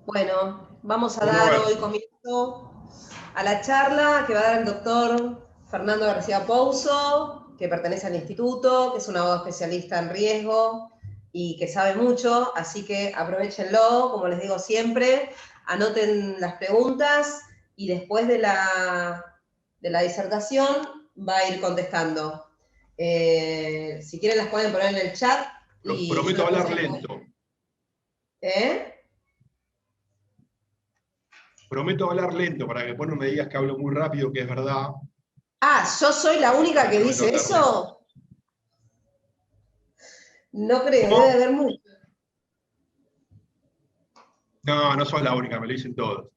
Bueno, vamos a Bueno, a dar ver, hoy comienzo a la charla que va a dar el doctor Fernando García Pouso, que pertenece al instituto, que es un abogado especialista en riesgo y que sabe mucho, así que aprovechenlo, como les digo siempre, anoten las preguntas y después de la disertación va a ir contestando. Si quieren las pueden poner en el chat y yo prometo después hablar se las voy. lento. ¿Eh? Prometo hablar lento para que después no me digas que hablo muy rápido, que es verdad. Ah, ¿yo soy la única que Prometo dice hablar lento. eso? No creo, debe ¿Cómo? haber mucho. No, no sos la única, me lo dicen todos.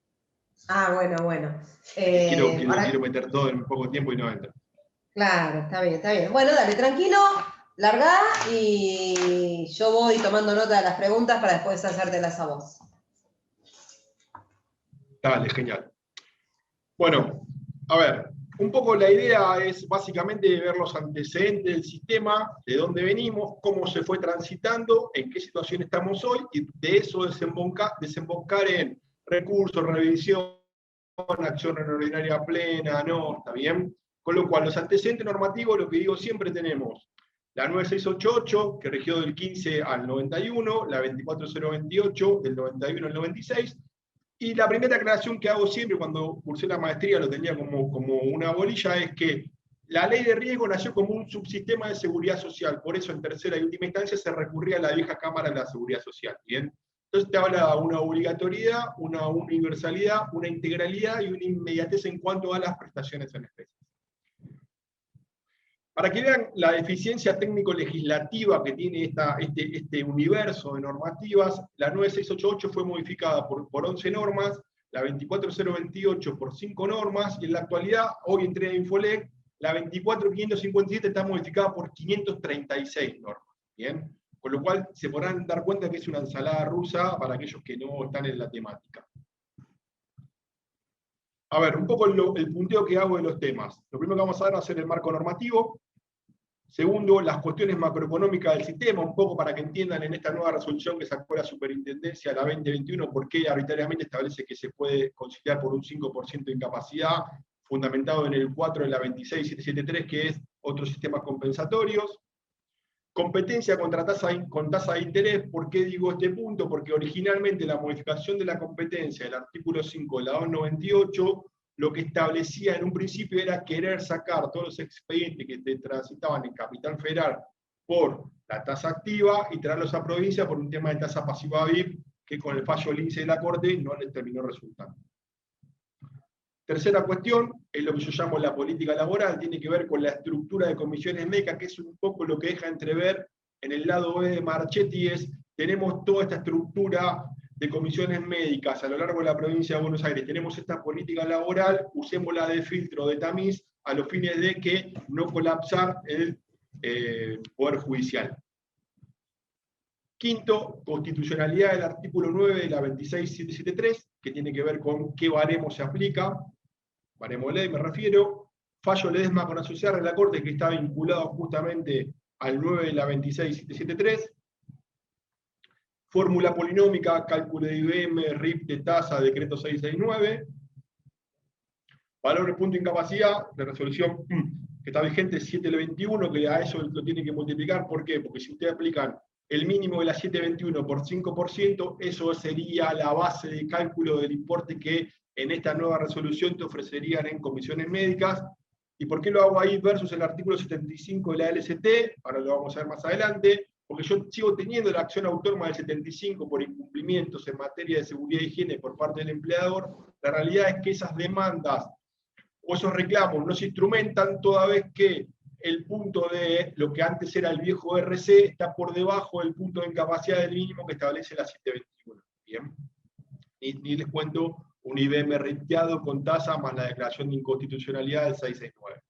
Ah, bueno, bueno. Que quiero Ahora, meter todo en poco tiempo y no entra. claro, está bien, está bien. Bueno, dale, tranquilo, largá y yo voy tomando nota de las preguntas para después hacértelas a vos. Dale, genial. Bueno, a ver, un poco la idea es básicamente ver los antecedentes del sistema, de dónde venimos, cómo se fue transitando, en qué situación estamos hoy, y de eso desembocar en recursos, revisión, acción ordinaria plena, ¿no? ¿Está bien? Con lo cual, los antecedentes normativos, lo que digo siempre tenemos la 9688, que regió del 15 al 91, la 24028, del 91 al 96, y la primera aclaración que hago siempre cuando cursé la maestría, lo tenía como una bolilla, es que la ley de riesgo nació como un subsistema de seguridad social, por eso en tercera y última instancia se recurría a la vieja Cámara de la Seguridad Social, ¿bien? Entonces te habla de una obligatoriedad, una universalidad, una integralidad y una inmediatez en cuanto a las prestaciones en especie. Para que vean la deficiencia técnico-legislativa que tiene este universo de normativas, la 9688 fue modificada por 11 normas, la 24028 por 5 normas, y en la actualidad, hoy entré en Infolec, la 24557 está modificada por 536 normas. ¿Bien? Con lo cual se podrán dar cuenta que es una ensalada rusa para aquellos que no están en la temática. A ver, un poco el punteo que hago de los temas. Lo primero que vamos a ver va a ser el marco normativo. Segundo, las cuestiones macroeconómicas del sistema, un poco para que entiendan en esta nueva resolución que sacó la Superintendencia, la 2021, por qué arbitrariamente establece que se puede conciliar por un 5% de incapacidad, fundamentado en el 4 de la 26773, que es otros sistemas compensatorios. Competencia con tasa de interés, ¿por qué digo este punto? Porque originalmente la modificación de la competencia del artículo 5 de la 298 lo que establecía en un principio era querer sacar todos los expedientes que transitaban en Capital Federal por la tasa activa y traerlos a provincia por un tema de tasa pasiva VIP, que con el fallo del índice de la Corte no les terminó resultando. Tercera cuestión, es lo que yo llamo la política laboral, tiene que ver con la estructura de comisiones médicas, que es un poco lo que deja entrever en el lado B de Marchetti, es tenemos toda esta estructura de comisiones médicas a lo largo de la provincia de Buenos Aires, tenemos esta política laboral, usémosla de filtro, de tamiz, a los fines de que no colapsar el Poder Judicial. Quinto, constitucionalidad del artículo 9 de la 26773, que tiene que ver con qué baremo se aplica, baremo ley me refiero, fallo Ledesma con asociar de la Corte que está vinculado justamente al 9 de la 26773, fórmula polinómica, cálculo de IBM, RIP de tasa, decreto 669, valor de punto de incapacidad, de resolución que está vigente 721, que a eso lo tiene que multiplicar, ¿por qué? Porque si ustedes aplican el mínimo de la 721 por 5%, eso sería la base de cálculo del importe que en esta nueva resolución te ofrecerían en comisiones médicas. ¿Y por qué lo hago ahí versus el artículo 75 de la LST? Ahora lo vamos a ver más adelante. Porque yo sigo teniendo la acción autónoma del 75 por incumplimientos en materia de seguridad e higiene por parte del empleador. La realidad es que esas demandas o esos reclamos no se instrumentan toda vez que el punto de lo que antes era el viejo RC está por debajo del punto de incapacidad del mínimo que establece la 721. Bien. Ni les cuento un IBM riteado con tasa más la declaración de inconstitucionalidad del 669.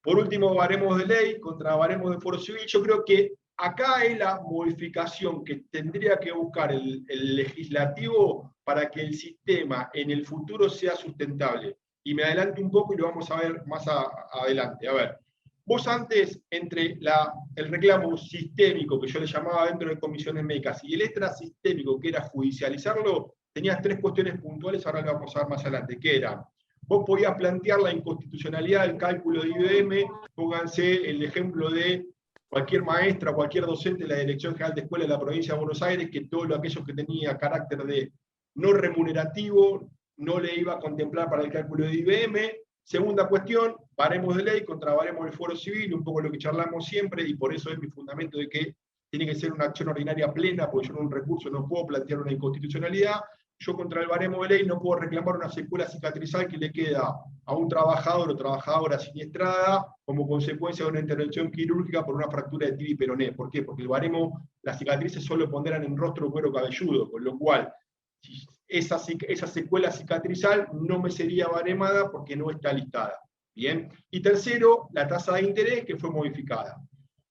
Por último, baremos de ley contra baremos de foro civil. Yo creo que acá es la modificación que tendría que buscar el legislativo para que el sistema en el futuro sea sustentable. Y me adelanto un poco y lo vamos a ver más adelante. A ver, Vos antes, entre el reclamo sistémico, que yo le llamaba dentro de comisiones médicas, y el extrasistémico, que era judicializarlo, tenías tres cuestiones puntuales, ahora lo vamos a ver más adelante, que eran, vos podías plantear la inconstitucionalidad del cálculo de IBM, pónganse el ejemplo de cualquier maestra, cualquier docente de la Dirección General de Escuela de la Provincia de Buenos Aires, que todo aquello que tenía carácter de no remunerativo, no le iba a contemplar para el cálculo de IBM. Segunda cuestión, baremos de ley contra baremos del fuero civil, un poco lo que charlamos siempre, y por eso es mi fundamento de que tiene que ser una acción ordinaria plena, porque yo en un recurso no puedo plantear una inconstitucionalidad. Yo contra el baremo de ley no puedo reclamar una secuela cicatrizal que le queda a un trabajador o trabajadora siniestrada como consecuencia de una intervención quirúrgica por una fractura de tibia y peroné. ¿Por qué? Porque el baremo, las cicatrices solo ponderan en rostro, cuero cabelludo, con lo cual esa secuela cicatrizal no me sería baremada porque no está listada. Bien. Y tercero, la tasa de interés que fue modificada.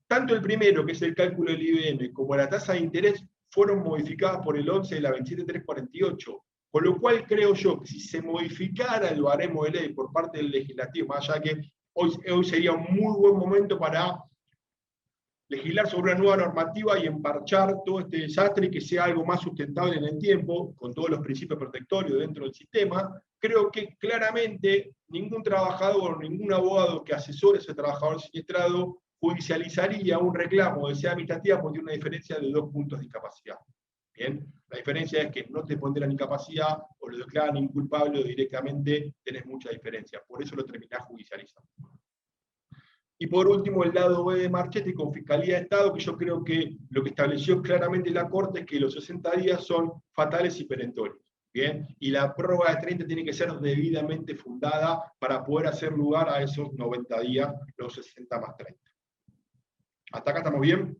Tanto el primero, que es el cálculo del IBM, como la tasa de interés fueron modificadas por el 11 de la 27348, con lo cual creo yo que si se modificara el baremo de ley por parte del legislativo, más allá que hoy sería un muy buen momento para legislar sobre una nueva normativa y emparchar todo este desastre y que sea algo más sustentable en el tiempo, con todos los principios protectorios dentro del sistema, creo que claramente ningún trabajador, ningún abogado que asesore a ese trabajador siniestrado judicializaría un reclamo de sea administrativa porque tiene una diferencia de 2 puntos de incapacidad. Bien, la diferencia es que no te pondrán incapacidad o lo declaran inculpable o directamente tenés mucha diferencia. Por eso lo terminás judicializando. Y por último, el lado B de Marchetti con Fiscalía de Estado, que yo creo que lo que estableció claramente la Corte es que los 60 días son fatales y perentorios. ¿Bien? Y la prórroga de 30 tiene que ser debidamente fundada para poder hacer lugar a esos 90 días, los 60 más 30. ¿Hasta acá estamos bien?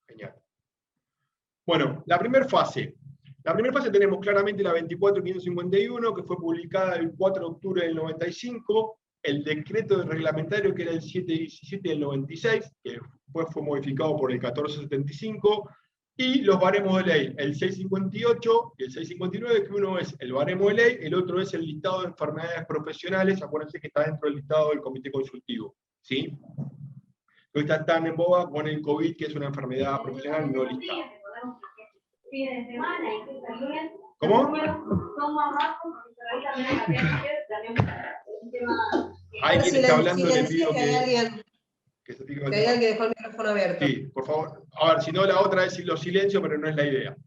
Genial. Bueno, la primera fase. La primera fase tenemos claramente la 24.551, que fue publicada el 4 de octubre del 95, el decreto reglamentario que era el 717 del 96, que después fue modificado por el 1475, y los baremos de ley, el 658 y el 659, que uno es el baremo de ley, el otro es el listado de enfermedades profesionales, acuérdense que está dentro del listado del comité consultivo, ¿sí? No está tan en boga con el COVID, que es una enfermedad profesional no listada. ¿Cómo? Alguien está hablando en el video que hay alguien que dejó el micrófono abierto. Sí, por favor. A ver, si no, la otra es lo silencio, pero no es la idea.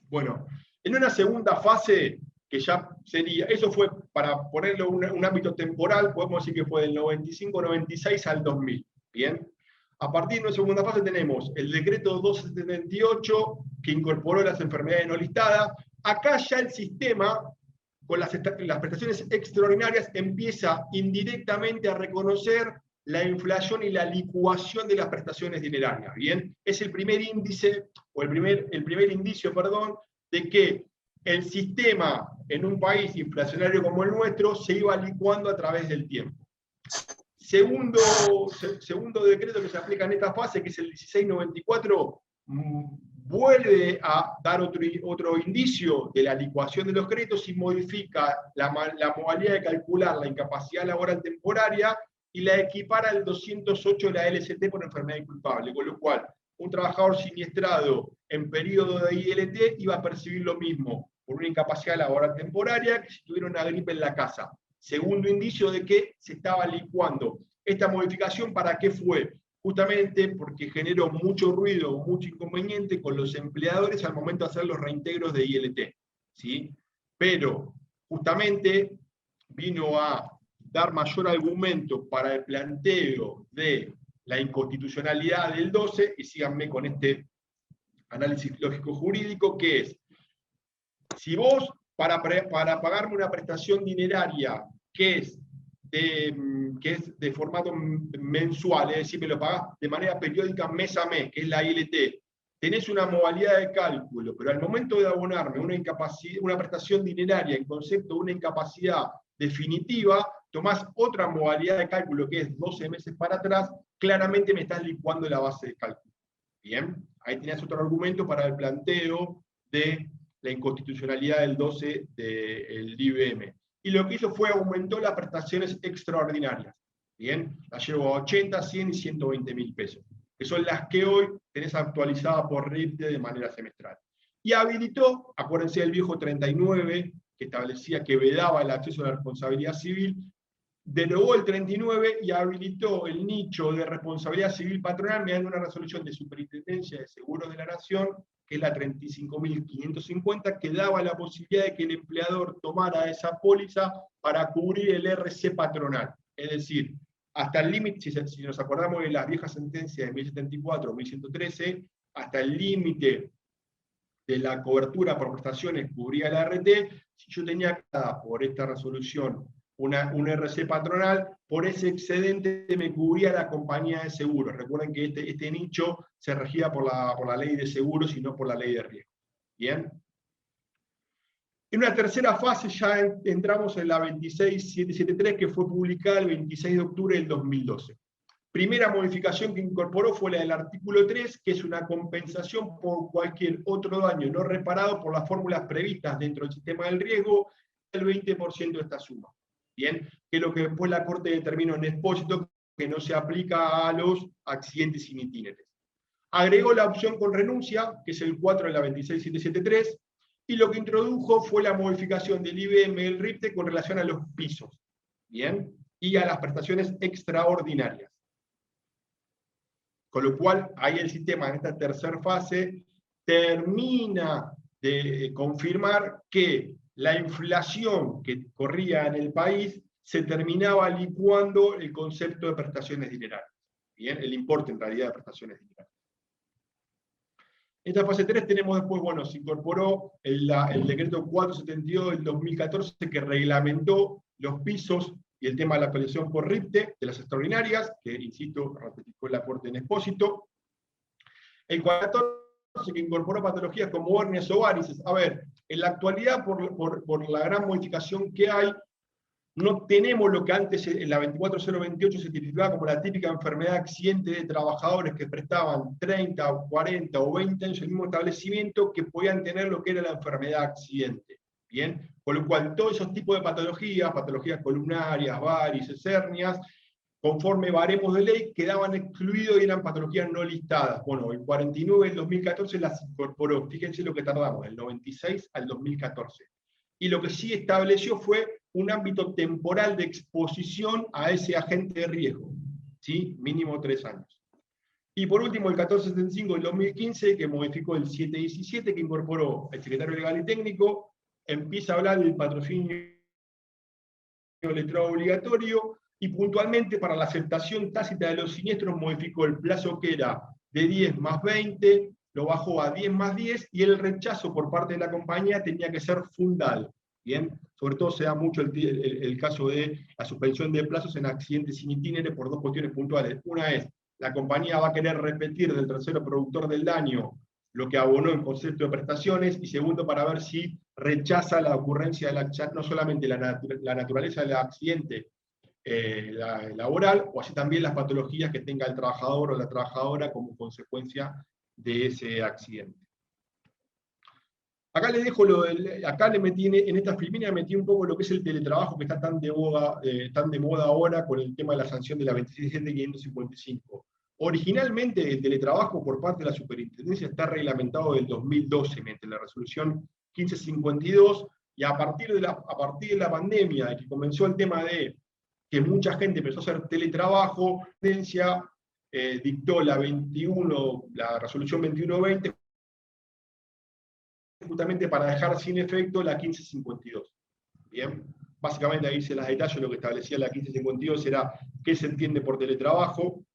Bueno, en una segunda fase, que ya sería, eso fue, para ponerlo un ámbito temporal, podemos decir que fue del 95-96 al 2000. Bien. A partir de una segunda fase tenemos el decreto 278, que incorporó las enfermedades no listadas. Acá ya el sistema, con las prestaciones extraordinarias, empieza indirectamente a reconocer la inflación y la licuación de las prestaciones dinerarias. ¿Bien? Es el primer índice, o el primer indicio, perdón, de que el sistema en un país inflacionario como el nuestro se iba licuando a través del tiempo. Segundo decreto que se aplica en esta fase, que es el 1694, vuelve a dar otro indicio de la licuación de los créditos y modifica la modalidad de calcular la incapacidad laboral temporaria y la equipara al 208 de la LST por enfermedad inculpable, con lo cual un trabajador siniestrado en periodo de ILT iba a percibir lo mismo por una incapacidad laboral temporaria que si tuviera una gripe en la casa. Segundo indicio de que se estaba licuando. Esta modificación, ¿para qué fue? Justamente porque generó mucho ruido, mucho inconveniente con los empleadores al momento de hacer los reintegros de ILT. ¿Sí? Pero justamente vino a dar mayor argumento para el planteo de la inconstitucionalidad del 12, y síganme con este análisis lógico-jurídico, que es, si vos, para pagarme una prestación dineraria que es de formato mensual, es decir, me lo pagás de manera periódica mes a mes, que es la ILT, tenés una modalidad de cálculo, pero al momento de abonarme una prestación dineraria en concepto de una incapacidad definitiva, tomás otra modalidad de cálculo que es 12 meses para atrás, claramente me estás licuando la base de cálculo. Bien, ahí tenés otro argumento para el planteo de la inconstitucionalidad del 12 del IBM. Y lo que hizo fue aumentó las prestaciones extraordinarias. Bien, la llevo a 80, 100 y 120 mil pesos, que son las que hoy tenés actualizada por RIPTE de manera semestral. Y habilitó, acuérdense del viejo 39, que establecía que vedaba el acceso a la responsabilidad civil, derogó el 39 y habilitó el nicho de responsabilidad civil patronal mediante una resolución de Superintendencia de Seguros de la Nación, que es la 35.550, que daba la posibilidad de que el empleador tomara esa póliza para cubrir el RC patronal. Es decir, hasta el límite, si nos acordamos de las viejas sentencias de 1074, 1113, hasta el límite de la cobertura por prestaciones cubría la RT, si yo tenía por esta resolución un RC patronal, por ese excedente me cubría la compañía de seguros. Recuerden que este nicho se regía por la ley de seguros y no por la ley de riesgo. ¿Bien? En una tercera fase ya entramos en la 26773, que fue publicada el 26 de octubre del 2012. Primera modificación que incorporó fue la del artículo 3, que es una compensación por cualquier otro daño no reparado por las fórmulas previstas dentro del sistema del riesgo, el 20% de esta suma. Bien, que es lo que después la Corte determinó en expósito, que no se aplica a los accidentes sin itinerares. Agregó la opción con renuncia, que es el 4 de la 26773, y lo que introdujo fue la modificación del IBM del RIPTE con relación a los pisos, ¿bien? Y a las prestaciones extraordinarias. Con lo cual, ahí el sistema en esta tercera fase termina de confirmar que la inflación que corría en el país se terminaba licuando el concepto de prestaciones dinerarias. Bien, el importe en realidad de prestaciones dinerarias. En esta fase 3 tenemos después, bueno, se incorporó el decreto 472 del 2014 que reglamentó los pisos y el tema de la actualización por RIPTE de las extraordinarias, que, insisto, ratificó la Corte en expósito. El 14 que incorporó patologías como hernias o varices. A ver, en la actualidad, por la gran modificación que hay, no tenemos lo que antes en la 24028 se tipificaba como la típica enfermedad accidente de trabajadores que prestaban 30, 40 o 20 años en el mismo establecimiento, que podían tener lo que era la enfermedad accidente. ¿Bien? Con lo cual, todos esos tipos de patologías columnarias, varices, hernias, conforme baremos de ley, quedaban excluidos y eran patologías no listadas. Bueno, el 49 del 2014 las incorporó. Fíjense lo que tardamos, del 96 al 2014. Y lo que sí estableció fue un ámbito temporal de exposición a ese agente de riesgo, ¿sí? Mínimo 3 años. Y por último, el 1475 del 2015, que modificó el 717, que incorporó el secretario legal y técnico, empieza a hablar del patrocinio letrado obligatorio, y puntualmente para la aceptación tácita de los siniestros modificó el plazo que era de 10 más 20, lo bajó a 10 más 10, y el rechazo por parte de la compañía tenía que ser fundado. Bien, sobre todo se da mucho el caso de la suspensión de plazos en accidentes sin itinere por dos cuestiones puntuales. Una es, la compañía va a querer repetir del tercero productor del daño lo que abonó en concepto de prestaciones, y segundo, para ver si rechaza la ocurrencia de no solamente la naturaleza del accidente laboral, o así también las patologías que tenga el trabajador o la trabajadora como consecuencia de ese accidente. Acá les dejo acá le metí en esta filmina metí un poco lo que es el teletrabajo, que está tan de moda ahora con el tema de la sanción de la 27.555. Originalmente el teletrabajo por parte de la Superintendencia está reglamentado del 2012 mediante la resolución 1552, y a partir de la pandemia, de que comenzó el tema de que mucha gente empezó a hacer teletrabajo, la Superintendencia dictó la resolución 2120, justamente para dejar sin efecto la 1552. Bien, básicamente ahí se las detallo. Lo que establecía la 1552 era qué se entiende por teletrabajo,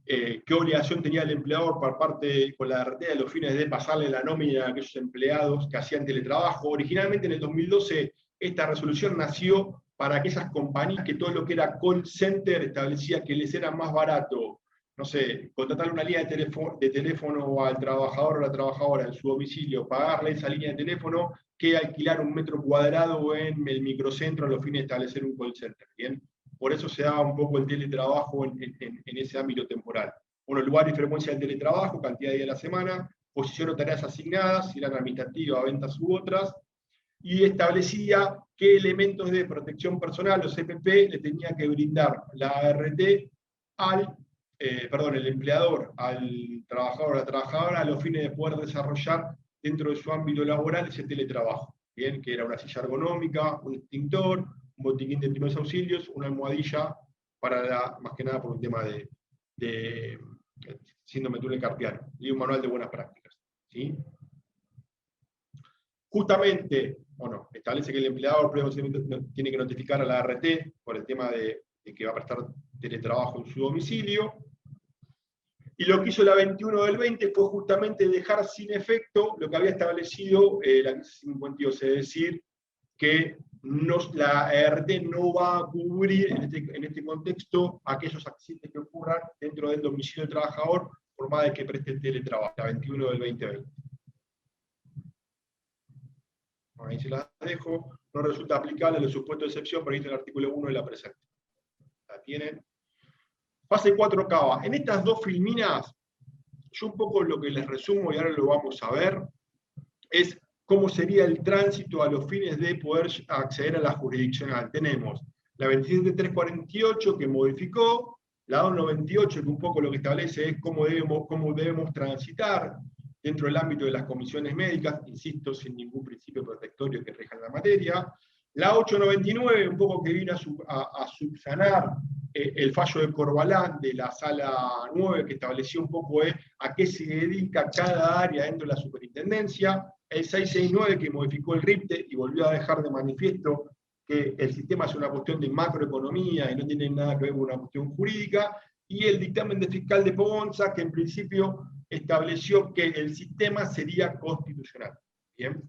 qué obligación tenía el empleador por parte con la RT de los fines de pasarle la nómina a aquellos empleados que hacían teletrabajo. Originalmente en el 2012 esta resolución nació para aquellas compañías que todo lo que era call center establecía que les era más barato, no sé, contratar una línea de teléfono al trabajador o la trabajadora en su domicilio, pagarle esa línea de teléfono, que alquilar un metro cuadrado en el microcentro a los fines de establecer un call center. ¿Bien? Por eso se da un poco el teletrabajo en ese ámbito temporal. Bueno, lugar y frecuencia del teletrabajo, cantidad de días a la semana, posición o tareas asignadas, si eran administrativas, ventas u otras, y establecía qué elementos de protección personal, los CPP, le tenía que brindar la ART el empleador al trabajador o la trabajadora a los fines de poder desarrollar dentro de su ámbito laboral ese teletrabajo. Bien, que era una silla ergonómica, un extintor, un botiquín de primeros auxilios, una almohadilla más que nada por un tema de síndrome de túnel carpiano, y un manual de buenas prácticas. ¿Sí? Justamente, bueno, establece que el empleador tiene que notificar a la ART por el tema de que va a prestar teletrabajo en su domicilio. Y lo que hizo la 21 del 20 fue justamente dejar sin efecto lo que había establecido la 52, es decir, que la ART no va a cubrir en este contexto aquellos accidentes que ocurran dentro del domicilio del trabajador, por más de que preste el teletrabajo, la 21 del 2020. Ahí se las dejo. No resulta aplicable los supuestos de excepción previsto en el artículo 1 de la presente. La tienen. Fase 4 Cava. En estas dos filminas, yo un poco lo que les resumo, y ahora lo vamos a ver, es cómo sería el tránsito a los fines de poder acceder a la jurisdiccional. Tenemos la 27348 que modificó, la 298 que un poco lo que establece es cómo debemos transitar dentro del ámbito de las comisiones médicas, insisto, sin ningún principio protectorio que rija la materia. La 899, un poco que vino a subsanar el fallo de Corbalán de la sala 9, que estableció un poco a qué se dedica cada área dentro de la superintendencia. El 669, que modificó el RIPTE y volvió a dejar de manifiesto que el sistema es una cuestión de macroeconomía y no tiene nada que ver con una cuestión jurídica. Y el dictamen de fiscal de Ponza, que en principio estableció que el sistema sería constitucional. ¿Bien?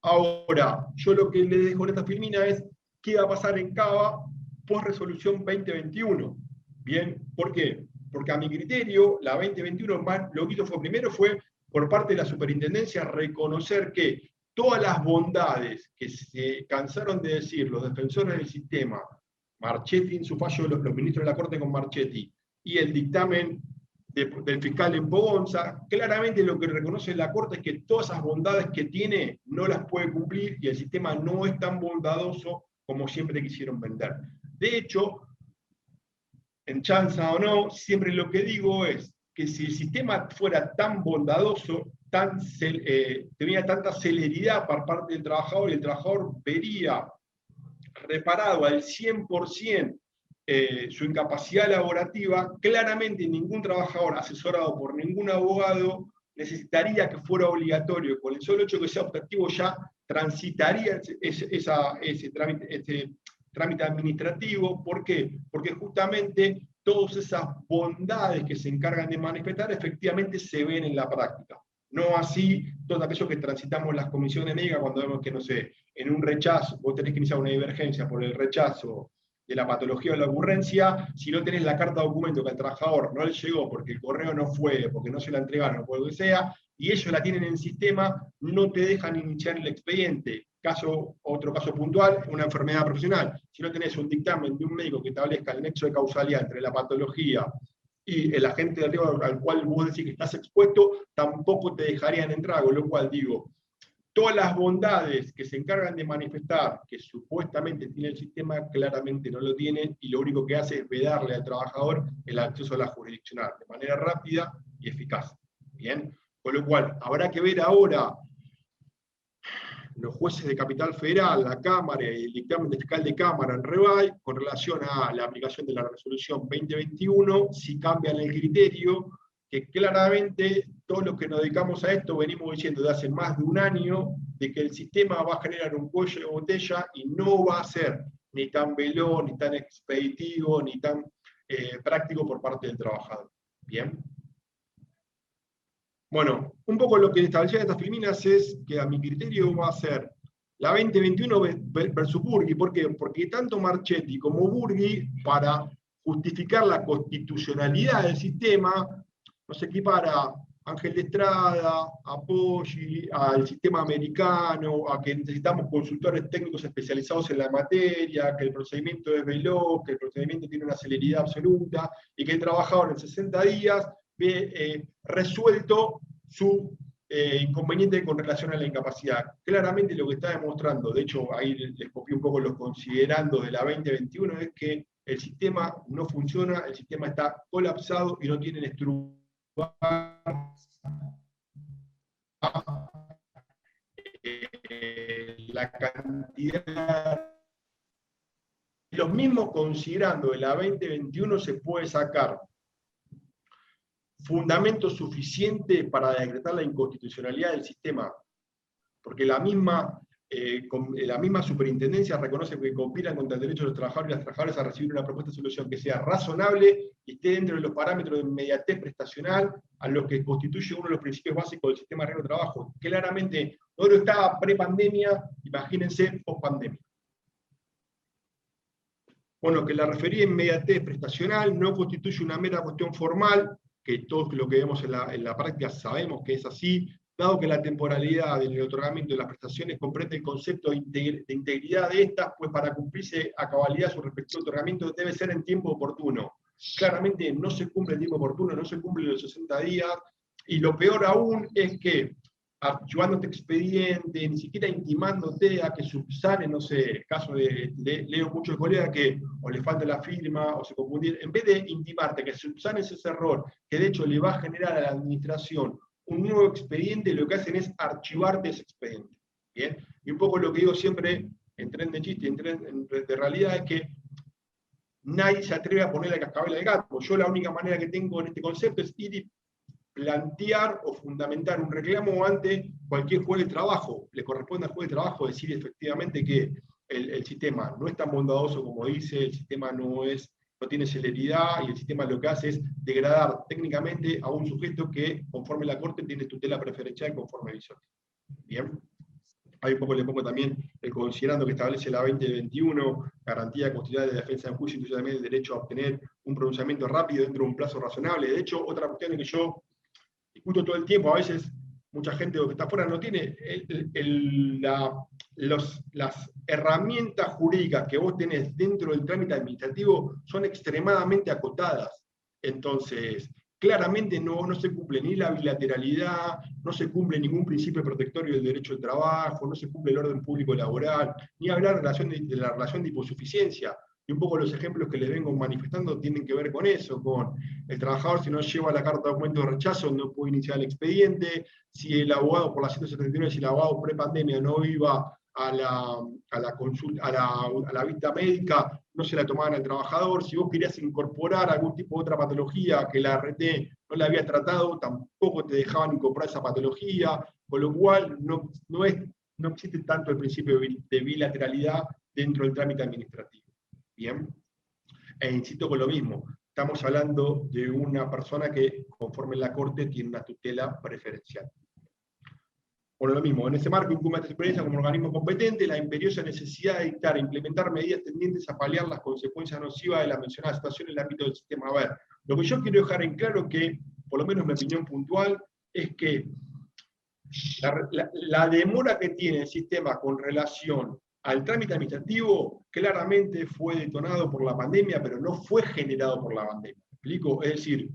Ahora, yo lo que le dejo en esta filmina es qué va a pasar en Cava post resolución 2021. ¿Bien? ¿Por qué? Porque a mi criterio, la 2021 lo que hizo fue por parte de la superintendencia reconocer que todas las bondades que se cansaron de decir los defensores del sistema, Marchetti en su fallo, los ministros de la Corte con Marchetti, y el dictamen del fiscal en Ponza, claramente lo que reconoce la Corte es que todas esas bondades que tiene no las puede cumplir y el sistema no es tan bondadoso como siempre quisieron vender. De hecho, en chanza o no, siempre lo que digo es que si el sistema fuera tan bondadoso, tenía tanta celeridad por parte del trabajador, y el trabajador vería reparado al 100% su incapacidad laborativa, claramente ningún trabajador asesorado por ningún abogado necesitaría que fuera obligatorio. Con el solo hecho de que sea optativo ya transitaría ese trámite administrativo. ¿Por qué? Porque justamente todas esas bondades que se encargan de manifestar efectivamente se ven en la práctica. No así todos aquellos que transitamos las comisiones médicas cuando vemos que, no sé, en un rechazo, vos tenés que iniciar una divergencia por el rechazo de la patología o la ocurrencia, si no tenés la carta de documento que al trabajador no le llegó porque el correo no fue, porque no se la entregaron, por lo que sea, y ellos la tienen en el sistema, no te dejan iniciar el expediente. Otro caso puntual, una enfermedad profesional. Si no tenés un dictamen de un médico que establezca el nexo de causalidad entre la patología y el agente de riesgo al cual vos decís que estás expuesto, tampoco te dejarían entrar, con lo cual digo, todas las bondades que se encargan de manifestar, que supuestamente tiene el sistema, claramente no lo tienen, y lo único que hace es vedarle al trabajador el acceso a la jurisdiccional, de manera rápida y eficaz. ¿Bien? Con lo cual, habrá que ver ahora los jueces de Capital Federal, la Cámara y el dictamen de fiscal de Cámara en Rebay, con relación a la aplicación de la resolución 2021, si cambian el criterio, que claramente todos los que nos dedicamos a esto venimos diciendo de hace más de un año, de que el sistema va a generar un cuello de botella y no va a ser ni tan veloz, ni tan expeditivo, ni tan práctico por parte del trabajador. ¿Bien? Bueno, un poco lo que establecían estas filminas es que a mi criterio va a ser la 2021 versus Burgui. ¿Por qué? Porque tanto Marchetti como Burgui, para justificar la constitucionalidad del sistema, nos equipara a Ángel de Estrada, a Poggi, al sistema americano, a que necesitamos consultores técnicos especializados en la materia, que el procedimiento es veloz, que el procedimiento tiene una celeridad absoluta, y que el trabajador en 60 días ve resuelto su inconveniente con relación a la incapacidad. Claramente lo que está demostrando, de hecho ahí les copié un poco los considerandos de la 2021, es que el sistema no funciona, el sistema está colapsado y no tienen estructura la cantidad. Los mismos considerando de la 2021 se puede sacar fundamentos suficientes para decretar la inconstitucionalidad del sistema, porque la misma superintendencia reconoce que conspiran contra el derecho de los trabajadores y las trabajadoras a recibir una propuesta de solución que sea razonable y esté dentro de los parámetros de inmediatez prestacional a los que constituye uno de los principios básicos del sistema de arreglo de trabajo. Claramente, no lo estaba pre-pandemia, imagínense post-pandemia. Bueno, que la referida inmediatez prestacional no constituye una mera cuestión formal, que todos lo que vemos en la práctica sabemos que es así, dado que la temporalidad del otorgamiento de las prestaciones comprende el concepto de integridad de estas, pues para cumplirse a cabalidad su respectivo otorgamiento debe ser en tiempo oportuno. Claramente no se cumple en tiempo oportuno, no se cumplen los 60 días, y lo peor aún es que archivándote expediente, ni siquiera intimándote a que subsane, no sé, caso leo mucho de colegas que o le falta la firma o se confundieron, en vez de intimarte que subsanes ese error, que de hecho le va a generar a la administración un nuevo expediente, lo que hacen es archivarte ese expediente. ¿Bien? Y un poco lo que digo siempre, en tren de chiste, en tren de realidad, es que nadie se atreve a poner la cascabel al gato. Yo la única manera que tengo en este concepto es ir y plantear o fundamentar un reclamo ante cualquier juez de trabajo. Le corresponde al juez de trabajo decir efectivamente que el sistema no es tan bondadoso como dice, el sistema no tiene celeridad, y el sistema lo que hace es degradar técnicamente a un sujeto que, conforme la Corte, tiene tutela preferencial conforme visor. Bien. Ahí un poco le pongo también el considerando que establece la 2021, garantía constitucional de defensa en juicio, incluso también el derecho a obtener un pronunciamiento rápido dentro de un plazo razonable. De hecho, otra cuestión es que yo discuto todo el tiempo, a veces mucha gente que está afuera no tiene las herramientas jurídicas que vos tenés dentro del trámite administrativo son extremadamente acotadas. Entonces, claramente no se cumple ni la bilateralidad, no se cumple ningún principio protectorio del derecho al trabajo, no se cumple el orden público laboral, ni hablar de la relación de hiposuficiencia. Y un poco los ejemplos que les vengo manifestando tienen que ver con eso, con el trabajador si no lleva la carta de documento de rechazo no puede iniciar el expediente, si el abogado por la 179, si el abogado pre-pandemia no iba a la consulta, a la vista médica, no se la tomaban al trabajador, si vos querías incorporar algún tipo de otra patología que la ART no la había tratado, tampoco te dejaban incorporar esa patología, con lo cual no existe tanto el principio de bilateralidad dentro del trámite administrativo. Bien, e insisto con lo mismo, estamos hablando de una persona que, conforme la Corte, tiene una tutela preferencial. Bueno, lo mismo, en ese marco incumbe a esta experiencia como organismo competente la imperiosa necesidad de dictar e implementar medidas tendientes a paliar las consecuencias nocivas de la mencionada situación en el ámbito del sistema. A ver, lo que yo quiero dejar en claro que, por lo menos mi opinión puntual, es que la demora que tiene el sistema con relación al trámite administrativo claramente fue detonado por la pandemia, pero no fue generado por la pandemia. ¿Me explico? Es decir,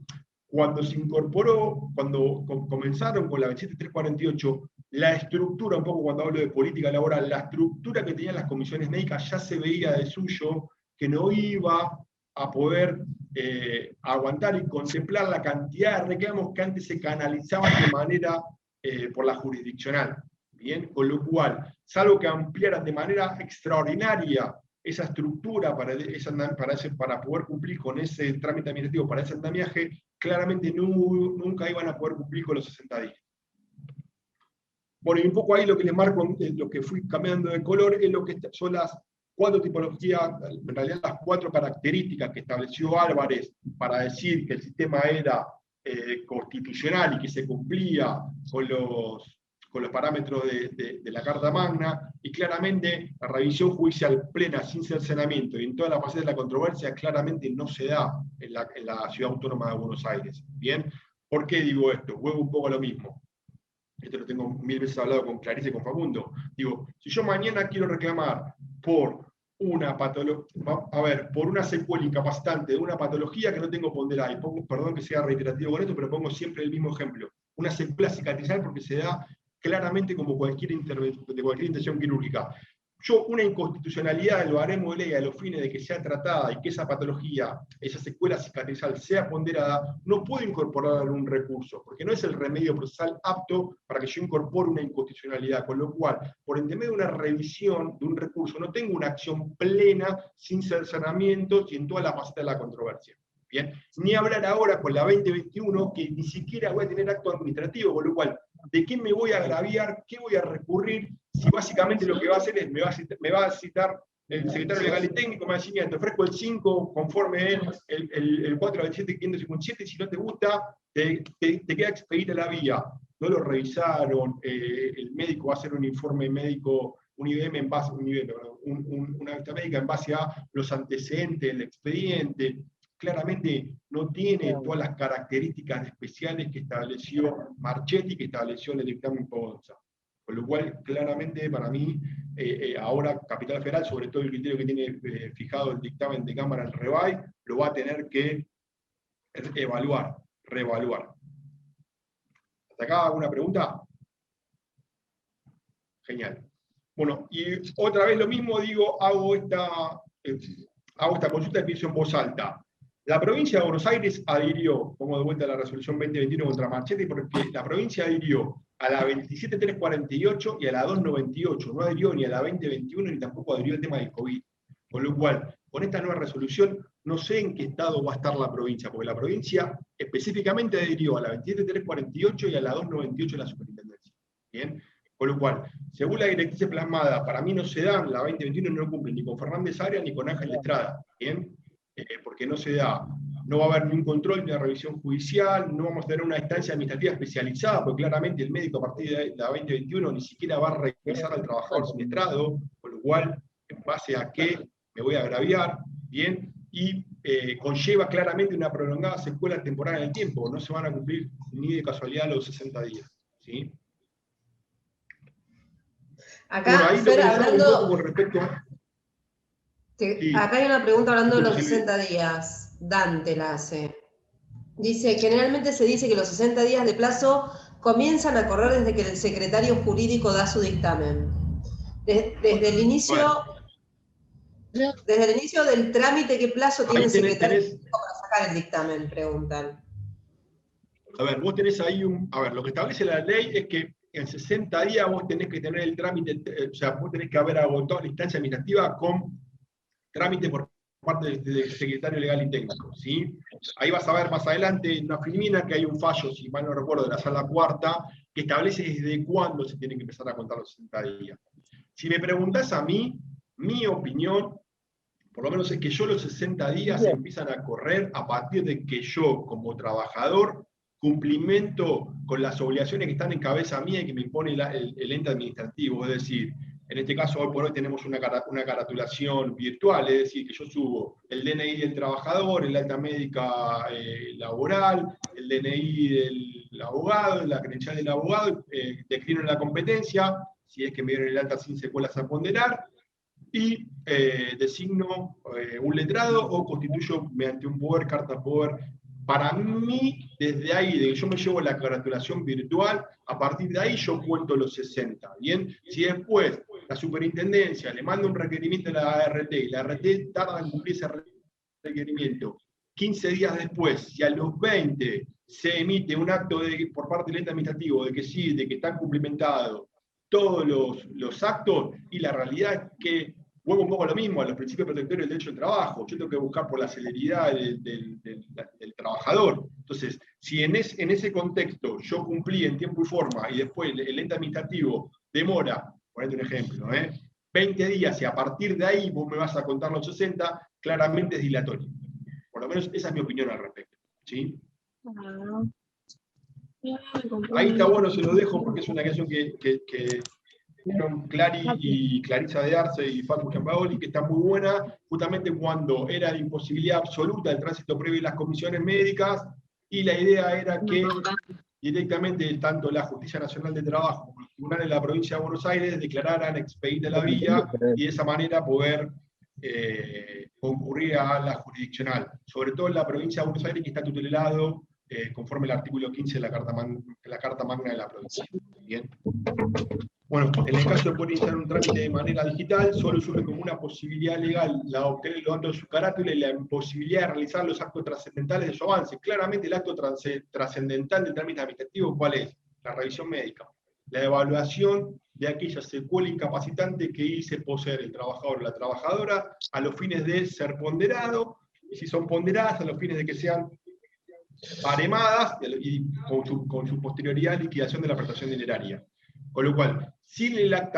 cuando se incorporó, cuando comenzaron con la 27348, la estructura, un poco cuando hablo de política laboral, la estructura que tenían las comisiones médicas ya se veía de suyo que no iba a poder aguantar y contemplar la cantidad de reclamos que antes se canalizaban de manera por la jurisdiccional. Bien, con lo cual, salvo que ampliaran de manera extraordinaria esa estructura para poder cumplir con ese trámite administrativo, para ese andamiaje, claramente nunca iban a poder cumplir con los 60 días. Bueno, y un poco ahí lo que les marco, lo que fui cambiando de color, es lo que son las 4 tipologías, en realidad las 4 características que estableció Álvarez para decir que el sistema era constitucional y que se cumplía con los parámetros de la Carta Magna, y claramente la revisión judicial plena, sin cercenamiento, y en toda la fase de la controversia, claramente no se da en la Ciudad Autónoma de Buenos Aires. ¿Bien? ¿Por qué digo esto? Vuelvo un poco a lo mismo. Esto lo tengo 1000 veces hablado con Clarice y con Facundo. Digo, si yo mañana quiero reclamar por una por una secuela incapacitante de una patología que no tengo ponderada, y pongo, perdón que sea reiterativo con esto, pero pongo siempre el mismo ejemplo. una secuela cicatrizal porque se da claramente como de cualquier intervención quirúrgica. Yo, una inconstitucionalidad del baremo de ley a los fines de que sea tratada y que esa patología, esa secuela cicatrizal sea ponderada, no puedo incorporar un recurso, porque no es el remedio procesal apto para que yo incorpore una inconstitucionalidad, con lo cual, por intermedio de una revisión de un recurso, no tengo una acción plena, sin cercenamientos y en toda la faceta de la controversia. Bien, ni hablar ahora con la 2021, que ni siquiera voy a tener acto administrativo, con lo cual, ¿de qué me voy a agraviar? ¿Qué voy a recurrir? Si básicamente lo que va a hacer es, me va a citar el secretario legal y técnico, me va a decir, mira, te ofrezco el 5 conforme el 427-557, y si no te gusta, te queda expedita la vía. No lo revisaron, el médico va a hacer un informe médico, un IBM en base, una vista médica en base a los antecedentes del expediente. Claramente no tiene todas las características especiales que estableció Marchetti, que estableció en el dictamen Ponza. Con lo cual, claramente, para mí, ahora Capital Federal, sobre todo el criterio que tiene fijado el dictamen de Cámara en REBAI, lo va a tener que evaluar, reevaluar. ¿Hasta acá alguna pregunta? Genial. Bueno, y otra vez lo mismo, digo, hago esta consulta y pienso en voz alta. La provincia de Buenos Aires adhirió, pongo de vuelta la resolución 2021 contra Marchetti, porque la provincia adhirió a la 27348 y a la 298, no adhirió ni a la 2021 ni tampoco adhirió al tema del COVID. Con lo cual, con esta nueva resolución, no sé en qué estado va a estar la provincia, porque la provincia específicamente adhirió a la 27348 y a la 298 de la superintendencia. ¿Bien? Con lo cual, según la directriz plasmada, para mí no se dan, la 2021 no cumple ni con Fernández Arias ni con Ángel Estrada. ¿Bien? Porque no se da, no va a haber ni un control ni una revisión judicial, no vamos a tener una instancia administrativa especializada, porque claramente el médico a partir de la 2021 ni siquiera va a revisar al trabajador siniestrado, con lo cual, en base a qué me voy a agraviar, bien, y conlleva claramente una prolongada secuela temporal en el tiempo, no se van a cumplir ni de casualidad los 60 días. ¿Sí? Acá, bueno, ahí Fer, hablando... un poco con respecto a... Sí. Acá hay una pregunta hablando de los 60 días. Dante la hace. Dice, generalmente se dice que los 60 días de plazo comienzan a correr desde que el secretario jurídico da su dictamen. Desde el inicio del trámite, ¿qué plazo tiene el secretario jurídico para sacar el dictamen? Preguntan. A ver, vos tenés ahí lo que establece la ley es que en 60 días vos tenés que tener el trámite, o sea, vos tenés que haber agotado la instancia administrativa con trámite por parte del secretario legal y técnico, ¿sí? Ahí vas a ver más adelante en una filmina que hay un fallo, si mal no recuerdo, de la sala cuarta, que establece desde cuándo se tienen que empezar a contar los 60 días. Si me preguntás a mí, mi opinión, por lo menos es que yo los 60 días empiezan a correr a partir de que yo, como trabajador, cumplimento con las obligaciones que están en cabeza mía y que me impone el ente administrativo, es decir, en este caso, hoy por hoy tenemos una caratulación virtual, es decir, que yo subo el DNI del trabajador, el alta médica laboral, el DNI del abogado, la credencial del abogado, declino la competencia, si es que me dieron el alta sin secuelas a ponderar, y designo un letrado o constituyo mediante un poder, carta poder. Para mí, desde ahí, de que yo me llevo la caratulación virtual, a partir de ahí yo cuento los 60. ¿Bien? Si después la superintendencia le manda un requerimiento a la ART y la ART tarda en cumplir ese requerimiento, 15 días después, si a los 20 se emite un acto por parte del ente administrativo de que sí, de que están cumplimentados todos los actos, y la realidad es que vuelvo un poco a lo mismo, a los principios protectores del derecho del trabajo. Yo tengo que buscar por la celeridad del trabajador. Entonces, si en ese contexto yo cumplí en tiempo y forma y después el ente administrativo demora, ponete un ejemplo, 20 días y a partir de ahí vos me vas a contar los 60, claramente es dilatorio. Por lo menos esa es mi opinión al respecto. ¿Sí? Ahí está bueno, se lo dejo porque es una canción que Clary y Clarisa de Arce y Facu Giampaoli, que está muy buena, justamente cuando era de imposibilidad absoluta el tránsito previo de las comisiones médicas, y la idea era que directamente tanto la Justicia Nacional de Trabajo como los tribunales de la provincia de Buenos Aires declararan expedita la vía y de esa manera poder concurrir a la jurisdiccional, sobre todo en la provincia de Buenos Aires, que está tutelado conforme al artículo 15 de la Carta Magna de la provincia. Bien. Bueno, en el caso de poder iniciar un trámite de manera digital, solo surge como una posibilidad legal la de obtener los datos de su carátula y la imposibilidad de realizar los actos trascendentales de su avance. Claramente el acto trascendental del trámite administrativo, ¿cuál es? La revisión médica. La evaluación de aquella secuela incapacitante que hice poseer el trabajador o la trabajadora a los fines de ser ponderado, y si son ponderadas, a los fines de que sean baremadas y con su posterioridad liquidación de la prestación dineraria. Con lo cual, sin la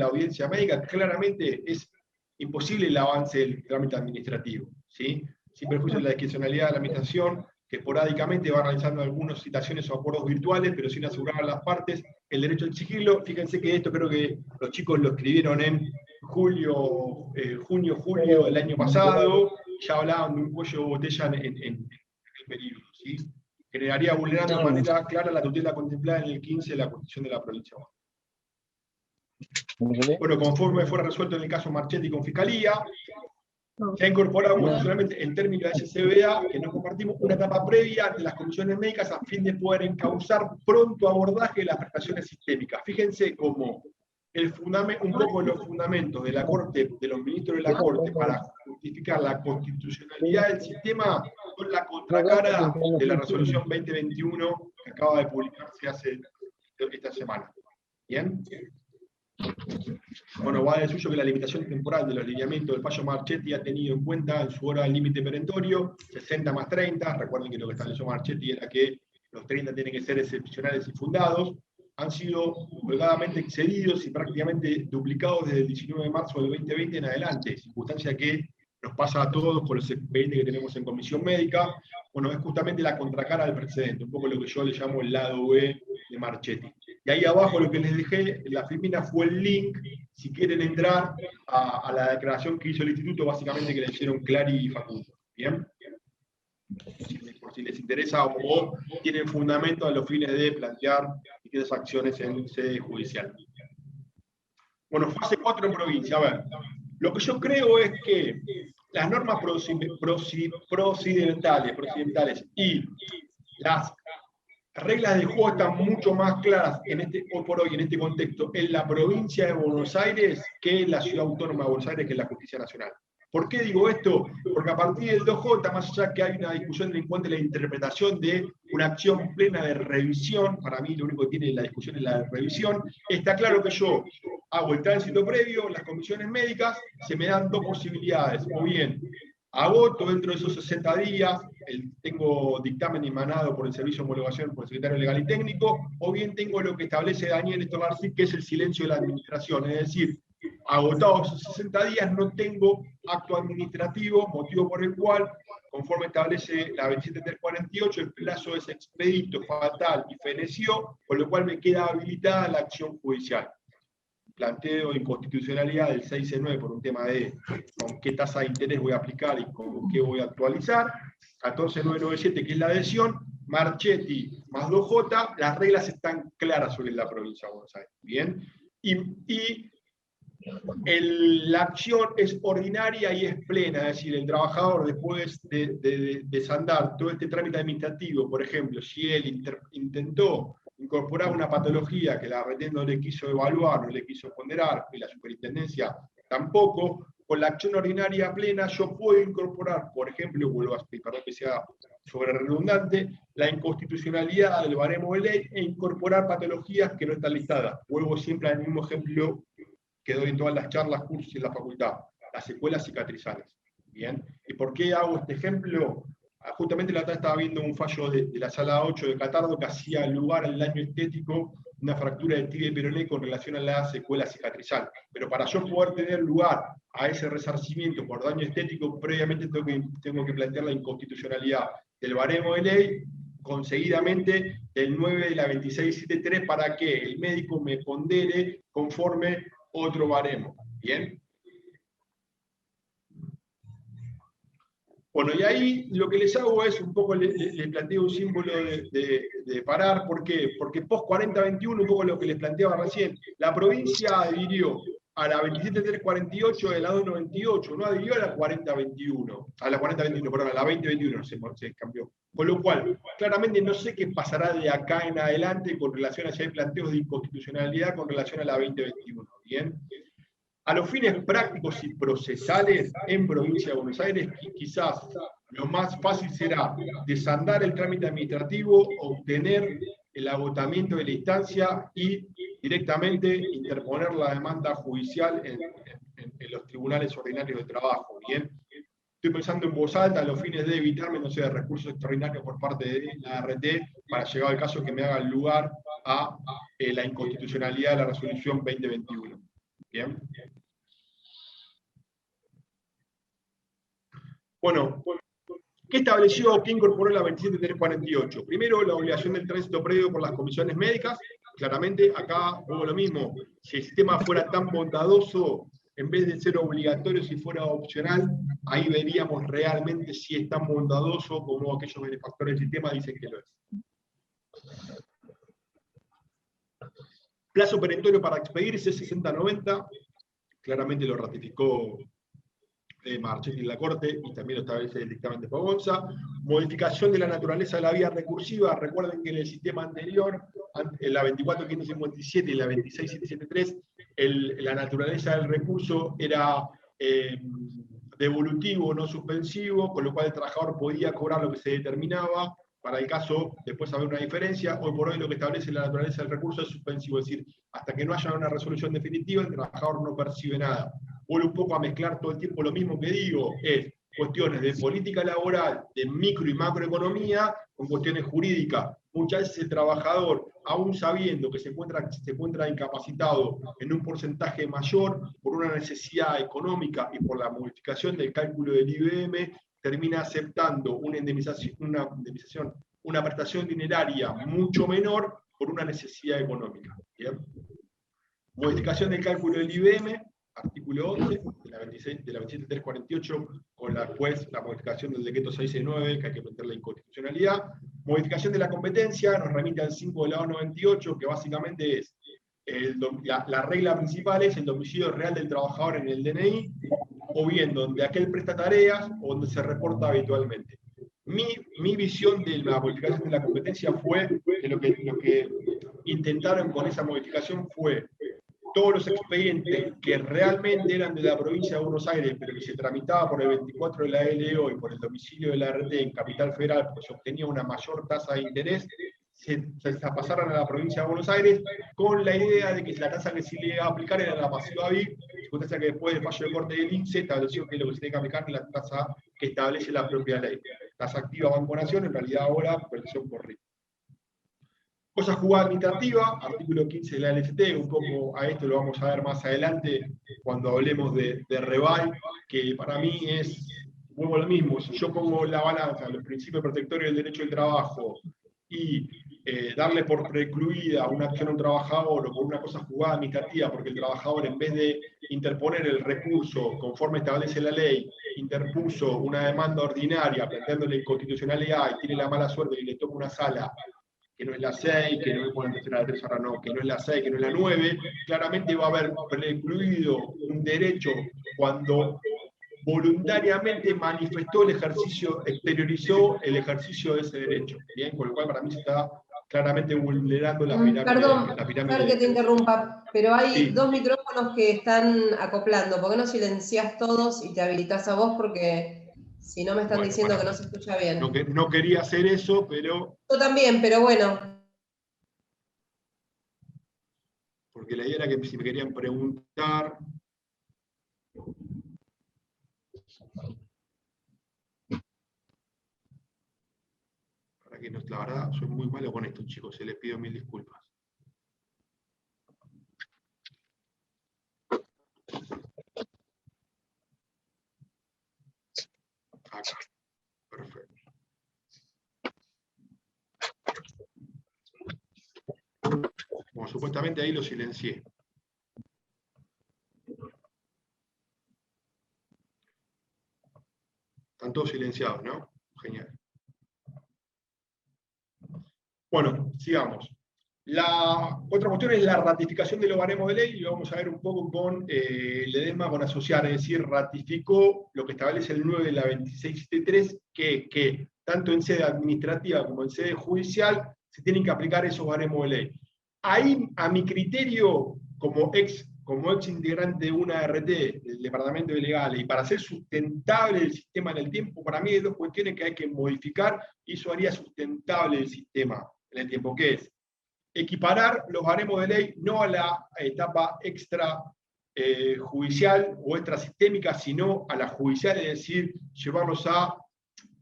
audiencia médica, claramente es imposible el avance del trámite administrativo, ¿sí? Sin perjuicio de la discrecionalidad de la administración, que esporádicamente va realizando algunas citaciones o acuerdos virtuales, pero sin asegurar a las partes el derecho a exigirlo. Fíjense que esto creo que los chicos lo escribieron en junio, julio del año pasado, ya hablaban de un cuello de botella en el periodo, ¿sí? Generaría vulnerando de manera clara la tutela contemplada en el 15 de la Constitución de la provincia. Bueno, conforme fuera resuelto en el caso Marchetti con Fiscalía, se ha incorporado constitucionalmente el término de SCBA, que no compartimos, una etapa previa de las comisiones médicas a fin de poder encauzar pronto abordaje de las prestaciones sistémicas. Fíjense cómo un poco los fundamentos de la Corte, de los ministros de la Corte, para justificar la constitucionalidad del sistema, son la contracara de la resolución 2021 que acaba de publicarse esta semana. ¿Bien? Bueno, va de suyo que la limitación temporal de los lineamientos del fallo Marchetti ha tenido en cuenta en su hora límite perentorio, 60 más 30, recuerden que lo que estableció Marchetti era que los 30 tienen que ser excepcionales y fundados, han sido holgadamente excedidos y prácticamente duplicados desde el 19 de marzo del 2020 en adelante, circunstancia que nos pasa a todos con los expedientes que tenemos en comisión médica. Bueno, es justamente la contracara del precedente, un poco lo que yo le llamo el lado B de Marchetti. Y ahí abajo lo que les dejé, la filmina fue el link, si quieren entrar a la declaración que hizo el instituto, básicamente que le hicieron Clary y Facundo. ¿Bien? Por si les interesa o tienen fundamento a los fines de plantear distintas acciones en sede judicial. Bueno, fase 4 en provincia. A ver, lo que yo creo es que las normas procedimentales y las reglas de juego están mucho más claras hoy por hoy en este contexto en la provincia de Buenos Aires que en la ciudad autónoma de Buenos Aires, que es la justicia nacional. ¿Por qué digo esto? Porque a partir del 2J, más allá que hay una discusión en cuanto a la interpretación de una acción plena de revisión, para mí lo único que tiene la discusión es la de revisión, está claro que yo hago el tránsito previo, las comisiones médicas, se me dan dos posibilidades, o bien agoto dentro de esos 60 días, tengo dictamen emanado por el Servicio de Homologación por el Secretario Legal y Técnico, o bien tengo lo que establece Daniel Estorlarci, que es el silencio de la administración, es decir, agotados esos 60 días no tengo acto administrativo, motivo por el cual, conforme establece la 27348, el plazo es expedito, fatal y feneció, con lo cual me queda habilitada la acción judicial. Planteo de inconstitucionalidad del 6C9 por un tema de con qué tasa de interés voy a aplicar y con qué voy a actualizar. 14997, que es la adhesión. Marchetti más 2J, las reglas están claras sobre la provincia de Buenos Aires. Bien. La acción es ordinaria y es plena, es decir, el trabajador después de desandar todo este trámite administrativo, por ejemplo, si él intentó incorporar una patología que la retén no le quiso evaluar, no le quiso ponderar, y la superintendencia tampoco, con la acción ordinaria plena yo puedo incorporar, por ejemplo, vuelvo a explicar que sea sobre redundante, la inconstitucionalidad del baremo de ley e incorporar patologías que no están listadas. Vuelvo siempre al mismo ejemplo que doy en todas las charlas, cursos y en la facultad, las secuelas cicatrizales. ¿Bien? ¿Y por qué hago este ejemplo? Justamente la otra estaba viendo un fallo de la sala 8 de Catardo que hacía lugar al daño estético, una fractura de tibia y peroné con relación a la secuela cicatrizal. Pero para yo poder tener lugar a ese resarcimiento por daño estético, previamente tengo que plantear la inconstitucionalidad del baremo de ley, conseguidamente del 9 de la 2673, para que el médico me pondere conforme otro baremo. ¿Bien? Bueno, y ahí lo que les hago es un poco, les planteo un símbolo de parar. ¿Por qué? Porque post 4021, un poco lo que les planteaba recién, la provincia adhirió a la 27348 de la 298, no adhirió a la 4021, perdón, a la 2021, se cambió. Con lo cual, claramente no sé qué pasará de acá en adelante con relación a si hay planteos de inconstitucionalidad con relación a la 2021. ¿Bien? A los fines prácticos y procesales en Provincia de Buenos Aires, quizás lo más fácil será desandar el trámite administrativo, obtener el agotamiento de la instancia y directamente interponer la demanda judicial en los tribunales ordinarios de trabajo. ¿Bien? Estoy pensando en voz alta a los fines de evitarme, no sé, de recursos extraordinarios por parte de la ART para llegar al caso que me haga lugar a la inconstitucionalidad de la resolución 2021. ¿Bien? Bueno, ¿qué estableció o qué incorporó la 27348? Primero, la obligación del tránsito previo por las comisiones médicas. Claramente, acá hubo lo mismo. Si el sistema fuera tan bondadoso, en vez de ser obligatorio, si fuera opcional, ahí veríamos realmente si es tan bondadoso como aquellos benefactores del sistema dicen que lo es. Plazo perentorio para expedirse, 60-90. Claramente lo ratificó Marchetti en la Corte y también lo establece el dictamen de Pagonza. Modificación de la naturaleza de la vía recursiva. Recuerden que en el sistema anterior, la 24557 y la 26773, la naturaleza del recurso era devolutivo, no suspensivo, con lo cual el trabajador podía cobrar lo que se determinaba. Para el caso, después haber una diferencia. Hoy por hoy lo que establece la naturaleza del recurso es suspensivo, es decir, hasta que no haya una resolución definitiva, el trabajador no percibe nada. Vuelvo un poco a mezclar todo el tiempo lo mismo que digo, es cuestiones de política laboral, de micro y macroeconomía, con cuestiones jurídicas. Muchas veces el trabajador, aún sabiendo que se encuentra incapacitado en un porcentaje mayor por una necesidad económica y por la modificación del cálculo del IBM, termina aceptando una prestación dineraria mucho menor por una necesidad económica. ¿Bien? Modificación del cálculo del IBM, artículo 11 de la 27348, con la modificación del decreto 669, que hay que meter la inconstitucionalidad. Modificación de la competencia, nos remite al 5 de la O98, que básicamente es la regla principal es el domicilio real del trabajador en el DNI, o bien donde aquel presta tareas o donde se reporta habitualmente. Mi visión de la modificación de la competencia fue que lo que intentaron con esa modificación fue todos los expedientes que realmente eran de la provincia de Buenos Aires, pero que se tramitaba por el 24 de la LO y por el domicilio de la RT en Capital Federal, pues obtenía una mayor tasa de interés, se pasaran a la provincia de Buenos Aires, con la idea de que la tasa que se le iba a aplicar era la pasiva BIP, circunstancia que después del fallo de corte del INSE estableció que lo que se tiene que aplicar es la tasa que establece la propia ley. Tasa activa Banco Nación, en realidad ahora versión por RIP. Cosa jugada administrativa, artículo 15 de la LFT, un poco a esto lo vamos a ver más adelante cuando hablemos de Reval, que para mí es, vuelvo a lo mismo, si yo pongo la balanza, los principios protectores del derecho del trabajo y darle por precluida una acción a un trabajador o por una cosa jugada administrativa, porque el trabajador en vez de interponer el recurso conforme establece la ley, interpuso una demanda ordinaria planteando la inconstitucionalidad y tiene la mala suerte y le toca una sala que no es la 6, que no es la tercera, ahora no, que no es la 6, que no es la 9, claramente va a haber precluido un derecho cuando voluntariamente manifestó el ejercicio, exteriorizó el ejercicio de ese derecho. ¿Bien? Con lo cual para mí se está claramente vulnerando la pirámide. Perdón, la pirámide que te interrumpa, pero hay sí. dos micrófonos que están acoplando. ¿Por qué no silenciás todos y te habilitás a vos? Porque si no me están diciendo que no se escucha bien. No quería hacer eso, pero... Yo también, pero bueno. Porque la idea era que si me querían preguntar... Para que no, la verdad, soy muy malo con esto, chicos, se les pido mil disculpas. Acá, perfecto. Bueno, supuestamente ahí lo silencié. Están todos silenciados, ¿no? Genial. Bueno, sigamos. La otra cuestión es la ratificación de los baremos de ley, y lo vamos a ver un poco con el edema con asociar, es decir, ratificó lo que establece el 9 de la 2673, que tanto en sede administrativa como en sede judicial, se tienen que aplicar esos baremos de ley. Ahí, a mi criterio, como ex integrante de una ART, del Departamento de Legales, y para hacer sustentable el sistema en el tiempo, para mí hay dos cuestiones que hay que modificar, y eso haría sustentable el sistema en el tiempo, que es equiparar los baremos de ley no a la etapa extra judicial o extrasistémica, sino a la judicial, es decir, llevarlos a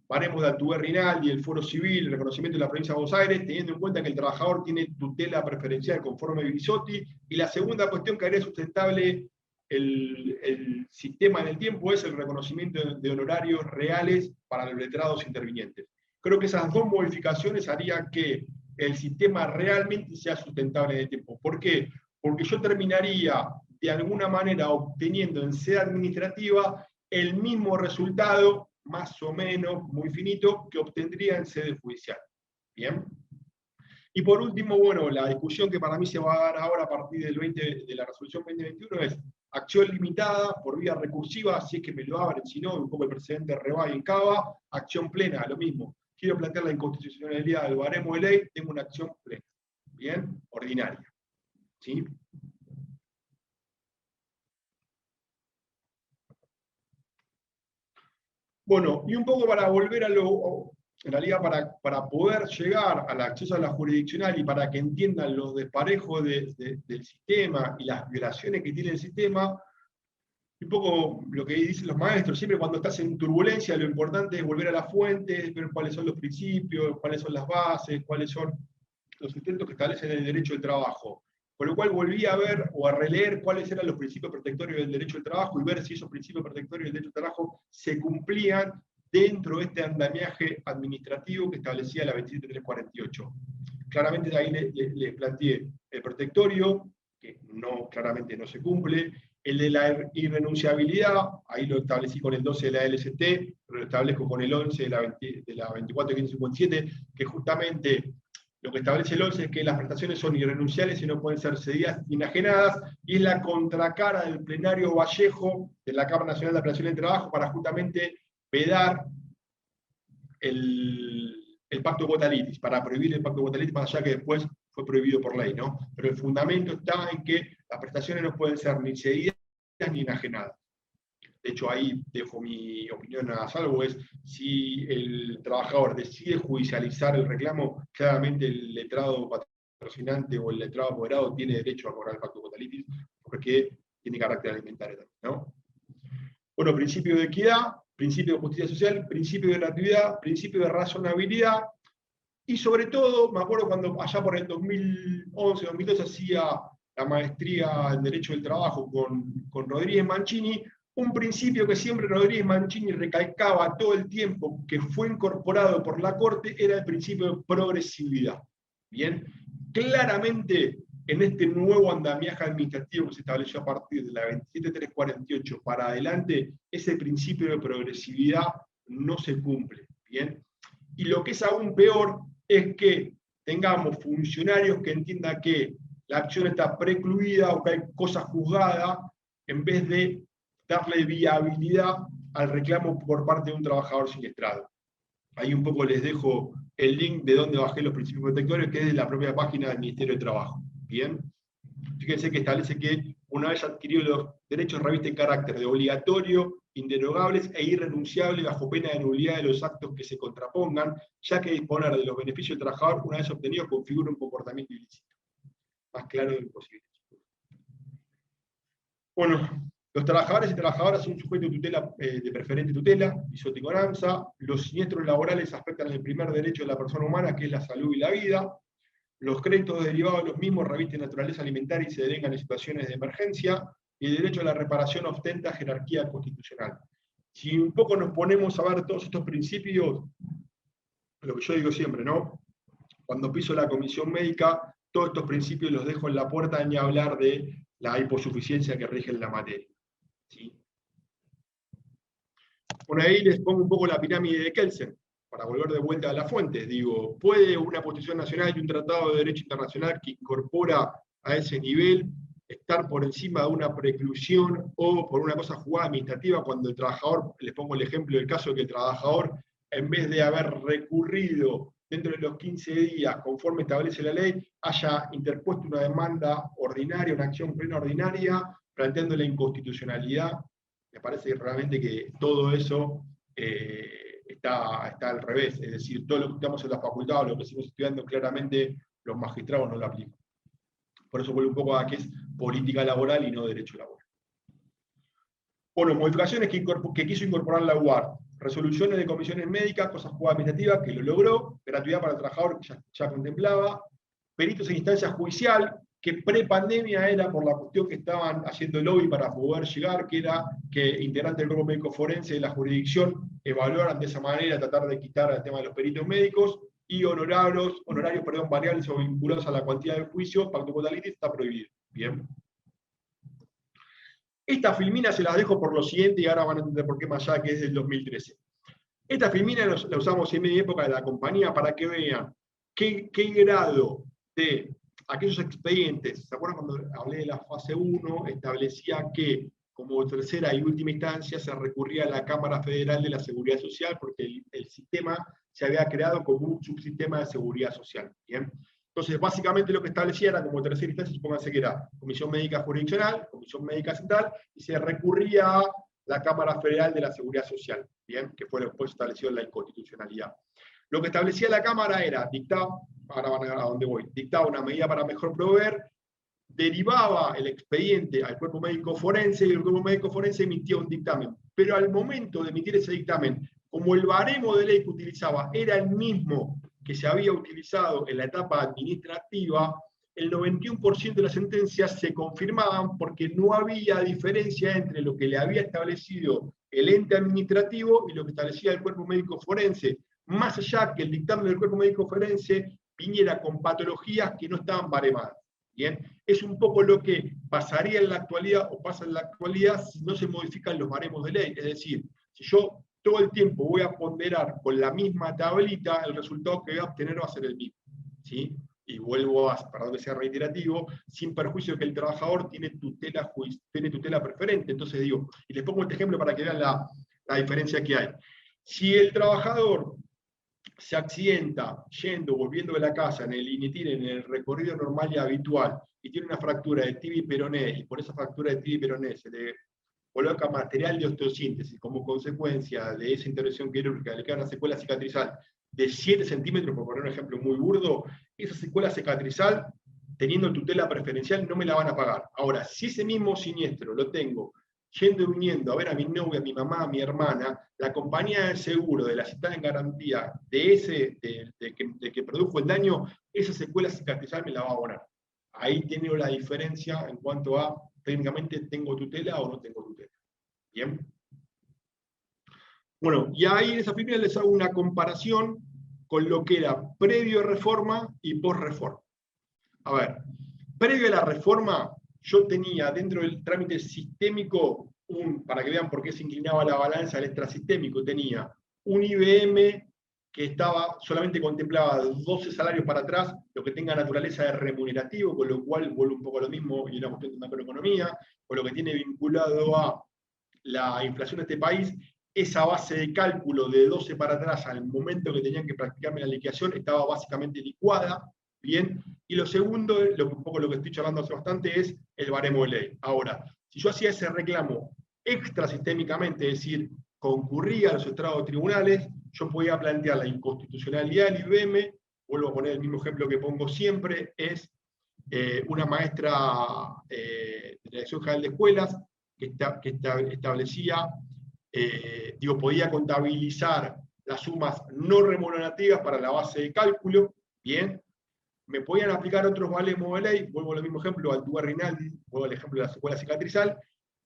baremos de Altuve Rinaldi, el Foro Civil, el reconocimiento de la provincia de Buenos Aires, teniendo en cuenta que el trabajador tiene tutela preferencial conforme a Bisotti. Y la segunda cuestión que haría sustentable el sistema en el tiempo es el reconocimiento de honorarios reales para los letrados intervinientes. Creo que esas dos modificaciones harían que el sistema realmente sea sustentable en el tiempo. ¿Por qué? Porque yo terminaría de alguna manera obteniendo en sede administrativa el mismo resultado, más o menos, muy finito, que obtendría en sede judicial. ¿Bien? Y por último, bueno, la discusión que para mí se va a dar ahora a partir de la resolución 2021 es acción limitada por vía recursiva, si es que me lo abren, si no, un poco el precedente Rebay en Cava, acción plena, lo mismo. Quiero plantear la inconstitucionalidad del baremo de ley, tengo una acción plena. ¿Bien? Ordinaria. ¿Sí? Bueno, y un poco para volver a en realidad para poder llegar al acceso a la jurisdiccional y para que entiendan los desparejos del sistema y las violaciones que tiene el sistema, un poco lo que dicen los maestros, siempre cuando estás en turbulencia lo importante es volver a las fuentes, ver cuáles son los principios, cuáles son las bases, cuáles son los sustentos que establecen el derecho del trabajo. Con lo cual volví a ver o a releer cuáles eran los principios protectorios del derecho del trabajo y ver si esos principios protectorios del derecho del trabajo se cumplían dentro de este andamiaje administrativo que establecía la 27348. Claramente de ahí les planteé el protectorio, que claramente no se cumple, el de la irrenunciabilidad, ahí lo establecí con el 12 de la LST, pero lo establezco con el 11 de la 24.557, que justamente lo que establece el 11 es que las prestaciones son irrenunciables y no pueden ser cedidas ni enajenadas, y es la contracara del plenario Vallejo de la Cámara Nacional de Apelación del Trabajo para justamente vedar el pacto de quota litis, para prohibir el pacto de quota litis, más allá que después fue prohibido por ley, ¿no? Pero el fundamento está en que las prestaciones no pueden ser ni cedidas ni enajenadas. De hecho, ahí dejo mi opinión a salvo, es si el trabajador decide judicializar el reclamo, claramente el letrado patrocinante o el letrado apoderado tiene derecho a cobrar el pacto de quota litis, porque tiene carácter alimentario también, ¿no? Bueno, principio de equidad, principio de justicia social, principio de gratuidad, principio de razonabilidad, y sobre todo, me acuerdo cuando allá por el 2011, 2012 hacía la maestría en Derecho del Trabajo con Rodríguez Mancini, un principio que siempre Rodríguez Mancini recalcaba todo el tiempo, que fue incorporado por la Corte, era el principio de progresividad. Bien, claramente en este nuevo andamiaje administrativo que se estableció a partir de la 27348 para adelante, ese principio de progresividad no se cumple. Bien, y lo que es aún peor es que tengamos funcionarios que entiendan que la acción está precluida o que hay cosas juzgadas, en vez de darle viabilidad al reclamo por parte de un trabajador siniestrado. Ahí un poco les dejo el link de donde bajé los principios protectores, que es de la propia página del Ministerio de Trabajo. Bien, fíjense que establece que una vez adquiridos los derechos revisten carácter de obligatorio, inderogables e irrenunciable bajo pena de nulidad de los actos que se contrapongan, ya que disponer de los beneficios del trabajador una vez obtenidos configura un comportamiento ilícito. Más claro de lo posible. Bueno, los trabajadores y trabajadoras son sujetos de tutela, de preferente tutela, Bisotti con AMSA. Los siniestros laborales afectan el primer derecho de la persona humana, que es la salud y la vida. Los créditos derivados de los mismos revisten naturaleza alimentaria y se devengan en situaciones de emergencia. Y el derecho a la reparación ostenta jerarquía constitucional. Si un poco nos ponemos a ver todos estos principios, lo que yo digo siempre, ¿no? Cuando piso la comisión médica, todos estos principios los dejo en la puerta, ni hablar de la hiposuficiencia que rige en la materia. ¿Sí? Por ahí les pongo un poco la pirámide de Kelsen, para volver de vuelta a las fuentes. Digo, ¿puede una posición nacional y un tratado de derecho internacional que incorpora a ese nivel estar por encima de una preclusión o por una cosa jugada administrativa cuando el trabajador, les pongo el ejemplo del caso de que el trabajador en vez de haber recurrido dentro de los 15 días, conforme establece la ley, haya interpuesto una demanda ordinaria, una acción plena ordinaria, planteando la inconstitucionalidad. Me parece realmente que todo eso está al revés, es decir, todo lo que estamos en la facultad, o lo que seguimos estudiando, claramente los magistrados no lo aplican. Por eso vuelve un poco a que es política laboral y no derecho laboral. Bueno, modificaciones que quiso incorporar la UAR. Resoluciones de comisiones médicas, cosas administrativas, que lo logró. Gratuidad para el trabajador, que ya contemplaba. Peritos en instancia judicial, que pre-pandemia era por la cuestión que estaban haciendo el lobby para poder llegar, que era que integrantes del cuerpo médico forense de la jurisdicción evaluaran de esa manera, tratar de quitar el tema de los peritos médicos, y honorarios variables o vinculados a la cuantía del juicio, pacto con la ley, está prohibido. Bien. Esta filmina se las dejo por lo siguiente, y ahora van a entender por qué más allá, que es del 2013. Esta filmina la usamos en mi época de la compañía para que vean qué grado de aquellos expedientes, ¿se acuerdan cuando hablé de la fase 1? Establecía que como tercera y última instancia se recurría a la Cámara Federal de la Seguridad Social, porque el sistema se había creado como un subsistema de seguridad social. ¿Bien? Entonces, básicamente lo que establecía era como tercera instancia, supónganse que era Comisión Médica Jurisdiccional, Comisión Médica Central, y se recurría a la Cámara Federal de la Seguridad Social, ¿bien? Que fue lo que después estableció en la inconstitucionalidad. Lo que establecía la Cámara era, dictaba, ahora van a ver a dónde voy, dictaba una medida para mejor proveer, derivaba el expediente al cuerpo médico forense, y el cuerpo médico forense emitía un dictamen. Pero al momento de emitir ese dictamen, como el baremo de ley que utilizaba era el mismo que se había utilizado en la etapa administrativa, el 91% de las sentencias se confirmaban porque no había diferencia entre lo que le había establecido el ente administrativo y lo que establecía el cuerpo médico forense, más allá que el dictamen del cuerpo médico forense viniera con patologías que no estaban baremadas. ¿Bien? Es un poco lo que pasaría en la actualidad, o pasa en la actualidad, si no se modifican los baremos de ley. Es decir, si yo todo el tiempo voy a ponderar con la misma tablita, el resultado que voy a obtener va a ser el mismo. ¿Sí? Y vuelvo a, perdón que sea reiterativo, sin perjuicio de que el trabajador tiene tutela preferente. Entonces digo, y les pongo este ejemplo para que vean la diferencia que hay. Si el trabajador se accidenta yendo o volviendo de la casa en el INITIR, en el recorrido normal y habitual, y tiene una fractura de tibia y peroné, y por esa fractura de tibia y peroné se le coloca material de osteosíntesis como consecuencia de esa intervención quirúrgica, le queda una secuela cicatrizal de 7 centímetros, por poner un ejemplo muy burdo, esa secuela cicatrizal, teniendo tutela preferencial, no me la van a pagar. Ahora, si ese mismo siniestro lo tengo yendo y viniendo a ver a mi novia, a mi mamá, a mi hermana, la compañía de seguro de la citada en garantía de que produjo el daño, esa secuela cicatrizal me la va a abonar. Ahí tiene la diferencia en cuanto a, técnicamente, ¿tengo tutela o no tengo tutela? ¿Bien? Bueno, y ahí en esa primera les hago una comparación con lo que era previo a reforma y post-reforma. A ver, previo a la reforma, yo tenía dentro del trámite sistémico, para que vean por qué se inclinaba la balanza del extrasistémico, tenía un IBM que solamente contemplaba 12 salarios para atrás, lo que tenga naturaleza de remunerativo, con lo cual vuelve un poco a lo mismo, y una cuestión de macroeconomía, con lo que tiene vinculado a la inflación de este país. Esa base de cálculo de 12 para atrás al momento que tenían que practicarme la liquidación estaba básicamente licuada, ¿bien? Y lo segundo, un poco lo que estoy charlando hace bastante, es el baremo de ley. Ahora, si yo hacía ese reclamo extrasistémicamente, es decir, concurría a los estrados de tribunales, yo podía plantear la inconstitucionalidad del IBM. Vuelvo a poner el mismo ejemplo que pongo siempre, es una maestra de la Dirección General de Escuelas que establecía, podía contabilizar las sumas no remunerativas para la base de cálculo, bien. Me podían aplicar otros baremos de ley, vuelvo al mismo ejemplo, Altuve Rinaldi, vuelvo al ejemplo de la secuela cicatrizal,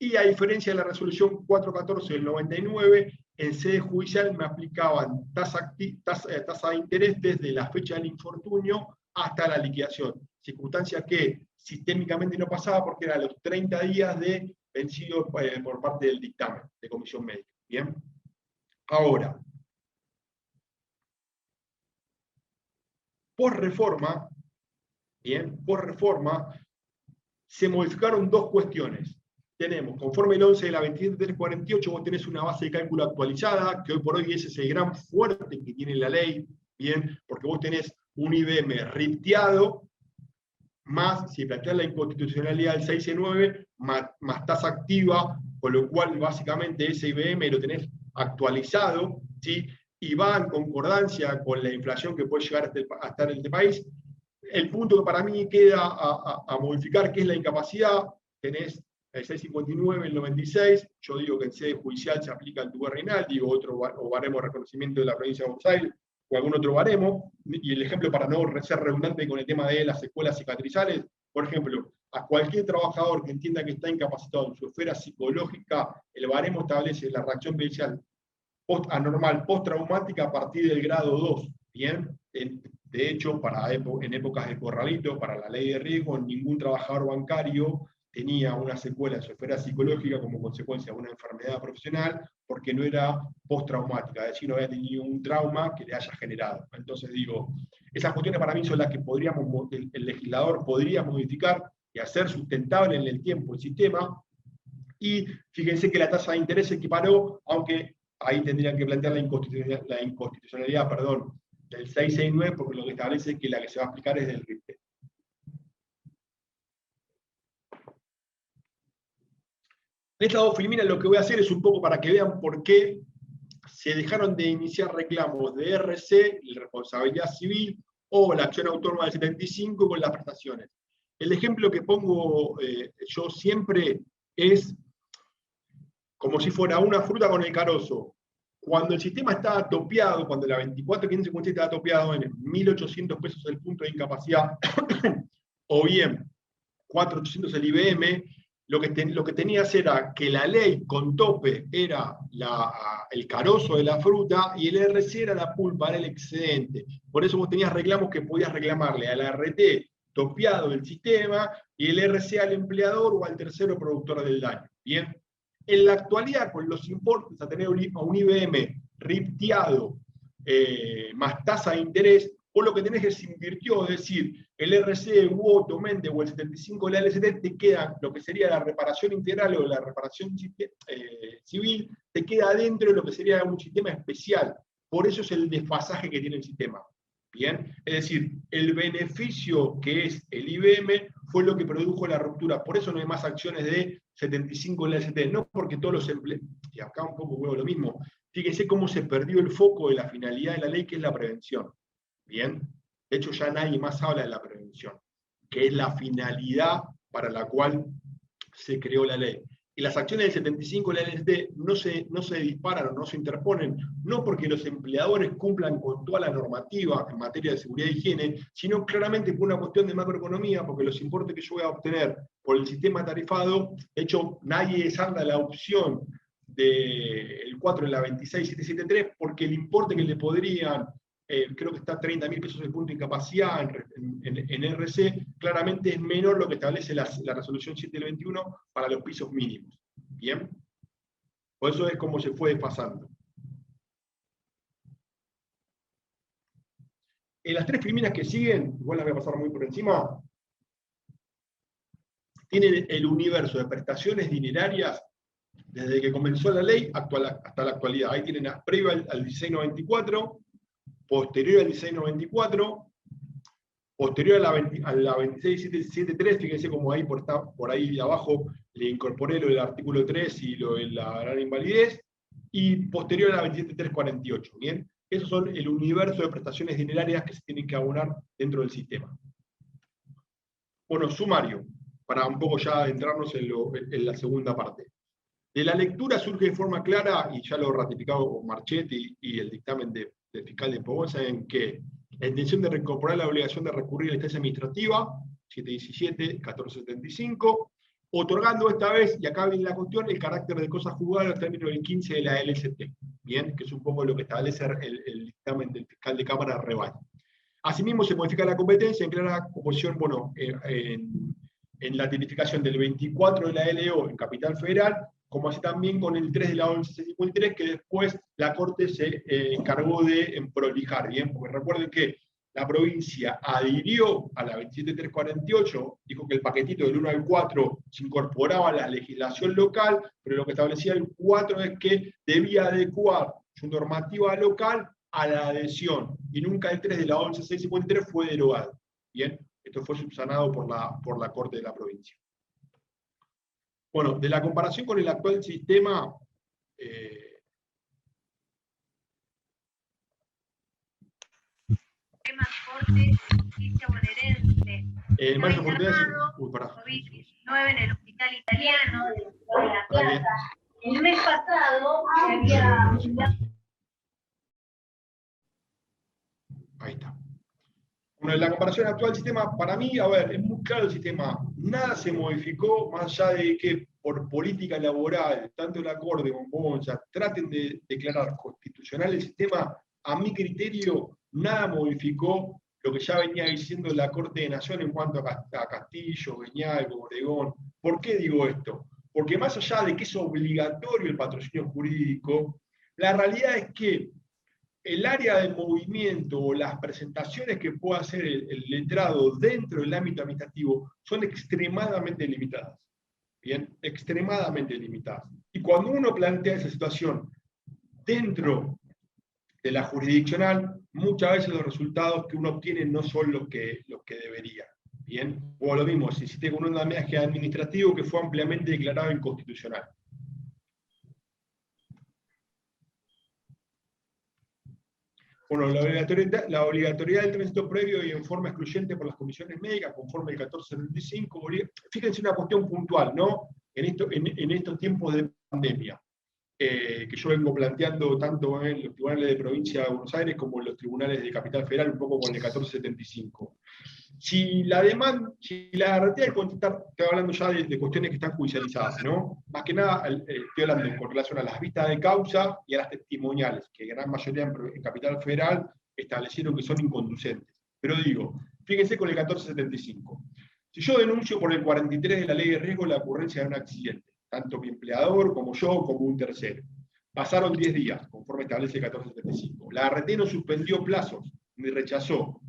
y a diferencia de la resolución 414 del 99, en sede judicial me aplicaban tasa de interés desde la fecha del infortunio hasta la liquidación, circunstancia que sistémicamente no pasaba porque eran los 30 días de vencido por parte del dictamen de comisión médica. ¿Bien? Ahora, por reforma, se modificaron dos cuestiones. tenemos, conforme el 11 de la 27348, vos tenés una base de cálculo actualizada, que hoy por hoy ese es el gran fuerte que tiene la ley, bien, porque vos tenés un IBM ripteado, más, si planteas la inconstitucionalidad del 6C9, más tasa activa, con lo cual básicamente ese IBM lo tenés actualizado, ¿sí? Y va en concordancia con la inflación que puede llegar a estar en este país. El punto que para mí queda a modificar, que es la incapacidad, tenés el 659, el 96, yo digo que en sede judicial se aplica el tubo renal, digo otro o baremo de reconocimiento de la provincia de Buenos Aires, o algún otro baremo, y el ejemplo para no ser redundante con el tema de las secuelas cicatrizales, por ejemplo, a cualquier trabajador que entienda que está incapacitado en su esfera psicológica, el baremo establece la reacción pericial anormal postraumática a partir del grado 2, ¿bien? De hecho, en épocas de Corralito, para la ley de riesgo, ningún trabajador bancario tenía una secuela en su esfera psicológica como consecuencia de una enfermedad profesional, porque no era postraumática, es decir, no había tenido un trauma que le haya generado. Entonces digo, esas cuestiones para mí son las que el legislador podría modificar y hacer sustentable en el tiempo el sistema, y fíjense que la tasa de interés se equiparó, aunque ahí tendrían que plantear la inconstitucionalidad, del 669, porque lo que establece es que la que se va a aplicar es del RIPTE. En estas dos filminas lo que voy a hacer es un poco para que vean por qué se dejaron de iniciar reclamos de RC, la responsabilidad civil, o la acción autónoma del 75 con las prestaciones. El ejemplo que pongo yo siempre es como si fuera una fruta con el carozo. Cuando el sistema estaba topeado, cuando la 24.556 estaba topeado en 1.800 pesos el punto de incapacidad, o bien 4.800 el IBM, lo que tenías era que la ley con tope era el carozo de la fruta y el RC era la pulpa, era el excedente. Por eso vos tenías reclamos que podías reclamarle a la RT topeado del sistema y el RC al empleador o al tercero productor del daño. Bien. En la actualidad, con los importes, a tener a un IBM ripteado más tasa de interés, vos lo que tenés es que se invirtió, es decir, el RC, UOTO, Mente o el 75 de la LCT, te queda lo que sería la reparación integral o la reparación civil, te queda dentro de lo que sería un sistema especial. Por eso es el desfasaje que tiene el sistema. Bien, es decir, el beneficio que es el IBM fue lo que produjo la ruptura. Por eso no hay más acciones de 75 en la LCT, no porque todos los empleos, y acá un poco huevo lo mismo, fíjense cómo se perdió el foco de la finalidad de la ley, que es la prevención. Bien, de hecho ya nadie más habla de la prevención, que es la finalidad para la cual se creó la ley. Y las acciones del 75 de la LSD no se disparan o no se interponen, no porque los empleadores cumplan con toda la normativa en materia de seguridad e higiene, sino claramente por una cuestión de macroeconomía, porque los importes que yo voy a obtener por el sistema tarifado, de hecho nadie desarda la opción del 4 de la 26773, porque el importe que le podrían, creo que está 30.000 pesos el punto de incapacidad en RC, claramente es menor lo que establece la resolución 721 para los pisos mínimos. ¿Bien? Por eso es como se fue desfasando. En las tres filminas que siguen, igual las voy a pasar muy por encima, tienen el universo de prestaciones dinerarias desde que comenzó la ley hasta la actualidad. Ahí tienen previo al 1694, posterior al 1694, posterior a la 26773, fíjense como ahí por ahí de abajo le incorporé lo del artículo 3 y lo de la gran invalidez, y posterior a la 27348, ¿bien? Esos son el universo de prestaciones dinerarias que se tienen que abonar dentro del sistema. Bueno, sumario, para un poco ya adentrarnos en la segunda parte. De la lectura surge de forma clara, y ya lo ratificado Marchetti y el dictamen del fiscal de Pogosa, en que la intención de reincorporar la obligación de recurrir a la instancia administrativa, 717-1475, otorgando esta vez, y acá viene la cuestión, el carácter de cosa juzgada al término del 15 de la LST, ¿bien? Que es un poco lo que establece el dictamen del fiscal de Cámara Rebaño. Asimismo, se modifica la competencia en clara oposición, bueno, en la tipificación del 24 de la LO en Capital Federal, como así también con el 3 de la 1153, que después la Corte se encargó de prolijar, ¿bien? Porque recuerden que la provincia adhirió a la 27348, dijo que el paquetito del 1 al 4 se incorporaba a la legislación local, pero lo que establecía el 4 es que debía adecuar su normativa local a la adhesión, y nunca el 3 de la 11653 fue derogado. Bien, esto fue subsanado por la Corte de la provincia. Bueno, de la comparación con el actual sistema, el margen portugués, COVID-19 en el hospital italiano de La Plata. El mes pasado se había... Ahí está. Bueno, en la comparación actual sistema, para mí, a ver, es muy claro el sistema. Nada se modificó, más allá de que por política laboral, tanto la Corte como Boncha traten de declarar constitucional el sistema, a mi criterio, nada modificó lo que ya venía diciendo la Corte de Nación en cuanto a Castillo, Beñalco, Obregón. ¿Por qué digo esto? Porque más allá de que es obligatorio el patrocinio jurídico, la realidad es que el área de movimiento o las presentaciones que pueda hacer el letrado dentro del ámbito administrativo son extremadamente limitadas. Bien, extremadamente limitadas. Y cuando uno plantea esa situación dentro de la jurisdiccional, muchas veces los resultados que uno obtiene no son los que debería. Bien, o lo mismo, si existe un andamiaje administrativo que fue ampliamente declarado inconstitucional. Bueno, la obligatoriedad del tránsito previo y en forma excluyente por las comisiones médicas, conforme el 1475, fíjense una cuestión puntual, ¿no? En estos tiempos de pandemia, que yo vengo planteando tanto en los tribunales de provincia de Buenos Aires como en los tribunales de Capital Federal, un poco con el 1475. Si la garantía de contestar, estoy hablando ya de cuestiones que están judicializadas, ¿no? Más que nada, estoy hablando con relación a las vistas de causa y a las testimoniales, que gran mayoría en Capital Federal establecieron que son inconducentes. Pero digo, fíjense con el 1475. Si yo denuncio por el 43 de la ley de riesgo la ocurrencia de un accidente, tanto mi empleador como yo, como un tercero, pasaron 10 días, conforme establece el 1475. La ART no suspendió plazos, ni rechazó.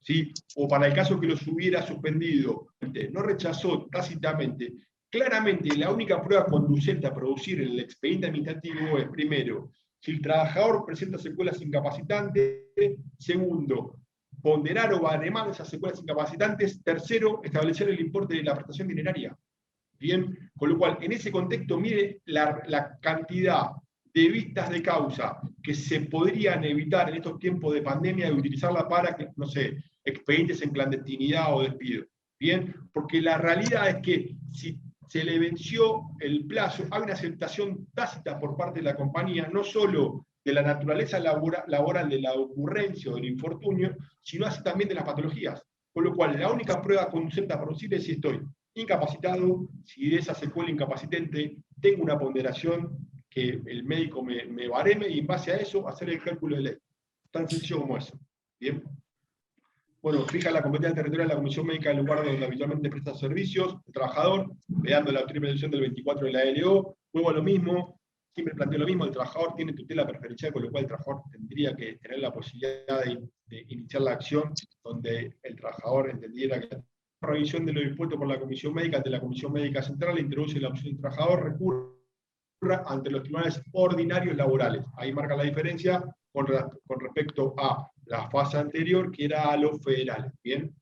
¿Sí? O para el caso que los hubiera suspendido, no rechazó tácitamente, claramente la única prueba conducente a producir el expediente administrativo es, primero, si el trabajador presenta secuelas incapacitantes; segundo, ponderar o baremar esas secuelas incapacitantes; tercero, establecer el importe de la prestación dineraria. Bien, con lo cual, en ese contexto, mire la cantidad de vistas de causa que se podrían evitar en estos tiempos de pandemia de utilizarla para, no sé, expedientes en clandestinidad o despido. Bien, porque la realidad es que si se le venció el plazo, hay una aceptación tácita por parte de la compañía, no solo de la naturaleza laboral de la ocurrencia o del infortunio, sino así también de las patologías. Con lo cual, la única prueba conducente a producir es si estoy incapacitado, si de esa secuela incapacitante tengo una ponderación que el médico me bareme, y en base a eso hacer el cálculo de ley. Tan sencillo como eso. Bien. Bueno, fija la competencia territorial de la Comisión Médica del lugar donde habitualmente presta servicios el trabajador, veando la triple edición del 24 de la LO. Luego lo mismo, siempre planteo lo mismo, el trabajador tiene tutela preferencial, con lo cual el trabajador tendría que tener la posibilidad de iniciar la acción donde el trabajador entendiera que la revisión de lo dispuesto por la Comisión Médica ante la Comisión Médica Central introduce la opción del trabajador recurre ante los tribunales ordinarios laborales. Ahí marca la diferencia con respecto a la fase anterior, que era a los federales. Bien,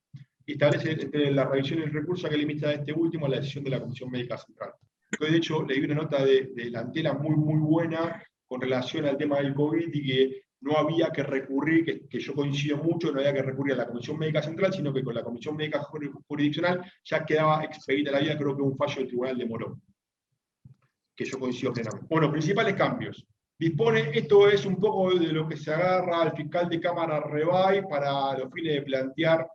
y establece entre la revisión y el recurso que limita a este último a la decisión de la Comisión Médica Central. Yo, de hecho, leí una nota de la Antela muy buena con relación al tema del COVID y que no había que recurrir, que yo coincido mucho, no había que recurrir a la Comisión Médica Central, sino que con la Comisión Médica Jurisdiccional ya quedaba expedita la vida, creo que un fallo del Tribunal de Morón, que yo coincido plenamente. Bueno, principales cambios. Dispone, esto es un poco de lo que se agarra al fiscal de Cámara Rebay para los fines de plantear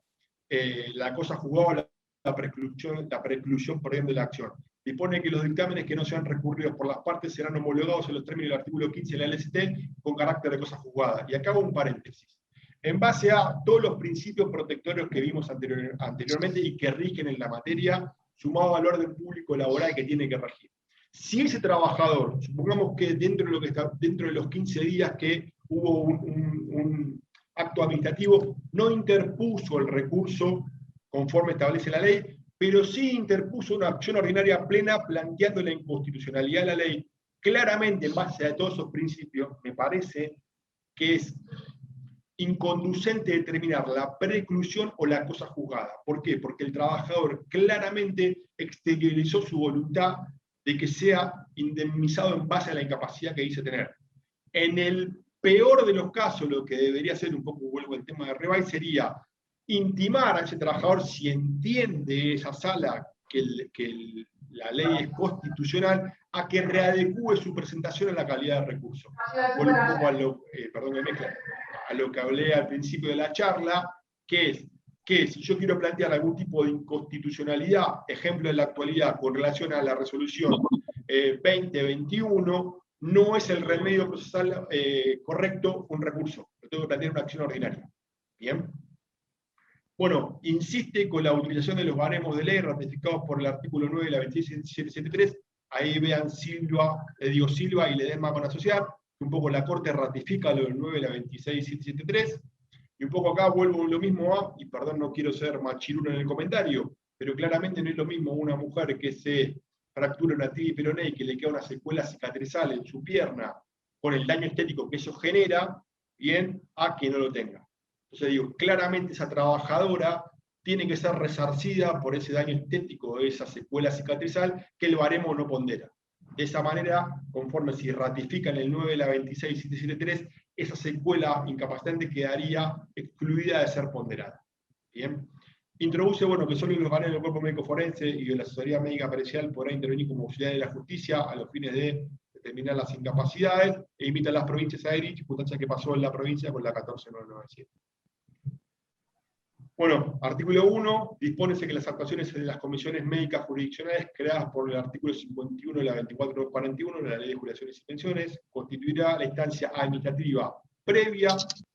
la cosa juzgada, la preclusión por ejemplo de la acción. Dispone que los dictámenes que no sean recurridos por las partes serán homologados en los términos del artículo 15 de la LST con carácter de cosa juzgada. Y acá hago un paréntesis. En base a todos los principios protectorios que vimos anteriormente y que rigen en la materia, sumado al orden público laboral que tiene que regir. Si ese trabajador, supongamos que dentro de los 15 días que hubo acto administrativo, no interpuso el recurso conforme establece la ley, pero sí interpuso una acción ordinaria plena planteando la inconstitucionalidad de la ley. Claramente, en base a todos esos principios, me parece que es inconducente determinar la preclusión o la cosa juzgada. ¿Por qué? Porque el trabajador claramente exteriorizó su voluntad de que sea indemnizado en base a la incapacidad que dice tener. En el peor de los casos, lo que debería ser, un poco vuelvo al tema de Rebay, sería intimar a ese trabajador, si entiende esa sala que la ley es constitucional, a que readecúe su presentación a la calidad de recurso. Vuelvo un poco a lo, perdón que mezcla, a lo que hablé al principio de la charla, que es que si yo quiero plantear algún tipo de inconstitucionalidad, ejemplo en la actualidad, con relación a la resolución 2021, no es el remedio procesal correcto un recurso. Lo tengo que plantear una acción ordinaria. ¿Bien? Bueno, insiste con la utilización de los baremos de ley ratificados por el artículo 9 de la 27773. Ahí vean Silva y Ledesma con asociar, que un poco la Corte ratifica lo del 9 de la 26773. Y un poco acá vuelvo lo mismo a, y perdón, no quiero ser machirulo en el comentario, pero claramente no es lo mismo una mujer que se fractura una tibia y peroné y que le queda una secuela cicatrizal en su pierna con el daño estético que eso genera, bien, a que no lo tenga. Entonces digo, claramente esa trabajadora tiene que ser resarcida por ese daño estético, esa secuela cicatrizal, que el baremo no pondera. De esa manera, conforme si ratifican el 9 de la 26773, esa secuela incapacitante quedaría excluida de ser ponderada. Bien. Introduce, bueno, que solo los barenos del cuerpo médico forense y de la asesoría médica pericial podrán intervenir como auxiliar de la justicia a los fines de determinar las incapacidades, e invita a las provincias a adherir, circunstancia que pasó en la provincia con la 14997. Bueno, artículo 1, dispónese que las actuaciones de las comisiones médicas jurisdiccionales creadas por el artículo 51 de la 2441 de la Ley de Jubilaciones y Pensiones constituirá la instancia administrativa previa,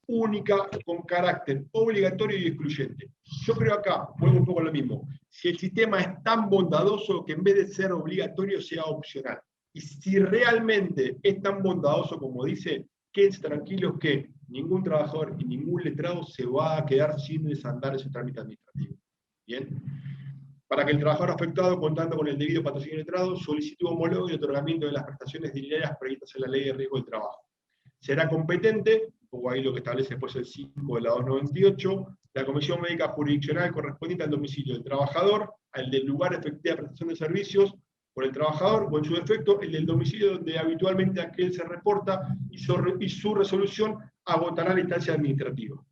única, con carácter obligatorio y excluyente. Yo creo acá, vuelvo un poco a lo mismo, si el sistema es tan bondadoso que en vez de ser obligatorio sea opcional. Y si realmente es tan bondadoso como dice, quédense tranquilos que ningún trabajador y ningún letrado se va a quedar sin desandar ese trámite administrativo. ¿Bien? Para que el trabajador afectado, contando con el debido patrocinio letrado, solicite homólogo y otorgamiento de las prestaciones diarias previstas en la Ley de Riesgo del Trabajo. Será competente, o ahí lo que establece después el 5 de la 298, la comisión médica jurisdiccional correspondiente al domicilio del trabajador, al del lugar efectivo de prestación de servicios por el trabajador, o en su defecto, el del domicilio donde habitualmente aquel se reporta, y su resolución agotará la instancia administrativa.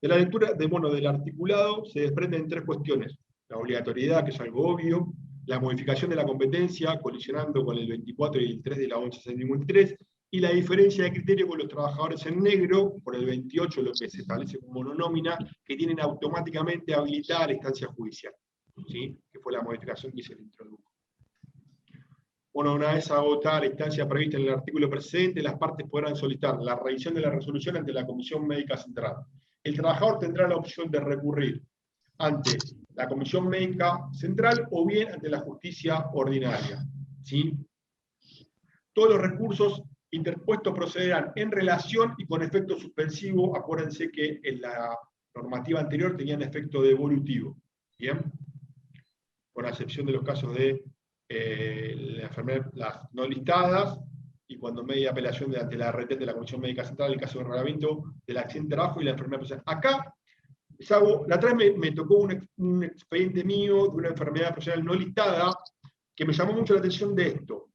De la lectura del articulado se desprenden tres cuestiones: la obligatoriedad, que es algo obvio; la modificación de la competencia, colisionando con el 24 y el 3 de la 1153, y la diferencia de criterio con los trabajadores en negro, por el 28, lo que se establece como mononómina, que tienen automáticamente habilitada la instancia judicial, ¿sí? Que fue la modificación que se le introdujo. Bueno, una vez agotada la instancia prevista en el artículo precedente, las partes podrán solicitar la revisión de la resolución ante la Comisión Médica Central. El trabajador tendrá la opción de recurrir ante la Comisión Médica Central o bien ante la justicia ordinaria, ¿sí? Todos los recursos interpuestos procederán en relación y con efecto suspensivo. Acuérdense que en la normativa anterior tenían efecto devolutivo, ¿bien? Con la excepción de los casos de las no listadas, y cuando media apelación ante la RT de la Comisión Médica Central, el caso de reglamento del accidente de trabajo y la enfermedad profesional. Acá, la otra vez me tocó un expediente mío de una enfermedad profesional no listada, que me llamó mucho la atención de esto.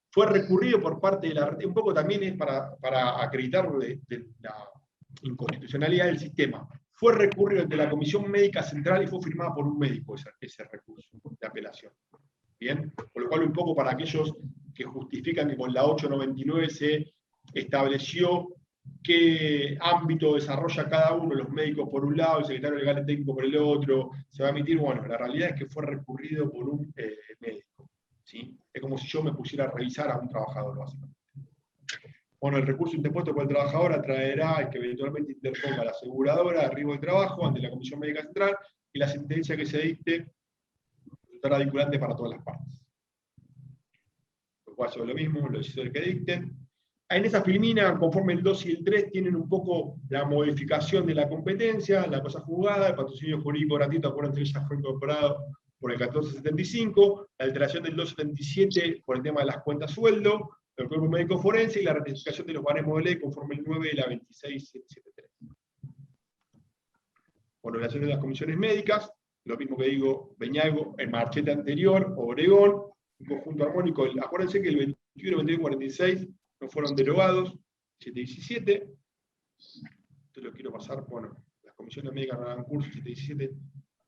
Fue recurrido por parte de la RT, un poco también es para acreditar de la inconstitucionalidad del sistema. Fue recurrido ante la Comisión Médica Central y fue firmada por un médico ese recurso de apelación. ¿Bien? Por lo cual, un poco para aquellos que justifican que con la 899 se estableció qué ámbito desarrolla cada uno, los médicos por un lado, el secretario legal y técnico por el otro, se va a emitir. Bueno, la realidad es que fue recurrido por un médico, ¿sí? Es como si yo me pusiera a revisar a un trabajador, básicamente. Bueno, el recurso interpuesto por el trabajador atraerá al que eventualmente interponga la aseguradora de riesgo de trabajo ante la Comisión Médica Central, y la sentencia que se dicte resultará vinculante para todas las partes. Lo cual sobre lo mismo, los decisores que dicten. En esa filmina, conforme el 2 y el 3, tienen un poco la modificación de la competencia, la cosa jugada, el patrocinio jurídico gratuito, acuérdense que ya fue incorporado por el 1475, la alteración del 277 por el tema de las cuentas sueldo, el cuerpo médico forense y la ratificación de los baremos de ley conforme el 9 de la 26773. Bueno, relación de las comisiones médicas, lo mismo que digo, Beñalgo, el marchete anterior, Obregón, un conjunto armónico, acuérdense que el 21, 22 y 46 no fueron derogados, 717. Esto lo quiero pasar, bueno, las comisiones médicas no dan curso, 717,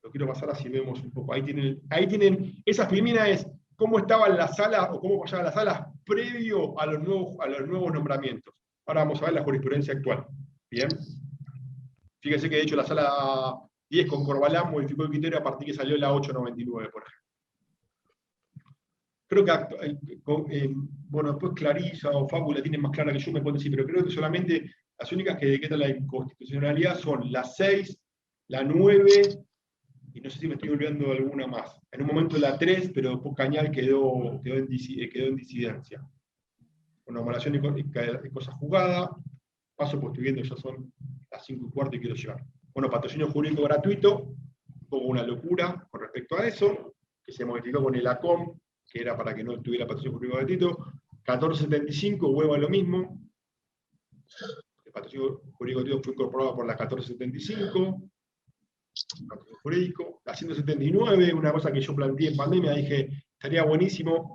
lo quiero pasar así vemos un poco. Ahí tienen, esa filmina es cómo estaban las salas, o cómo fallaban las salas previo a los nuevos nombramientos. Ahora vamos a ver la jurisprudencia actual. Bien. Fíjense que de hecho la sala 10 con Corbalán modificó el criterio a partir que salió la 899, por ejemplo. Creo que, bueno, después Clarisa o Fábula tienen más clara que yo, me pueden decir, pero creo que solamente las únicas que decretan la inconstitucionalidad son la 6, la 9, y no sé si me estoy olvidando de alguna más. En un momento la 3, pero después Cañal quedó en disidencia. Bueno, homologación y cosa jugada. Paso, pues estoy viendo, ya son las 5:15 y quiero llegar. Bueno, patrocinio jurídico gratuito, un poco una locura con respecto a eso, que se modificó con el ACOM, que era para que no tuviera patrocinio jurídico gratuito. 1475, huevo a lo mismo. El patrocinio jurídico gratuito fue incorporado por la 1475. Jurídico. La 179, una cosa que yo planteé en pandemia, dije, estaría buenísimo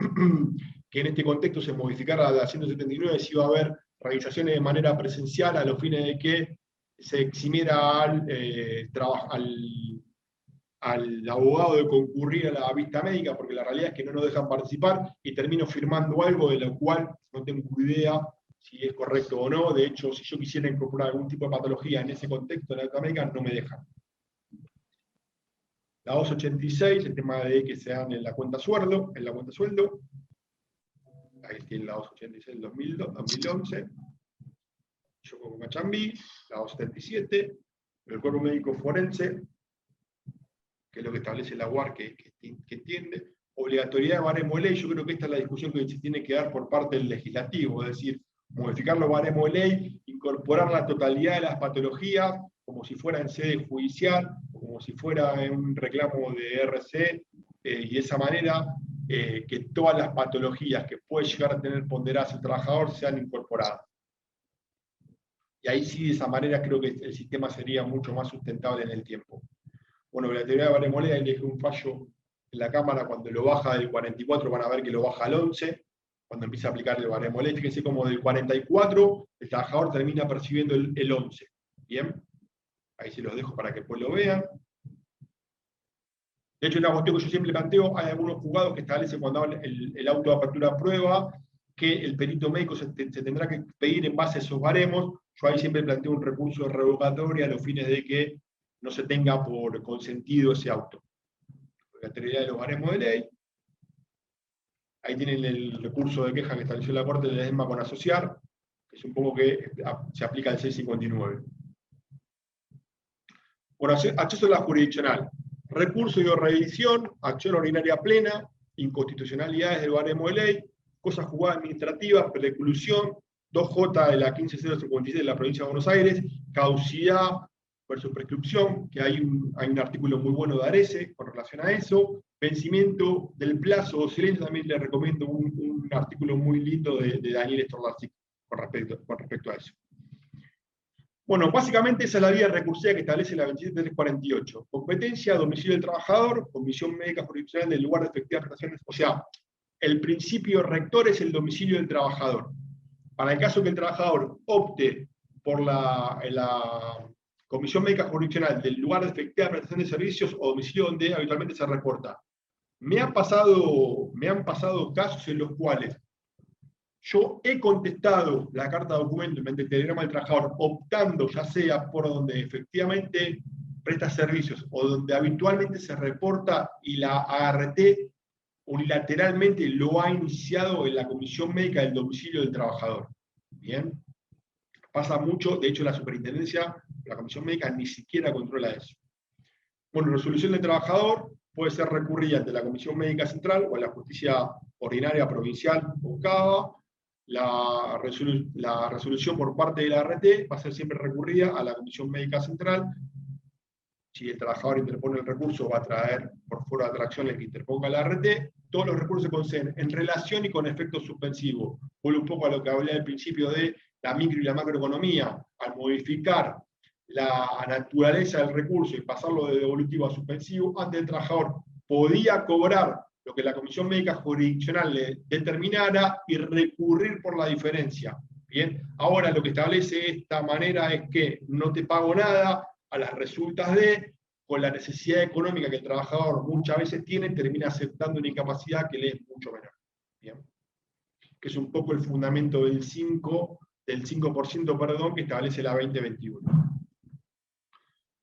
que en este contexto se modificara la 179, si iba a haber realizaciones de manera presencial a los fines de que se eximiera al abogado de concurrir a la vista médica, porque la realidad es que no nos dejan participar y termino firmando algo de lo cual no tengo idea si es correcto o no. De hecho, si yo quisiera incorporar algún tipo de patología en ese contexto de la vista médica, no me dejan. La 286, el tema de que se dan en la cuenta sueldo, ahí tiene la 286 del 2011, yo como Cachambí, la 277, el cuerpo médico forense, que es lo que establece la UAR, que entiende, obligatoriedad de baremo de ley. Yo creo que esta es la discusión que se tiene que dar por parte del legislativo, es decir, modificar los baremos de ley, incorporar la totalidad de las patologías, como si fuera en sede judicial, como si fuera en un reclamo de RC, y de esa manera que todas las patologías que puede llegar a tener ponderadas el trabajador sean incorporadas. Y ahí sí, de esa manera, creo que el sistema sería mucho más sustentable en el tiempo. Bueno, la teoría de baremo de ley, ahí dejé un fallo en la Cámara, cuando lo baja del 44 van a ver que lo baja al 11, cuando empieza a aplicar el baremo de ley. Fíjense como del 44 el trabajador termina percibiendo el 11. ¿Bien? Ahí se los dejo para que después lo vean. De hecho, una cuestión que yo siempre planteo, hay algunos juzgados que establecen cuando hablan el auto de apertura a prueba, que el perito médico se tendrá que pedir en base a esos baremos. Yo ahí siempre planteo un recurso de revocatoria a los fines de que no se tenga por consentido ese auto. La teoría de los baremos de ley. Ahí tienen el recurso de queja que estableció la Corte de ESMA con asociar, que es un poco que se aplica al 659. Por acceso a la jurisdiccional. Recurso de revisión, acción ordinaria plena, inconstitucionalidades del baremo de ley, cosas jugadas administrativas, preclusión, 2J de la 15056 de la provincia de Buenos Aires, caducidad versus prescripción, que hay un artículo muy bueno de Arese con relación a eso, vencimiento del plazo o silencio, también le recomiendo un artículo muy lindo de Daniel Storlarczyk con respecto a eso. Bueno, básicamente esa es la vía recursiva que establece la 27348. Competencia, domicilio del trabajador, comisión médica jurisdiccional del lugar de efectivas prestaciones. O sea, el principio rector es el domicilio del trabajador. Para el caso que el trabajador opte por la comisión médica jurisdiccional del lugar de efectiva prestación de servicios o domicilio donde habitualmente se reporta. Me han pasado casos en los cuales yo he contestado la carta de documento mediante el telegrama del trabajador, optando ya sea por donde efectivamente presta servicios o donde habitualmente se reporta, y la ART unilateralmente lo ha iniciado en la comisión médica del domicilio del trabajador. Bien. Pasa mucho, de hecho la superintendencia, la comisión médica ni siquiera controla eso. Bueno, resolución del trabajador puede ser recurrida ante la comisión médica central o a la justicia ordinaria provincial o CABA, la resolución por parte de la ART va a ser siempre recurrida a la Comisión Médica Central. Si el trabajador interpone el recurso, va a traer por foro de atracción el que interponga la ART. Todos los recursos se conceden en relación y con efecto suspensivo. Vuelvo un poco a lo que hablé al principio de la micro y la macroeconomía. Al modificar la naturaleza del recurso y pasarlo de devolutivo a suspensivo, antes el trabajador podía cobrar lo que la Comisión Médica Jurisdiccional le determinara y recurrir por la diferencia. Bien, ahora lo que establece esta manera es que no te pago nada a las resultas de, con la necesidad económica que el trabajador muchas veces tiene, termina aceptando una incapacidad que le es mucho menor. Bien, que es un poco el fundamento del 5%, perdón, que establece la 2021.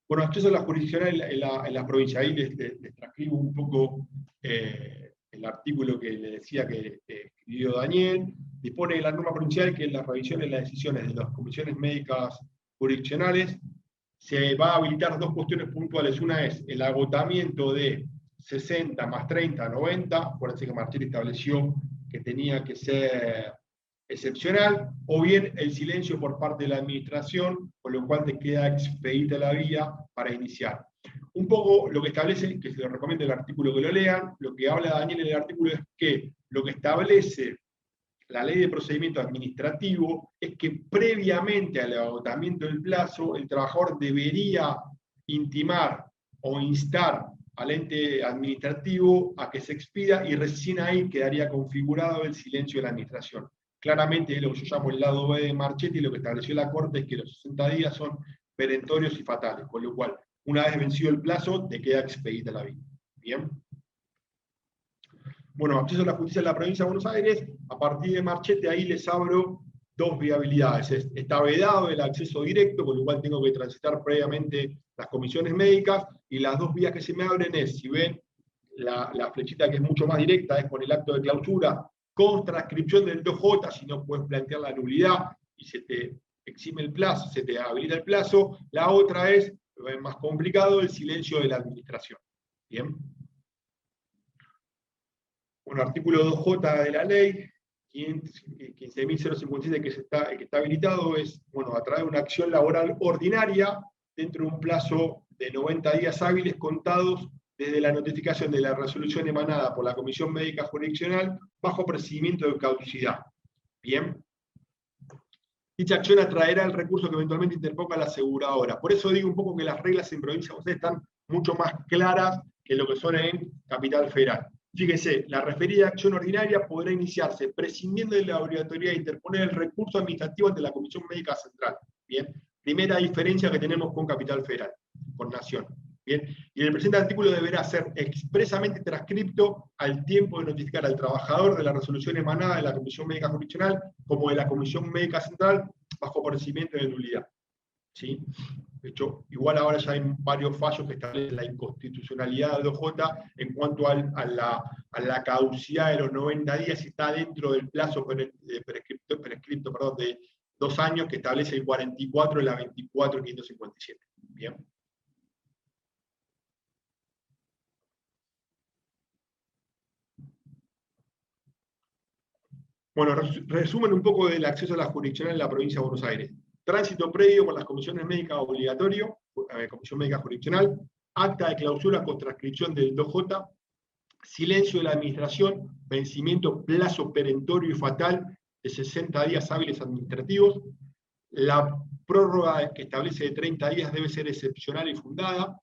Bueno, acceso a la jurisdicción en la provincia. Ahí les transcribo un poco el artículo que le decía que escribió Daniel. Dispone de la norma provincial que en las revisiones y las decisiones de las comisiones médicas jurisdiccionales se va a habilitar dos cuestiones puntuales. Una es el agotamiento de 60 más 30, 90. Acuérdense que Marchesi estableció que tenía que ser excepcional, o bien el silencio por parte de la administración, con lo cual te queda expedita la vía para iniciar. Un poco lo que establece, que se lo recomiendo el artículo que lo lean, lo que habla Daniel en el artículo es que lo que establece la ley de procedimiento administrativo es que previamente al agotamiento del plazo, el trabajador debería intimar o instar al ente administrativo a que se expida y recién ahí quedaría configurado el silencio de la administración. Claramente lo que yo llamo el lado B de Marchetti, lo que estableció la Corte es que los 60 días son perentorios y fatales, con lo cual, una vez vencido el plazo, te queda expedita la vía. Bien. Bueno, acceso a la justicia en la provincia de Buenos Aires, a partir de Marchetti ahí les abro dos viabilidades. Está vedado el acceso directo, con lo cual tengo que transitar previamente las comisiones médicas, y las dos vías que se me abren es, si ven, la flechita que es mucho más directa, es con el acto de clausura, con transcripción del 2J, si no puedes plantear la nulidad y se te exime el plazo, se te habilita el plazo. La otra es, más complicado, el silencio de la administración. Bien. Bueno, artículo 2J de la ley, 15.057 que está habilitado, es, bueno, a través de una acción laboral ordinaria, dentro de un plazo de 90 días hábiles contados desde la notificación de la resolución emanada por la Comisión Médica Jurisdiccional bajo procedimiento de caducidad. Bien. Dicha acción atraerá el recurso que eventualmente interponga la aseguradora. Por eso digo un poco que las reglas en provincia de Buenos Aires están mucho más claras que lo que son en Capital Federal. Fíjese, la referida acción ordinaria podrá iniciarse prescindiendo de la obligatoriedad de interponer el recurso administrativo ante la Comisión Médica Central. Bien. Primera diferencia que tenemos con Capital Federal, con Nación. Bien. Y el presente artículo deberá ser expresamente transcripto al tiempo de notificar al trabajador de la resolución emanada de la Comisión Médica Jurisdiccional como de la Comisión Médica Central bajo procedimiento de nulidad. ¿Sí? De hecho, igual ahora ya hay varios fallos que establecen la inconstitucionalidad del 2J en cuanto a la caducidad de los 90 días, si está dentro del plazo prescripto de 2 años que establece el 44 y la 24.557. Bien. Bueno, resumen un poco del acceso a la jurisdicción en la provincia de Buenos Aires. Tránsito previo por las comisiones médicas obligatorio, Comisión Médica Jurisdiccional, acta de clausura con transcripción del 2J, silencio de la administración, vencimiento plazo perentorio y fatal de 60 días hábiles administrativos, la prórroga que establece de 30 días debe ser excepcional y fundada,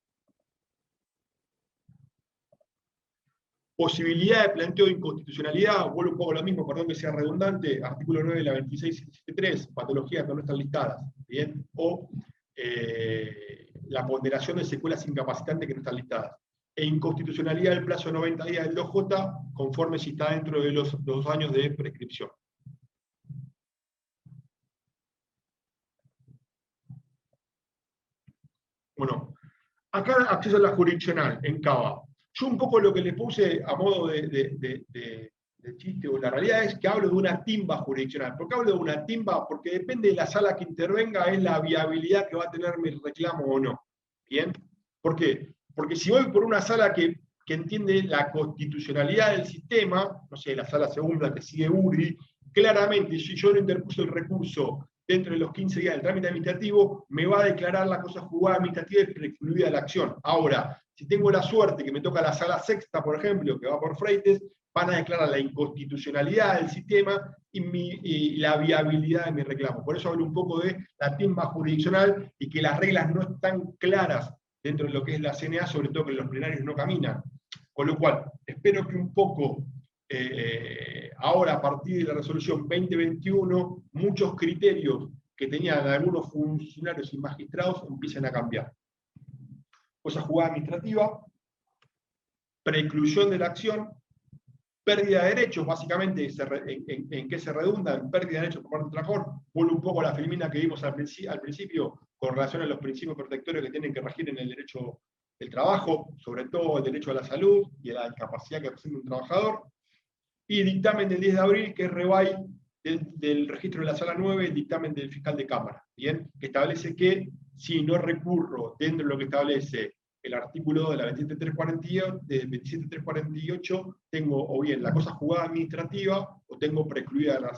posibilidad de planteo de inconstitucionalidad, vuelvo un poco lo mismo, perdón que sea redundante, artículo 9 de la 2673, patologías que no están listadas, ¿bien? O la ponderación de secuelas incapacitantes que no están listadas. E inconstitucionalidad del plazo de 90 días del 2J, conforme si está dentro de los 2 años de prescripción. Bueno, acá acceso a la jurisdiccional, en Cava. Yo un poco lo que le puse a modo de chiste, o la realidad es que hablo de una timba jurisdiccional. ¿Por qué hablo de una timba? Porque depende de la sala que intervenga, es la viabilidad que va a tener mi reclamo o no. ¿Bien? ¿Por qué? Porque si voy por una sala que entiende la constitucionalidad del sistema, no sé, la sala segunda que sigue URI, claramente, si yo no interpuse el recurso dentro de los 15 días del trámite administrativo, me va a declarar la cosa juzgada administrativa y precluida la acción. Ahora, si tengo la suerte que me toca la sala sexta, por ejemplo, que va por Freites, van a declarar la inconstitucionalidad del sistema y la viabilidad de mi reclamo. Por eso hablo un poco de la timba jurisdiccional y que las reglas no están claras dentro de lo que es la CNA, sobre todo que los plenarios no caminan. Con lo cual, espero que un poco ahora, a partir de la resolución 2021, muchos criterios que tenían algunos funcionarios y magistrados empiecen a cambiar. Cosa jugada administrativa, preclusión de la acción, pérdida de derechos, básicamente, ¿en qué se redunda? En pérdida de derechos por parte del trabajador. Vuelvo un poco a la filmina que vimos al principio con relación a los principios protectores que tienen que regir en el derecho del trabajo, sobre todo el derecho a la salud y a la discapacidad que presenta un trabajador. Y dictamen del 10 de abril, que es rebay del registro de la sala 9, el dictamen del fiscal de Cámara, ¿bien? Que establece que si no recurro dentro de lo que establece el artículo 2 de la 27348, tengo o bien la cosa juzgada administrativa o tengo precluida la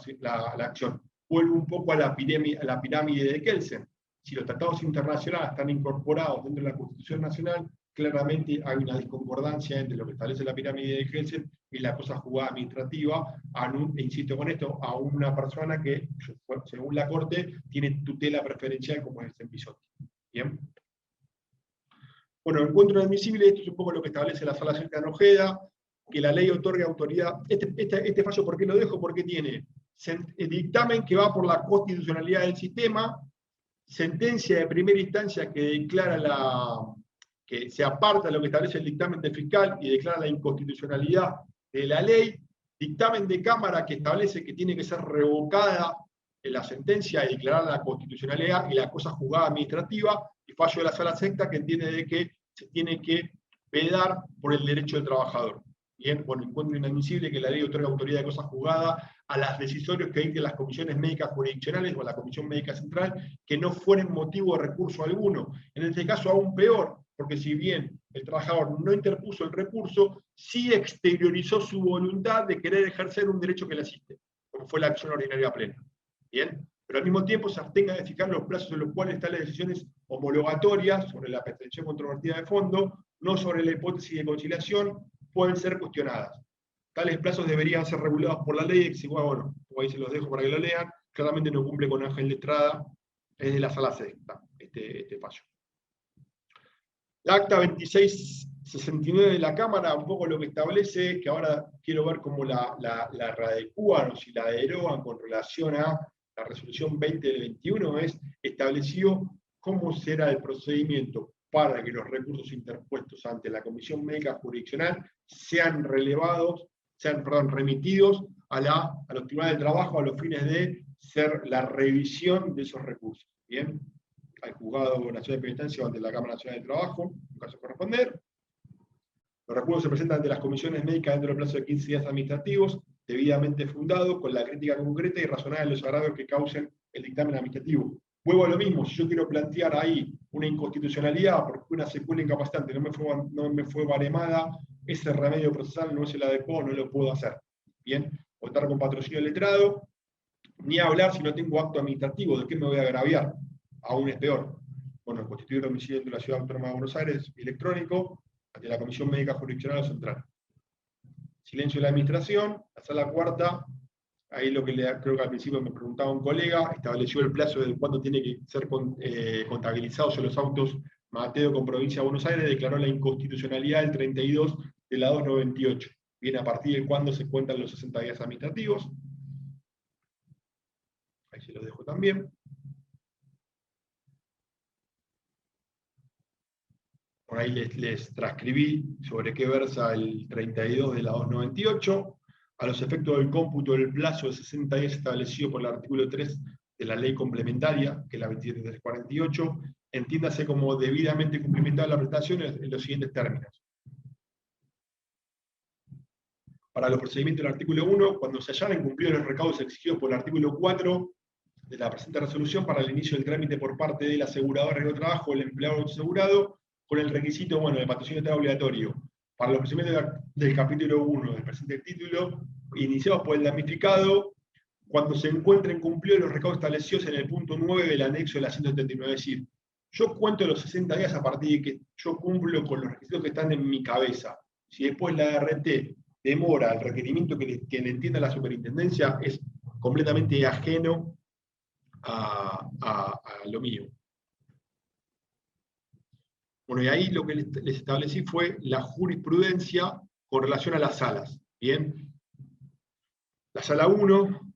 acción. Vuelvo un poco a la pirámide de Kelsen. Si los tratados internacionales están incorporados dentro de la Constitución Nacional, claramente hay una disconcordancia entre lo que establece la pirámide de Kelsen y la cosa juzgada administrativa, e insisto con esto, a una persona que, según la Corte, tiene tutela preferencial como es el Bisotti. ¿Bien? Bueno, encuentro admisible, esto es un poco lo que establece la Sala Sexta de Ojeda, que la ley otorga autoridad. Este fallo, ¿por qué lo dejo? Porque tiene el dictamen que va por la constitucionalidad del sistema, sentencia de primera instancia que declara que se aparta de lo que establece el dictamen del fiscal y declara la inconstitucionalidad de la ley, dictamen de Cámara que establece que tiene que ser revocada en la sentencia y declarar la constitucionalidad y la cosa juzgada administrativa, y fallo de la Sala Sexta que entiende de que se tiene que velar por el derecho del trabajador. Bien, bueno, encuentro inadmisible que la ley otorga autoridad de cosa juzgada a las decisorios que dicten las comisiones médicas jurisdiccionales o a la Comisión Médica Central que no fueren motivo de recurso alguno. En este caso aún peor, porque si bien el trabajador no interpuso el recurso, sí exteriorizó su voluntad de querer ejercer un derecho que le asiste, como fue la acción ordinaria plena. Bien, pero al mismo tiempo se abstenga de fijar los plazos en los cuales tales decisiones homologatorias sobre la pretensión controvertida de fondo, no sobre la hipótesis de conciliación, pueden ser cuestionadas. Tales plazos deberían ser regulados por la ley, que bueno, ahí se los dejo para que lo lean, claramente no cumple con Ángel de Estrada, es de la Sala Sexta, este fallo. La acta 2669 de la Cámara, un poco lo que establece, que ahora quiero ver cómo la readecúan o si la derogan con relación a la resolución 20 del 21, estableció cómo será el procedimiento para que los recursos interpuestos ante la Comisión Médica Jurisdiccional sean remitidos a los tribunales de trabajo a los fines de ser la revisión de esos recursos. ¿Bien? Al Juzgado Nacional de Penitencia o ante la Cámara Nacional de Trabajo, en caso de corresponder. Los recursos se presentan ante las comisiones médicas dentro del plazo de 15 días administrativos, debidamente fundados, con la crítica concreta y razonable de los agravios que causen el dictamen administrativo. Vuelvo a lo mismo, si yo quiero plantear ahí una inconstitucionalidad porque una secuela incapacitante no me fue baremada, ese remedio procesal no es el adecuado, no lo puedo hacer. Bien, votar con patrocinio letrado, ni hablar si no tengo acto administrativo, ¿de qué me voy a agraviar? Aún es peor. Bueno, constituir domicilio dentro de la Ciudad Autónoma de Buenos Aires, electrónico, ante la Comisión Médica Jurisdiccional o Central. Silencio de la administración, la Sala Cuarta, ahí lo que creo que al principio me preguntaba un colega, estableció el plazo de cuándo tiene que ser contabilizados en los autos Mateo con Provincia de Buenos Aires, declaró la inconstitucionalidad del 32 de la 298. Bien, a partir de cuándo se cuentan los 60 días administrativos. Ahí se los dejo también. Por ahí les transcribí sobre qué versa el 32 de la 298. A los efectos del cómputo del plazo de 60 días establecido por el artículo 3 de la ley complementaria, que es la 27348, entiéndase como debidamente cumplimentada la prestación en los siguientes términos. Para los procedimientos del artículo 1, cuando se hayan cumplido los recaudos exigidos por el artículo 4 de la presente resolución para el inicio del trámite por parte del asegurador de trabajo o el empleado asegurado, con el requisito, bueno, de patrocinio letrado obligatorio. Para los procedimientos del capítulo 1 del presente título, iniciados por el damnificado, cuando se encuentren cumplidos los recaudos establecidos en el punto 9 del anexo de la 179. Es decir, yo cuento los 60 días a partir de que yo cumplo con los requisitos que están en mi cabeza. Si después la RT demora el requerimiento que le entienda la superintendencia, es completamente ajeno a lo mío. Bueno, y ahí lo que les establecí fue la jurisprudencia con relación a las salas. Bien, la sala 1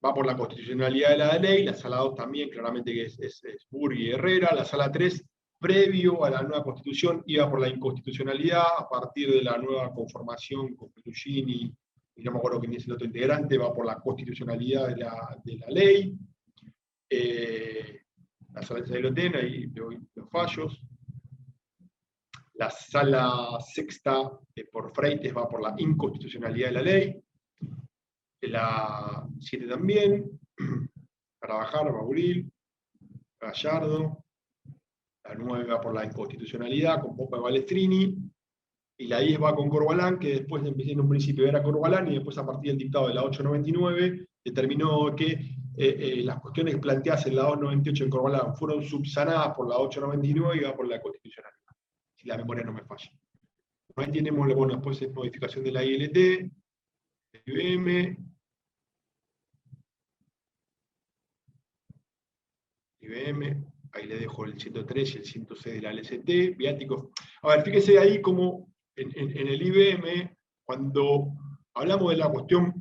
va por la constitucionalidad de la ley, la sala 2 también, claramente que es Burgui y Herrera, la sala 3, previo a la nueva constitución, iba por la inconstitucionalidad, a partir de la nueva conformación con Perugini, y no me acuerdo quién es el otro integrante, va por la constitucionalidad de la ley. La sala 3 lo tiene, ahí los fallos. La sala 6 por Freites va por la inconstitucionalidad de la ley. La 7 también, Carabajal, Mauril, Gallardo. La 9 va por la inconstitucionalidad, con Popa y Balestrini. Y la 10 va con Corbalán, que después empecé en un principio era Corbalán, y después a partir del dictado de la 899, determinó que las cuestiones planteadas en la 298 en Corbalán fueron subsanadas por la 899 y va por la constitucionalidad, si la memoria no me falla. Ahí tenemos, bueno, después es modificación de la ILT, de IBM, ahí le dejo el 103 y el 106 de la LCT, viáticos. A ver, fíjense ahí como en el IBM, cuando hablamos de la cuestión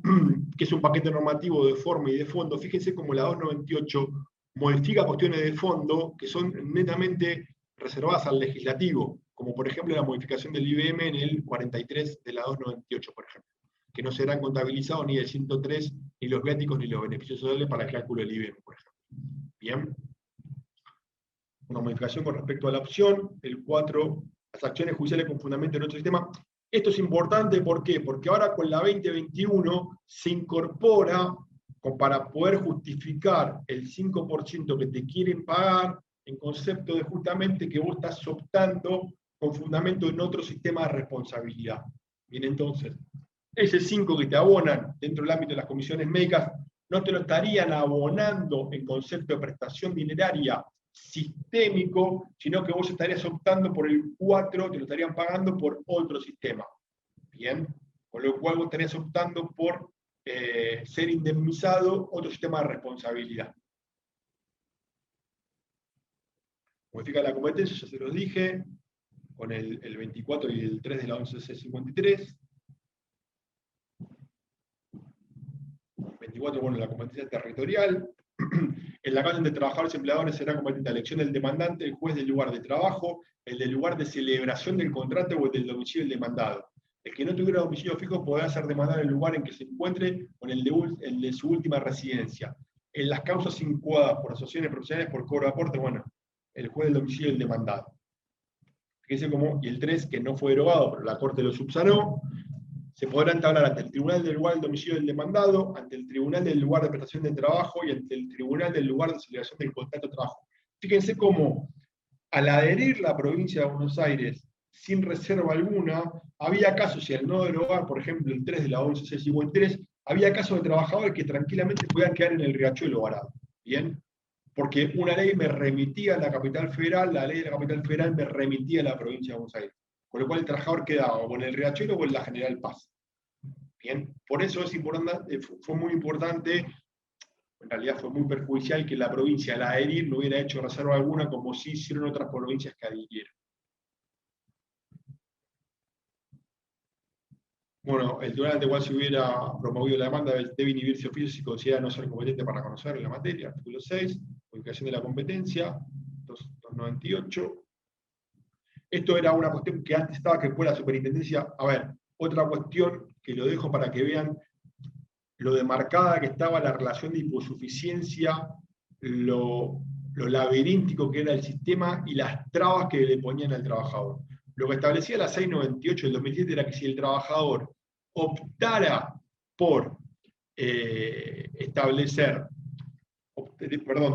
que es un paquete normativo de forma y de fondo, fíjense como la 298 modifica cuestiones de fondo que son netamente reservadas al legislativo, como por ejemplo la modificación del IBM en el 43 de la 298, por ejemplo, que no serán contabilizados ni el 103, ni los viáticos, ni los beneficios sociales para el cálculo del IBM, por ejemplo. Bien. Una modificación con respecto a la opción, el 4, las acciones judiciales con fundamento en otro sistema. Esto es importante, ¿por qué? Porque ahora con la 2021 se incorpora, para poder justificar el 5% que te quieren pagar, en concepto de justamente que vos estás optando con fundamento en otro sistema de responsabilidad. Bien, entonces, ese 5 que te abonan dentro del ámbito de las comisiones médicas, no te lo estarían abonando en concepto de prestación dineraria sistémico, sino que vos estarías optando por el 4, te lo estarían pagando por otro sistema. Bien, con lo cual vos estarías optando por ser indemnizado otro sistema de responsabilidad. Modifica la competencia, ya se los dije, con el 24 y el 3 de la 11C53. 24, bueno, la competencia territorial. En la causa entre trabajadores y empleadores será competente la elección del demandante, el juez del lugar de trabajo, el del lugar de celebración del contrato o el del domicilio del demandado. El que no tuviera domicilio fijo podrá ser demandado en el lugar en que se encuentre o en el de su última residencia. En las causas incoadas por asociaciones profesionales por cobro de aporte, bueno, el juez del domicilio del demandado. Fíjense cómo, y el 3, que no fue derogado, pero la Corte lo subsanó, se podrá entablar ante el tribunal del lugar del domicilio del demandado, ante el tribunal del lugar de prestación de trabajo y ante el tribunal del lugar de celebración del contrato de trabajo. Fíjense cómo, al adherir la provincia de Buenos Aires sin reserva alguna, había casos, y al no derogar, por ejemplo, el 3 de la 11C53, había casos de trabajadores que tranquilamente podían quedar en el riachuelo varado. ¿Bien? Porque una ley me remitía a la capital federal, la ley de la capital federal me remitía a la provincia de Buenos Aires. Con lo cual el trabajador quedaba o en el riachuelo o en la General Paz. Bien, por eso es importante, fue muy importante, en realidad fue muy perjudicial que la provincia al adherir no hubiera hecho reserva alguna, como sí hicieron otras provincias que adhirieron. Bueno, el tribunal ante igual si hubiera promovido la demanda debe inhibirse oficio si considera no ser competente para conocer en la materia. Artículo 6, modificación de la competencia, 298. Esto era una cuestión que antes estaba, que fue la superintendencia. A ver, otra cuestión que lo dejo para que vean lo demarcada que estaba la relación de hiposuficiencia, lo laberíntico que era el sistema y las trabas que le ponían al trabajador. Lo que establecía la 698 del 2007 era que si el trabajador optara por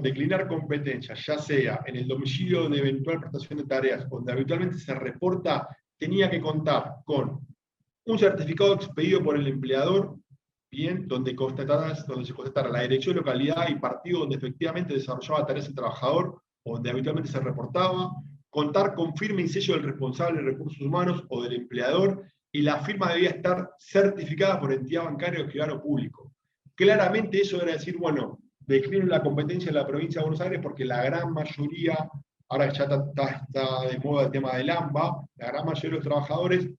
declinar competencias, ya sea en el domicilio de eventual prestación de tareas, donde habitualmente se reporta, tenía que contar con un certificado expedido por el empleador, bien, donde se constatara la dirección, localidad y partido donde efectivamente desarrollaba tareas el trabajador, o donde habitualmente se reportaba, contar con firma y sello del responsable de recursos humanos o del empleador, y la firma debía estar certificada por entidad bancaria o escribano público. Claramente eso era decir, bueno, declino la competencia de la provincia de Buenos Aires porque la gran mayoría, ahora ya está de moda el tema del AMBA, la gran mayoría de los trabajadores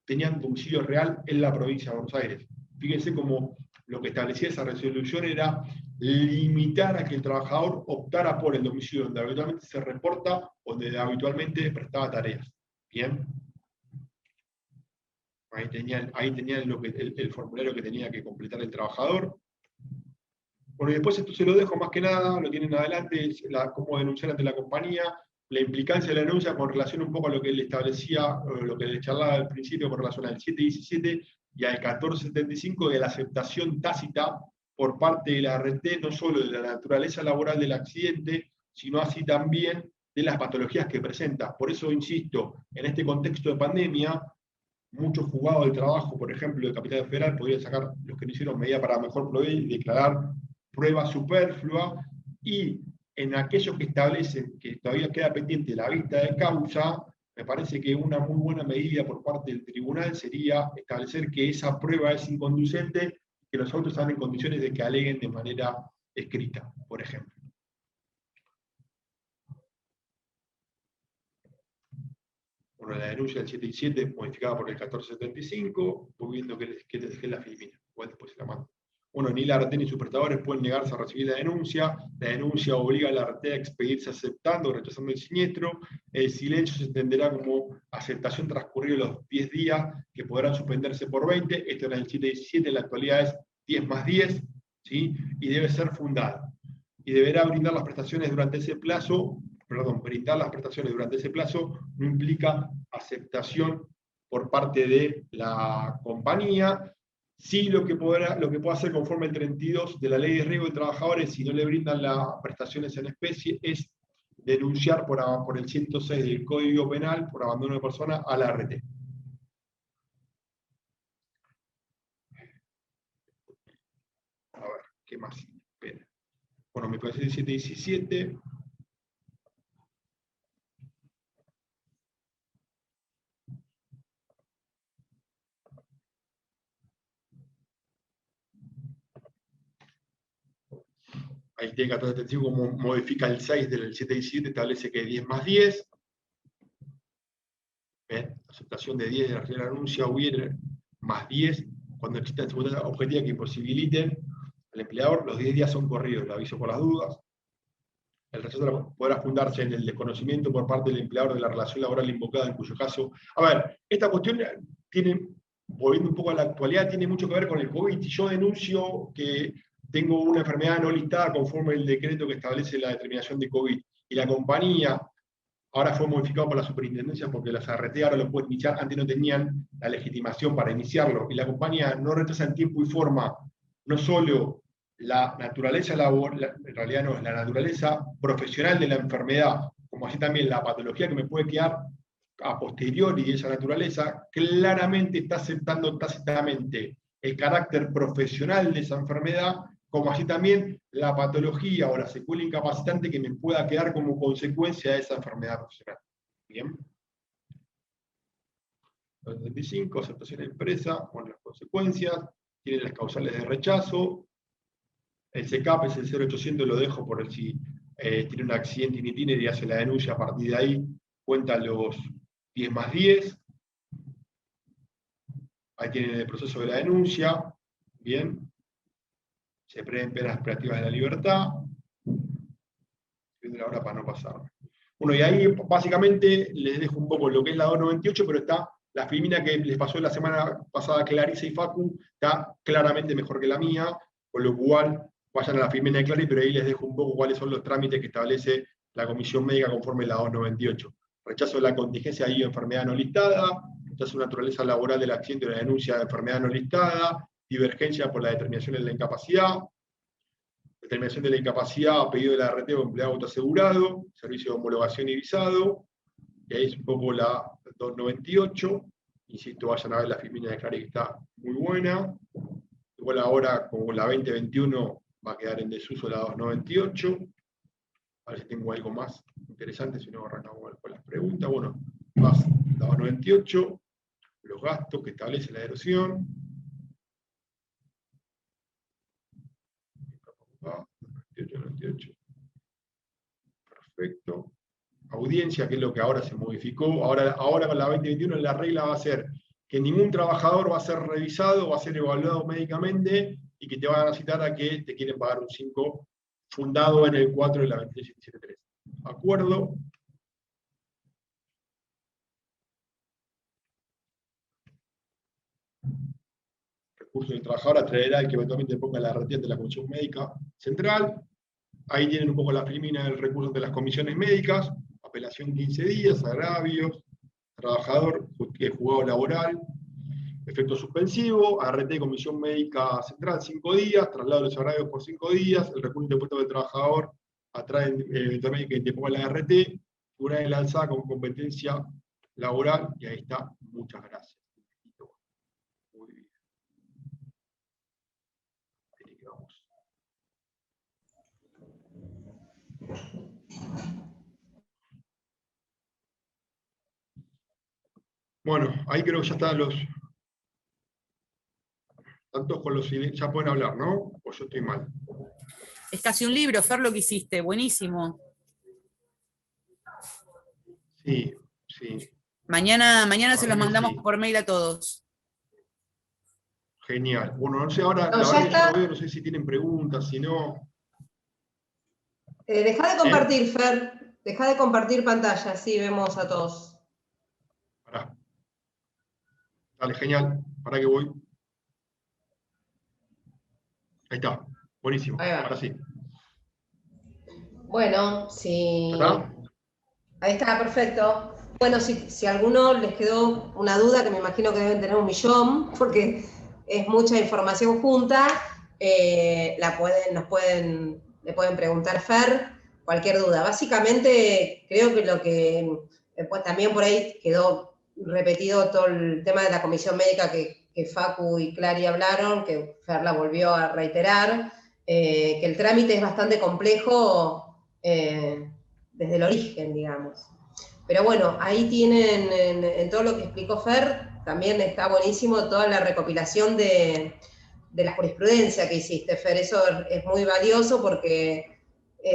tenían domicilio real en la provincia de Buenos Aires. Fíjense cómo lo que establecía esa resolución era limitar a que el trabajador optara por el domicilio donde habitualmente se reporta o donde habitualmente prestaba tareas. Bien. Ahí tenían el formulario que tenía que completar el trabajador. Bueno, y después esto se lo dejo más que nada, lo tienen adelante, cómo denunciar ante la compañía, la implicancia de la denuncia con relación un poco a lo que él establecía, lo que le charlaba al principio con relación al 717 y al 1475 de la aceptación tácita por parte de la RT, no solo de la naturaleza laboral del accidente, sino así también de las patologías que presenta. Por eso, insisto, en este contexto de pandemia, muchos juzgados de trabajo, por ejemplo, de Capital Federal, podrían sacar los que no hicieron medida para mejor proveer y declarar prueba superflua, y en aquellos que establecen que todavía queda pendiente la vista de causa, me parece que una muy buena medida por parte del tribunal sería establecer que esa prueba es inconducente, que los autos están en condiciones de que aleguen de manera escrita, por ejemplo. Bueno, la denuncia del 717 modificada por el 1475, voy viendo que es la filmina, igual después se la mando. Bueno, ni la RT ni sus prestadores pueden negarse a recibir la denuncia obliga a la RT a expedirse aceptando o rechazando el siniestro, el silencio se entenderá como aceptación transcurridos los 10 días, que podrán suspenderse por 20, esto era el 717, en la actualidad es 10 más 10, ¿sí? Y debe ser fundada. Y deberá brindar las prestaciones durante ese plazo, brindar las prestaciones durante ese plazo no implica aceptación por parte de la compañía. Sí, lo que puede hacer conforme el 32 de la Ley de Riesgo de Trabajadores, si no le brindan las prestaciones en especie, es denunciar por el 106 del Código Penal por abandono de persona a la RT. A ver, ¿qué más? Espera. Bueno, me parece el 717. Ahí tiene 1475 como modifica el 6 del 717, establece que 10 más 10. ¿Ven? Aceptación de 10 de la regla anuncia hubiera más 10 cuando existan circunstancias objetivas que imposibiliten al empleador. Los 10 días son corridos, lo aviso por las dudas. El rechazo podrá fundarse en el desconocimiento por parte del empleador de la relación laboral invocada, en cuyo caso... A ver, esta cuestión tiene, volviendo un poco a la actualidad, tiene mucho que ver con el COVID. Si yo denuncio que tengo una enfermedad no listada conforme el decreto que establece la determinación de COVID, y la compañía ahora fue modificado por la superintendencia porque las ART ahora lo pueden iniciar, antes no tenían la legitimación para iniciarlo, y la compañía no retrasa en tiempo y forma no solo la naturaleza laboral, en realidad no, es la naturaleza profesional de la enfermedad, como así también la patología que me puede quedar a posteriori de esa naturaleza, claramente está aceptando tácitamente el carácter profesional de esa enfermedad, como así también la patología o la secuela incapacitante que me pueda quedar como consecuencia de esa enfermedad profesional. Bien. 35, aceptación de empresa, con las consecuencias, tiene las causales de rechazo, el CECAP es el 0800, lo dejo por el si tiene un accidente in itinere y hace la denuncia, a partir de ahí cuenta los 10 más 10, ahí tienen el proceso de la denuncia, bien, se prevén penas privativas de la libertad, viendo la hora para no pasarme. Bueno, y ahí básicamente les dejo un poco lo que es la 298, pero está la filmina que les pasó la semana pasada Clarisa y Facu, está claramente mejor que la mía, con lo cual vayan a la filmina de Clary, pero ahí les dejo un poco cuáles son los trámites que establece la comisión médica conforme la 298. Rechazo de la contingencia y enfermedad no listada, rechazo de naturaleza laboral del accidente o la denuncia de enfermedad no listada, divergencia por la determinación de la incapacidad, determinación de la incapacidad a pedido de la RT o empleado autoasegurado, servicio de homologación y visado, y ahí es un poco la 298, insisto, vayan a ver la filmina de Clary que está muy buena, Igual ahora, como la 2021 va a quedar en desuso la 298. A ver si tengo algo más interesante, si no arrancamos con las preguntas. Bueno, más la 298, los gastos que establece la erosión. 98. Perfecto. Audiencia, que es lo que ahora se modificó. Ahora con la 2021 la regla va a ser que ningún trabajador va a ser revisado, va a ser evaluado médicamente y que te van a citar a que te quieren pagar un 5 fundado en el 4 de la 277.3. ¿Acuerdo? Recurso del trabajador atraerá el que eventualmente ponga la RT ante la Comisión Médica Central. Ahí tienen un poco la filmina del recurso de las comisiones médicas, apelación 15 días, agravios, trabajador, juzgado laboral, efecto suspensivo, ART Comisión Médica Central 5 días, traslado de los agravios por 5 días, el recurso de impuesto del trabajador atrae también que te ponga la ART, figura de la alzada con competencia laboral, y ahí está, muchas gracias. Muy bien. Ahí vamos. Bueno, ahí creo que ya están los... Tantos con los... Ya pueden hablar, ¿no? O yo estoy mal. Es casi un libro, Fer, lo que hiciste, buenísimo. Sí, sí. Mañana se los mandamos sí. por mail a todos. Genial. Bueno, no sé, ahora No, la ya verdad que yo está. no veo, no sé si tienen preguntas, si no... Deja de compartir, Fer. Deja de compartir pantalla, así vemos a todos. Pará. Dale, genial. ¿Para qué voy? Ahí está. Buenísimo. Ahí va. Ahora sí. Bueno, si... ¿Está? Ahí está, perfecto. Bueno, si a alguno les quedó una duda, que me imagino que deben tener 1.000.000, porque es mucha información junta, le pueden preguntar a Fer cualquier duda. Básicamente, creo que lo que pues, también por ahí quedó repetido todo el tema de la comisión médica que Facu y Clary hablaron, que Fer la volvió a reiterar, que el trámite es bastante complejo desde el origen, digamos. Pero bueno, ahí tienen, en todo lo que explicó Fer, también está buenísimo toda la recopilación de la jurisprudencia que hiciste, Fer. Eso es muy valioso porque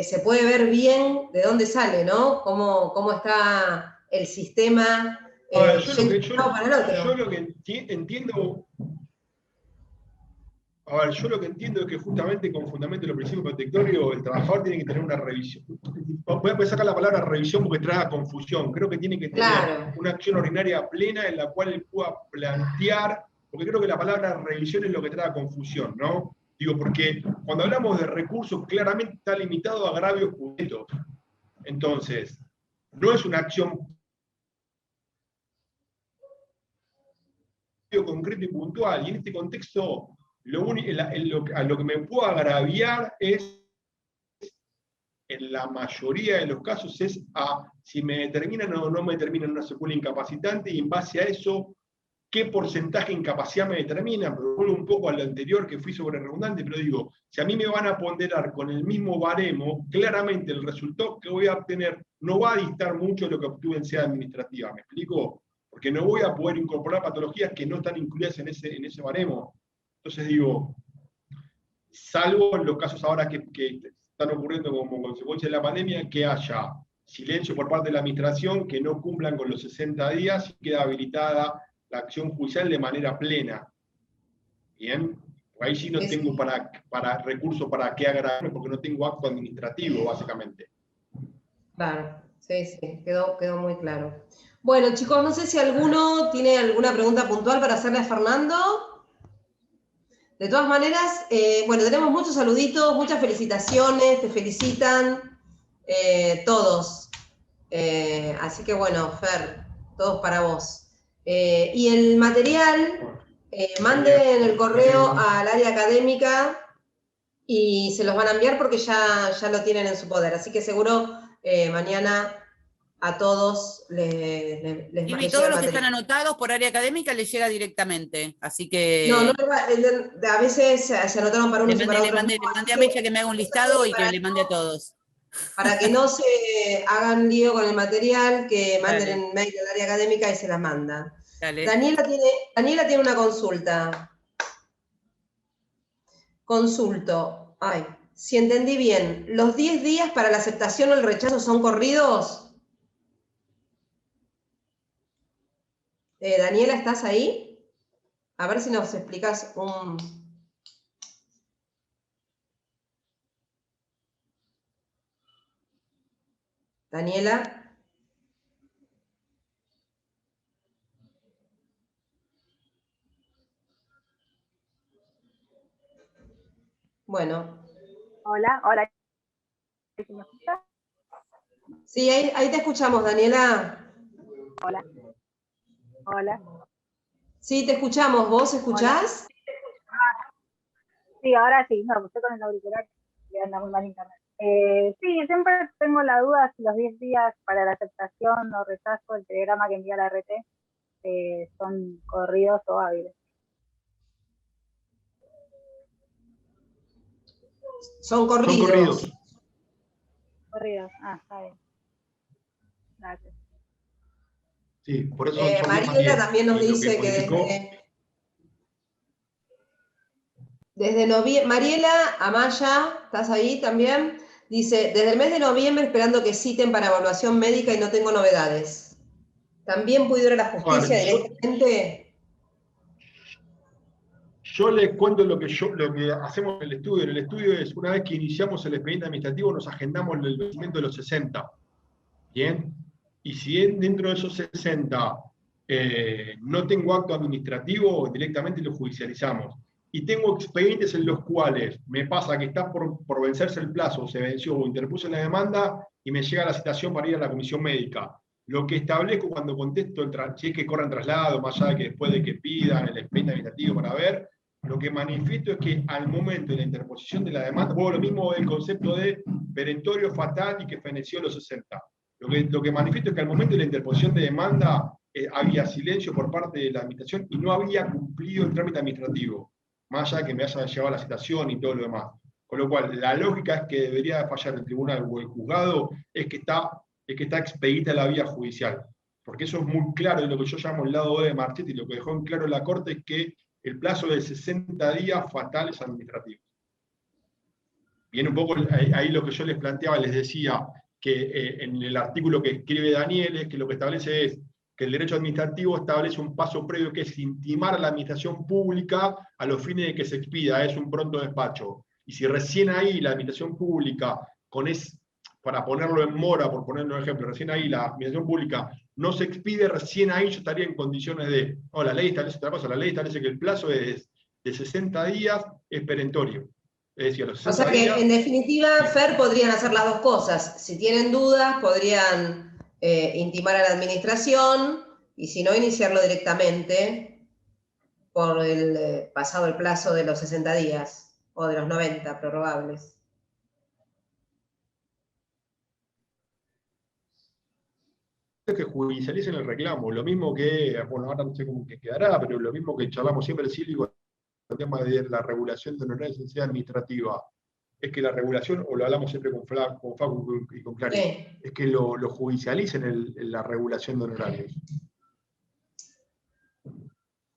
se puede ver bien de dónde sale, ¿no? Cómo está el sistema yo lo que entiendo... A ver, yo lo que entiendo es que justamente con fundamento de los principios protectorios, el trabajador tiene que tener una revisión. Voy a sacar la palabra revisión porque trae confusión. Creo que tiene que tener una acción ordinaria plena en la cual él pueda plantear, porque creo que la palabra revisión es lo que trae confusión, ¿no? Digo, porque cuando hablamos de recursos, claramente está limitado a agravios concretos. Entonces, no es una acción concreto y puntual. Y en este contexto, a lo que me puedo agraviar es, en la mayoría de los casos, es a si me determinan o no me determinan una secuela incapacitante, y en base a eso, qué porcentaje de incapacidad me determinan. Pero vuelvo un poco a lo anterior, que fui sobre redundante, pero digo, si a mí me van a ponderar con el mismo baremo, claramente el resultado que voy a obtener no va a distar mucho de lo que obtuve en sede administrativa. ¿Me explico? Porque no voy a poder incorporar patologías que no están incluidas en ese baremo. Entonces digo, salvo en los casos ahora que están ocurriendo como consecuencia de la pandemia, que haya silencio por parte de la administración, que no cumplan con los 60 días y queda habilitada la acción judicial de manera plena. Bien, ahí sí no tengo para recursos para que agravarme, porque no tengo acto administrativo, básicamente. Claro, sí, quedó muy claro. Bueno, chicos, no sé si alguno tiene alguna pregunta puntual para hacerle a Fernando. De todas maneras, bueno, tenemos muchos saluditos, muchas felicitaciones, te felicitan todos. Así que bueno, Fer, todos para vos. Y el material, manden el correo al área académica y se los van a enviar porque ya lo tienen en su poder. Así que seguro mañana a todos les Y llega todos el los que están material. anotados por área académica les llega directamente. Así que No, a veces se anotaron para unos y para le otros. mandé a Mecha que me haga un listado y que le mande a todos. Para que no se hagan lío con el material, que manden Dale. en mail del área académica y se las mandan. Dale. Daniela tiene una consulta. Consulto. Ay, si entendí bien, ¿los 10 días para la aceptación o el rechazo son corridos? Daniela, ¿estás ahí? A ver si nos explicas un... Daniela. Bueno. Hola, hola. ¿Me escuchas? Sí, ahí te escuchamos, Daniela. Hola. Hola. Sí, te escuchamos. ¿Vos escuchás? Sí, ahora sí. No, estoy con el auricular y anda muy mal internet. Sí, siempre tengo la duda si los 10 días para la aceptación o rechazo del telegrama que envía la RT son corridos o hábiles. Son corridos. Son corridos. Corridos, está bien. Gracias. Sí, por eso son Mariela también nos y lo dice que modificó, desde noviembre, Mariela Amaya, ¿estás ahí también? Dice, desde el mes de noviembre esperando que citen para evaluación médica y no tengo novedades. ¿También pudo ir a la justicia directamente? Yo les cuento lo que hacemos en el estudio. En el estudio es, una vez que iniciamos el expediente administrativo, nos agendamos el vencimiento de los 60. ¿Bien? Y si dentro de esos 60 no tengo acto administrativo, directamente lo judicializamos. Y tengo expedientes en los cuales me pasa que está por vencerse el plazo, se venció o interpuse la demanda y me llega la citación para ir a la comisión médica. Lo que establezco cuando contesto, si es que corran traslado, más allá de que después de que pidan el expediente administrativo para ver, lo que manifiesto es que al momento de la interposición de la demanda, hubo lo mismo del concepto de perentorio fatal y que feneció los 60. Lo que manifiesto es que al momento de la interposición de demanda había silencio por parte de la administración y no había cumplido el trámite administrativo, más allá de que me haya llevado la citación y todo lo demás. Con lo cual, la lógica es que debería fallar el tribunal o el juzgado, es que está expedita la vía judicial. Porque eso es muy claro de lo que yo llamo el lado B de Marchetti, y lo que dejó en claro la Corte es que el plazo de 60 días fatales administrativos. Viene un poco ahí lo que yo les planteaba, les decía que en el artículo que escribe Daniel es que lo que establece es que el derecho administrativo establece un paso previo que es intimar a la administración pública a los fines de que se expida, es un pronto despacho. Y si recién ahí la administración pública, para ponerlo en mora, por ponerlo un ejemplo, recién ahí la administración pública no se expide, recién ahí yo estaría en condiciones de, no, la ley establece otra cosa, la ley establece que el plazo es de 60 días, es perentorio. Es decir, los 60 o sea que días, en definitiva, Fer, podrían hacer las dos cosas. Si tienen dudas, podrían intimar a la administración y si no, iniciarlo directamente por pasado el plazo de los 60 días o de los 90 prorrogables. que judicialicen el reclamo, lo mismo que, bueno, ahora no sé cómo que quedará, pero lo mismo que charlamos siempre, Silvio, con el tema de la regulación de honorarios en sede administrativa, es que la regulación, o lo hablamos siempre con Facu y con Clary, Sí. es que lo judicialicen la regulación de honorarios.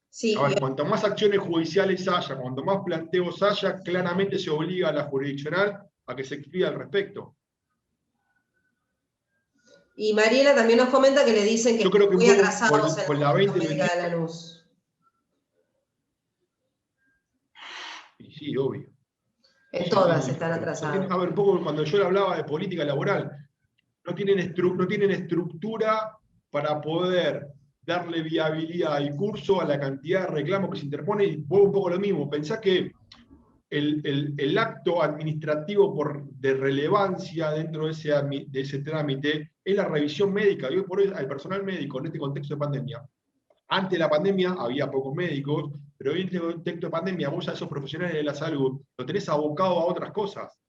Sí, A ver, cuanto más acciones judiciales haya, cuanto más planteos haya, claramente se obliga a la jurisdiccional a que se expida al respecto. y Mariela también nos comenta que le dicen que yo creo que muy un poco atrasados en con la la Comisión Médica 2021. de Lanús. Y sí, obvio. En todas Sí, están a atrasados. ver, un poco cuando yo le hablaba de política laboral, no tienen estructura para poder darle viabilidad y curso a la cantidad de reclamos que se interpone, y vuelvo un poco lo mismo. Pensá que el acto administrativo de relevancia dentro de ese trámite es la revisión médica. Y hoy por hoy al personal médico en este contexto de pandemia, antes de la pandemia había pocos médicos, pero hoy en este contexto de pandemia vos a esos profesionales de la salud lo tenés abocado a otras cosas.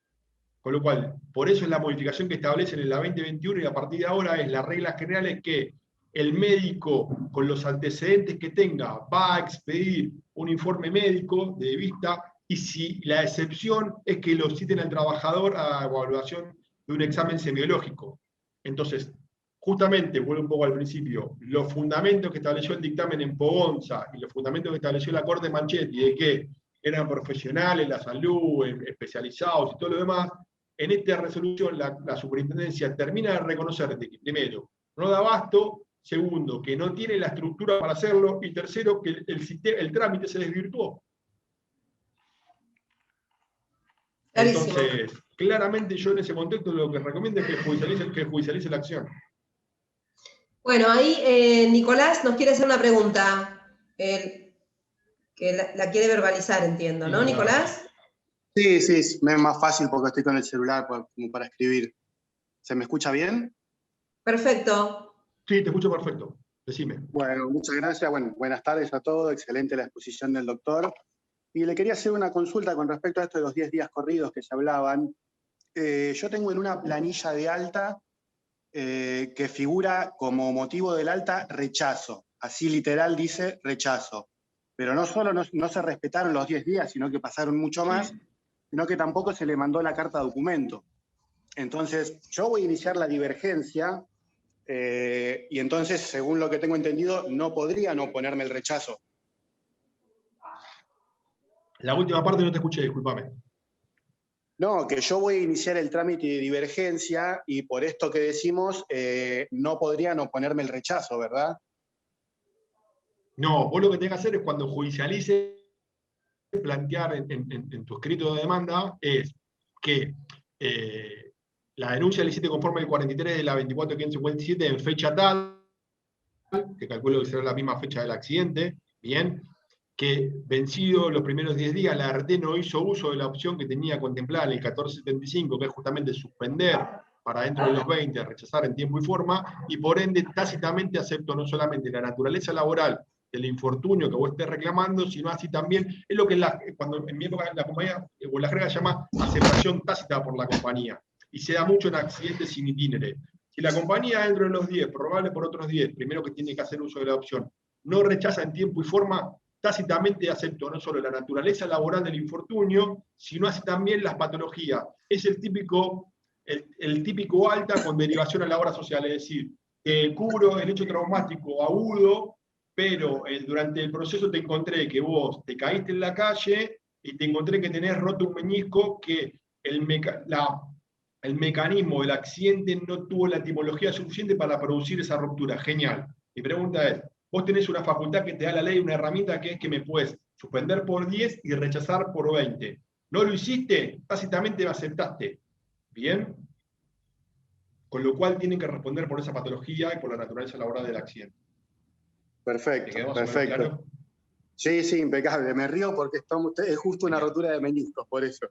Con lo cual, por eso es la modificación que establecen en la 2021 y a partir de ahora es la regla general es que el médico, con los antecedentes que tenga, va a expedir un informe médico de vista, y si la excepción es que lo citen al trabajador a evaluación de un examen semiológico. Entonces, justamente, vuelvo un poco al principio, los fundamentos que estableció el dictamen en Pogonza y los fundamentos que estableció la Corte Manchetti de que eran profesionales, la salud, especializados y todo lo demás, en esta resolución la superintendencia termina de reconocer de que, primero, no da abasto, segundo, que no tiene la estructura para hacerlo, y tercero, que el trámite se desvirtuó. Clarísimo. Entonces, claramente yo en ese contexto lo que recomiendo es que judicialice la acción. Bueno, ahí Nicolás nos quiere hacer una pregunta, que la quiere verbalizar, entiendo, ¿no, Nicolás? Sí, sí, me es más fácil porque estoy con el celular como para escribir. ¿Se me escucha bien? Perfecto. Sí, te escucho perfecto. Decime. Bueno, muchas gracias. Bueno, buenas tardes a todos. Excelente la exposición del doctor. Y le quería hacer una consulta con respecto a esto de los 10 días corridos que se hablaban. Yo tengo en una planilla de alta que figura como motivo del alta rechazo. Así literal dice rechazo. Pero no solo no se respetaron los 10 días, sino que pasaron mucho más, sino que tampoco se le mandó la carta documento. Entonces, yo voy a iniciar la divergencia y entonces, según lo que tengo entendido, no podría no ponerme el rechazo. La última parte no te escuché, discúlpame. No, que yo voy a iniciar el trámite de divergencia y por esto que decimos, no podría no ponerme el rechazo, ¿verdad? No, vos lo que tenés que hacer es cuando judicialice, plantear en tu escrito de demanda, es que la denuncia la hiciste conforme al 43 de la 24.557 en fecha tal, que calculo que será la misma fecha del accidente, bien, que vencido los primeros 10 días, la ART no hizo uso de la opción que tenía contemplada en el 1475, que es justamente suspender para dentro de los 20, rechazar en tiempo y forma, y por ende tácitamente acepto no solamente la naturaleza laboral del infortunio que vos estés reclamando, sino así también, es lo que cuando en mi época la compañía, o la jerga llama aceptación tácita por la compañía, y se da mucho en accidentes sin itinere. Si la compañía dentro de los 10, probable por otros 10, primero que tiene que hacer uso de la opción, no rechaza en tiempo y forma, tácitamente acepto no solo la naturaleza laboral del infortunio, sino así también las patologías. Es el típico alta con derivación a la obra social, es decir, cubro el hecho traumático agudo, pero durante el proceso te encontré que vos te caíste en la calle y te encontré que tenés roto un meñisco, que el mecanismo del accidente no tuvo la etimología suficiente para producir esa ruptura. Genial. Mi pregunta es, vos tenés una facultad que te da la ley, una herramienta que es que me puedes suspender por 10 y rechazar por 20. ¿No lo hiciste? Tácitamente me aceptaste. ¿Bien? Con lo cual tienen que responder por esa patología y por la naturaleza laboral del accidente. Perfecto, perfecto. Claro? Sí, sí, impecable. Me río porque es justo una rotura de meniscos, por eso.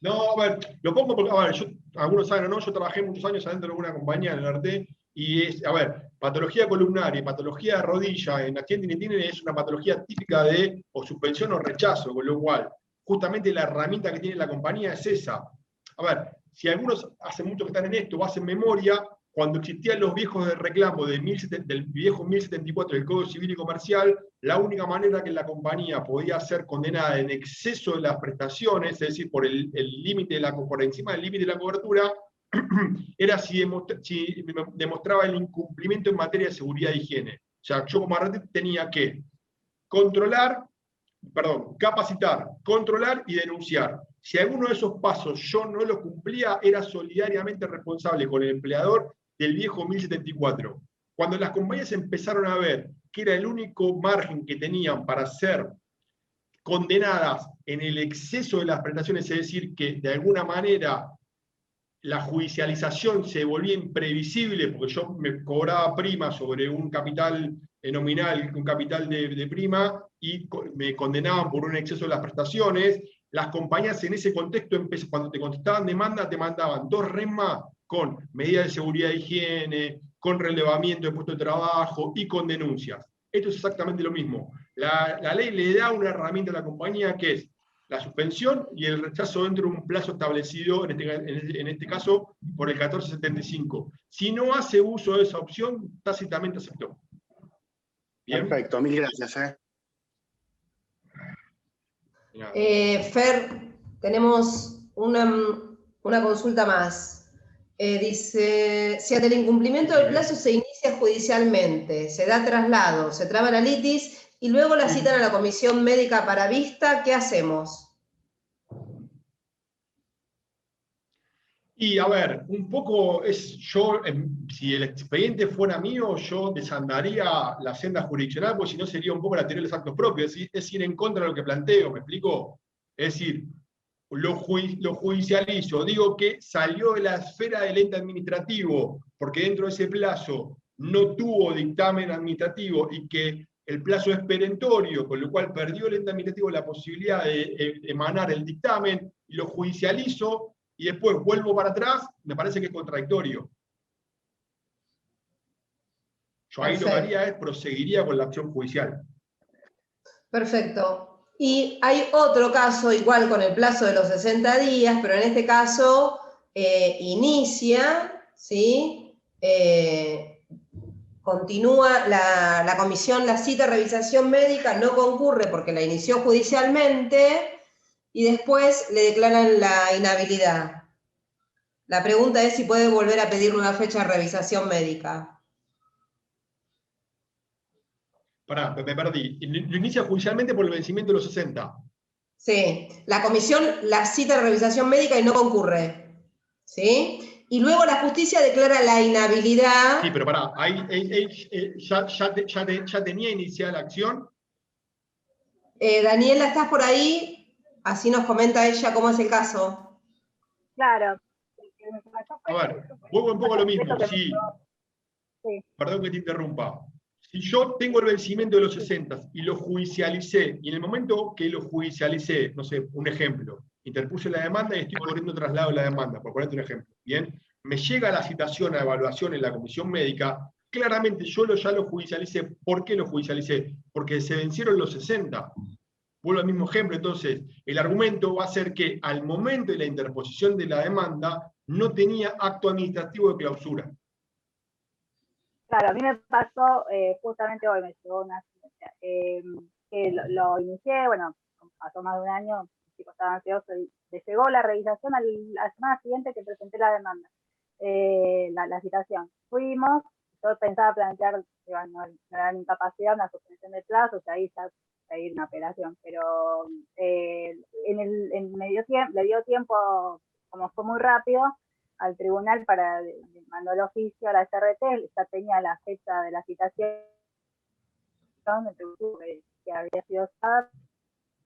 No, a ver, lo pongo porque, a ver, algunos saben o no, yo trabajé muchos años adentro de una compañía en el arte, y es, a ver, patología columnaria y patología de rodilla en accidente itinere es una patología típica de o suspensión o rechazo, con lo cual, justamente la herramienta que tiene la compañía es esa. A ver, si algunos hace mucho que están en esto o hacen memoria, cuando existían los viejos de reclamo del viejo 1074 del Código Civil y Comercial, la única manera que la compañía podía ser condenada en exceso de las prestaciones, es decir, por por encima del límite de la cobertura, era si demostraba el incumplimiento en materia de seguridad e higiene. O sea, yo como ART tenía que capacitar, controlar y denunciar. Si alguno de esos pasos yo no lo cumplía, era solidariamente responsable con el empleador del viejo 1074. Cuando las compañías empezaron a ver que era el único margen que tenían para ser condenadas en el exceso de las prestaciones, es decir, que de alguna manera la judicialización se volvía imprevisible, porque yo me cobraba prima sobre un capital nominal, un capital de prima, y me condenaban por un exceso de las prestaciones. Las compañías en ese contexto, cuando te contestaban demanda, te mandaban 2 REMA con medidas de seguridad e higiene, con relevamiento de puesto de trabajo y con denuncias. Esto es exactamente lo mismo. La ley le da una herramienta a la compañía que es la suspensión y el rechazo dentro de un plazo establecido, en este caso, por el 1475. Si no hace uso de esa opción, tácitamente aceptó. ¿Bien? Perfecto, mil gracias. Fer, tenemos una consulta más. Dice, si ante el incumplimiento del plazo se inicia judicialmente, se da traslado, se traba la litis y luego la citan a la comisión médica para vista, ¿qué hacemos? Y a ver, un poco si el expediente fuera mío, yo desandaría la senda jurisdiccional, porque si no sería un poco la teoría de los actos propios, es ir en contra de lo que planteo, ¿me explico? Es decir, lo judicializo, digo que salió de la esfera del ente administrativo, porque dentro de ese plazo no tuvo dictamen administrativo y que el plazo es perentorio, con lo cual perdió el ente administrativo la posibilidad de emanar el dictamen, y lo judicializo, y después vuelvo para atrás, me parece que es contradictorio. Yo ahí lo que haría es proseguiría con la acción judicial. Perfecto. Y hay otro caso, igual con el plazo de los 60 días, pero en este caso inicia, ¿sí? Continúa la comisión, la cita de revisación médica, no concurre porque la inició judicialmente y después le declaran la inhabilidad. La pregunta es si puede volver a pedir una fecha de revisación médica. Pará, me perdí. Lo inicia judicialmente por el vencimiento de los 60. Sí, la comisión la cita de revisación médica y no concurre. ¿Sí? Y luego la justicia declara la inhabilidad. Sí, pero pará, ya tenía iniciada la acción. Daniela, ¿estás por ahí? Así nos comenta ella cómo es el caso. Claro. A ver, vuelvo un poco a lo mismo. Sí. Perdón que te interrumpa. Si yo tengo el vencimiento de los 60 y lo judicialicé, y en el momento que lo judicialicé, no sé, un ejemplo, interpuse la demanda y estoy corriendo traslado de la demanda, por ponerte un ejemplo, ¿bien? Me llega la citación a evaluación en la comisión médica, claramente yo ya lo judicialicé. ¿Por qué lo judicialicé? Porque se vencieron los 60. Vuelvo al mismo ejemplo, entonces, el argumento va a ser que al momento de la interposición de la demanda no tenía acto administrativo de clausura. Claro, a mí me pasó, justamente hoy me llegó una sentencia, que lo inicié, bueno, pasó más de un año, el chico estaba ansioso y le llegó la revisación a la semana siguiente que presenté la demanda, la citación. Fuimos, yo pensaba plantear, no era una incapacidad, una suspensión de plazo, o sea, ahí ya pedir una apelación, pero le dio tiempo, como fue muy rápido, al tribunal mandó el oficio a la SRT, ya tenía la fecha de la citación, que había sido usada,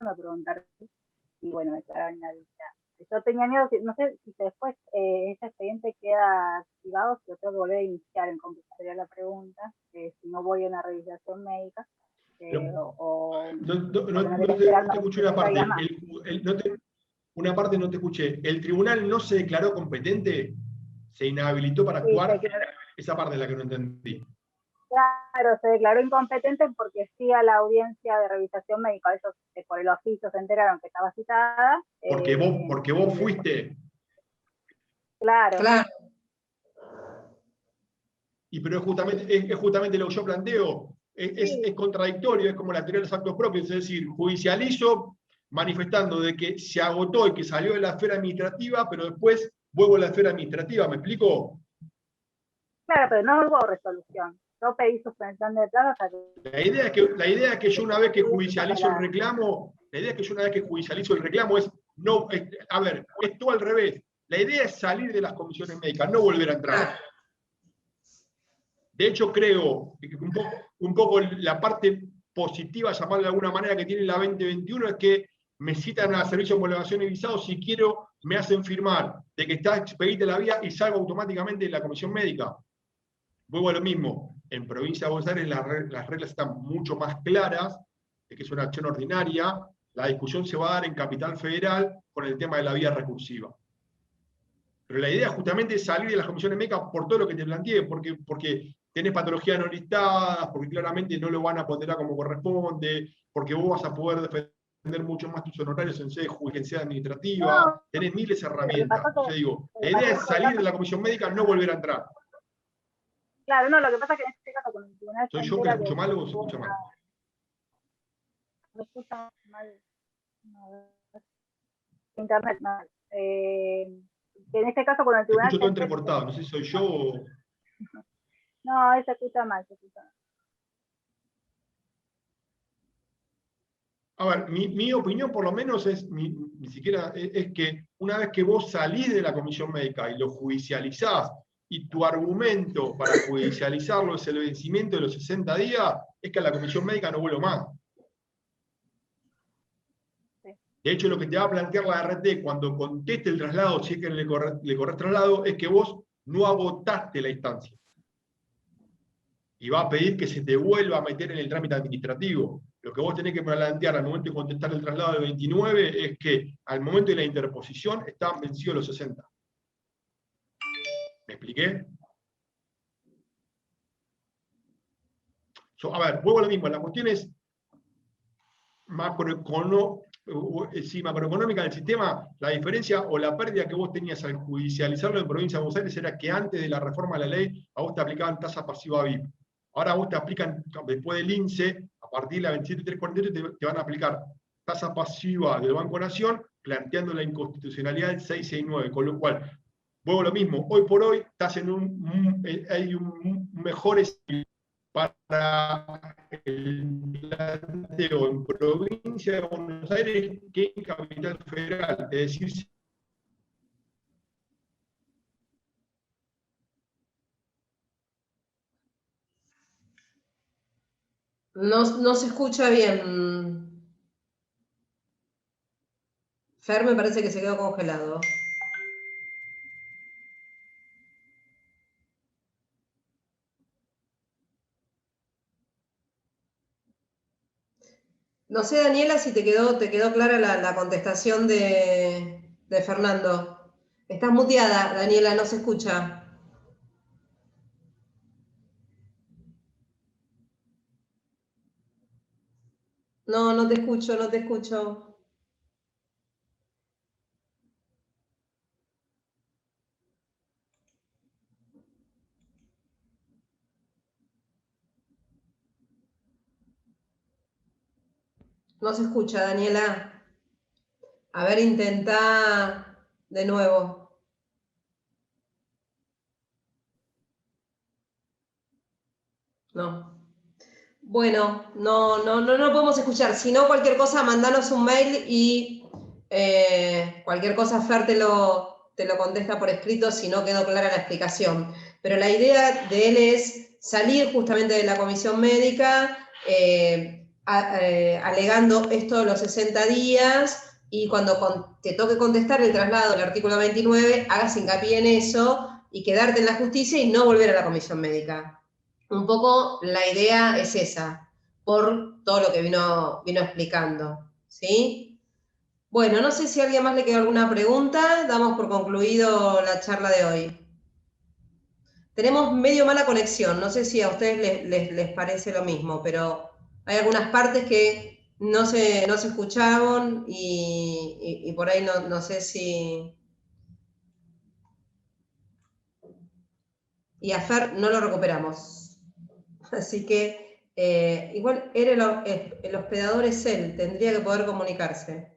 me preguntaron, y bueno, me declararon inhabilidad. Yo tenía miedo, no sé si después ese expediente queda activado, si yo tengo que volver a iniciar, en concreto sería la pregunta, si no voy a una revisación médica, no te escuché una parte. Una parte no te escuché. ¿El tribunal no se declaró competente? ¿Se inhabilitó para actuar? Sí, esa parte es la que no entendí. Claro, se declaró incompetente porque sí a la audiencia de revisación médica, ellos por el oficio se enteraron que estaba citada. Porque vos fuiste. Claro. Pero es justamente lo que yo planteo. Es contradictorio, es como la teoría de los actos propios, es decir, judicializo manifestando de que se agotó y que salió de la esfera administrativa, pero después vuelvo a la esfera administrativa, ¿me explico? Claro, pero no hubo resolución. Yo pedí suspensión de plazo hasta que... La idea es que yo una vez que judicializo el reclamo, a ver, es todo al revés. La idea es salir de las comisiones médicas, no volver a entrar. De hecho, creo que un poco la parte positiva, llamarla de alguna manera, que tiene la 2021 es que me citan a servicio de homologación y visado, si quiero, me hacen firmar de que está expedita la vía y salgo automáticamente de la comisión médica. Vuelvo a lo mismo. En provincia de Buenos Aires las reglas están mucho más claras, de que es una acción ordinaria. La discusión se va a dar en Capital Federal con el tema de la vía recursiva. Pero la idea justamente es salir de las comisiones médicas por todo lo que te planteé, porque tenés patologías no listadas, porque claramente no lo van a ponderar como corresponde, porque vos vas a poder defender extender mucho más tus honorarios en sede judicial administrativa, tenés miles de herramientas. Yo digo, la idea es salir de la comisión médica, no volver a entrar. Claro, no, lo que pasa es que en este caso con el tribunal... ¿Soy yo que la escucho mal o se escucha mal? Se escucha mal. No, internet, no. En este caso con el Te tribunal... escucho todo entrecortado, no sé si soy yo o... No, se escucha mal, se escucha mal. A ver, mi opinión por lo menos es, ni siquiera, es que una vez que vos salís de la comisión médica y lo judicializás, y tu argumento para judicializarlo es el vencimiento de los 60 días, es que a la comisión médica no vuelvo más. De hecho, lo que te va a plantear la RT cuando conteste el traslado, si es que le corre traslado, es que vos no agotaste la instancia. Y va a pedir que se te vuelva a meter en el trámite administrativo. Lo que vos tenés que plantear al momento de contestar el traslado del 29 es que al momento de la interposición estaban vencidos los 60. ¿Me expliqué? A ver, vuelvo a lo mismo. La cuestión es macroeconómica del sistema. La diferencia o la pérdida que vos tenías al judicializarlo en provincia de Buenos Aires era que antes de la reforma de la ley a vos te aplicaban tasa pasiva VIP. Ahora a vos te aplican, después del INSE, a partir de la 27348 te van a aplicar tasa pasiva del Banco Nación, planteando la inconstitucionalidad del 669, con lo cual, vuelvo a lo mismo, hoy por hoy estás en hay un mejor estilo para el planteo en provincia de Buenos Aires que en Capital Federal, es decir, No se escucha bien. Fer me parece que se quedó congelado. No sé, Daniela, si te quedó clara la contestación de Fernando. Estás muteada, Daniela, no se escucha. No, no te escucho, no te escucho. No se escucha, Daniela. A ver, intenta de nuevo. No. Bueno, no podemos escuchar. Si no, cualquier cosa, mandanos un mail y cualquier cosa Fer te lo contesta por escrito si no quedó clara la explicación. Pero la idea de él es salir justamente de la comisión médica alegando esto de los 60 días y cuando te toque contestar el traslado del artículo 29, hagas hincapié en eso y quedarte en la justicia y no volver a la comisión médica. Un poco la idea es esa, por todo lo que vino explicando, ¿sí? Bueno, no sé si a alguien más le quedó alguna pregunta, damos por concluido la charla de hoy. Tenemos medio mala conexión, no sé si a ustedes les parece lo mismo, pero hay algunas partes que no se escucharon y por ahí no sé si... Y a Fer no lo recuperamos. Así que igual el hospedador es él, tendría que poder comunicarse.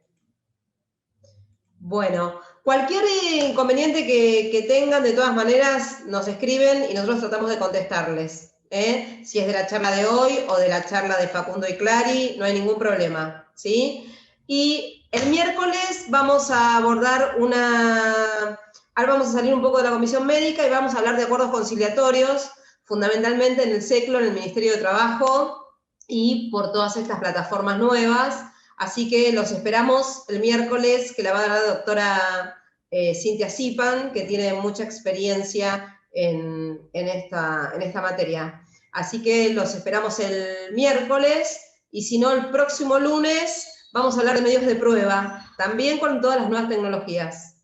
Bueno, cualquier inconveniente que tengan, de todas maneras, nos escriben y nosotros tratamos de contestarles. Si es de la charla de hoy o de la charla de Facundo y Clary, no hay ningún problema, ¿sí? Y el miércoles vamos a abordar ahora vamos a salir un poco de la comisión médica y vamos a hablar de acuerdos conciliatorios, fundamentalmente en el SECLO, en el Ministerio de Trabajo, y por todas estas plataformas nuevas. Así que los esperamos el miércoles, que la va a dar la doctora Cintia Zipan, que tiene mucha experiencia en esta materia. Así que los esperamos el miércoles, y si no, el próximo lunes vamos a hablar de medios de prueba, también con todas las nuevas tecnologías.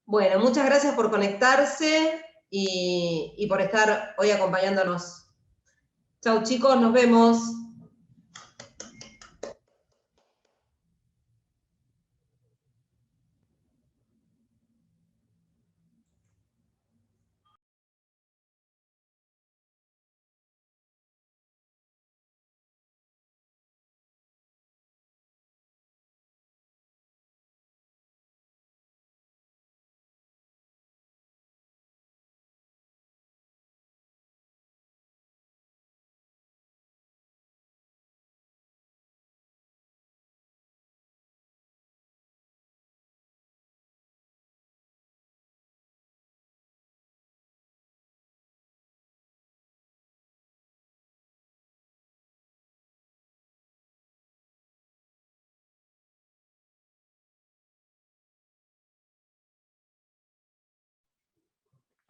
Bueno, muchas gracias por conectarse y por estar hoy acompañándonos. Chau chicos, nos vemos.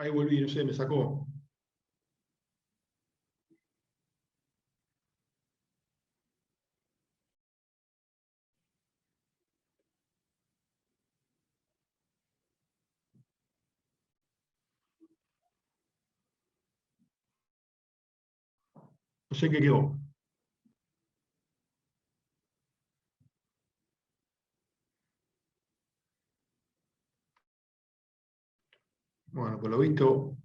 Ahí volví, no sé, me sacó. No sé en qué quedó. Bueno, por lo visto,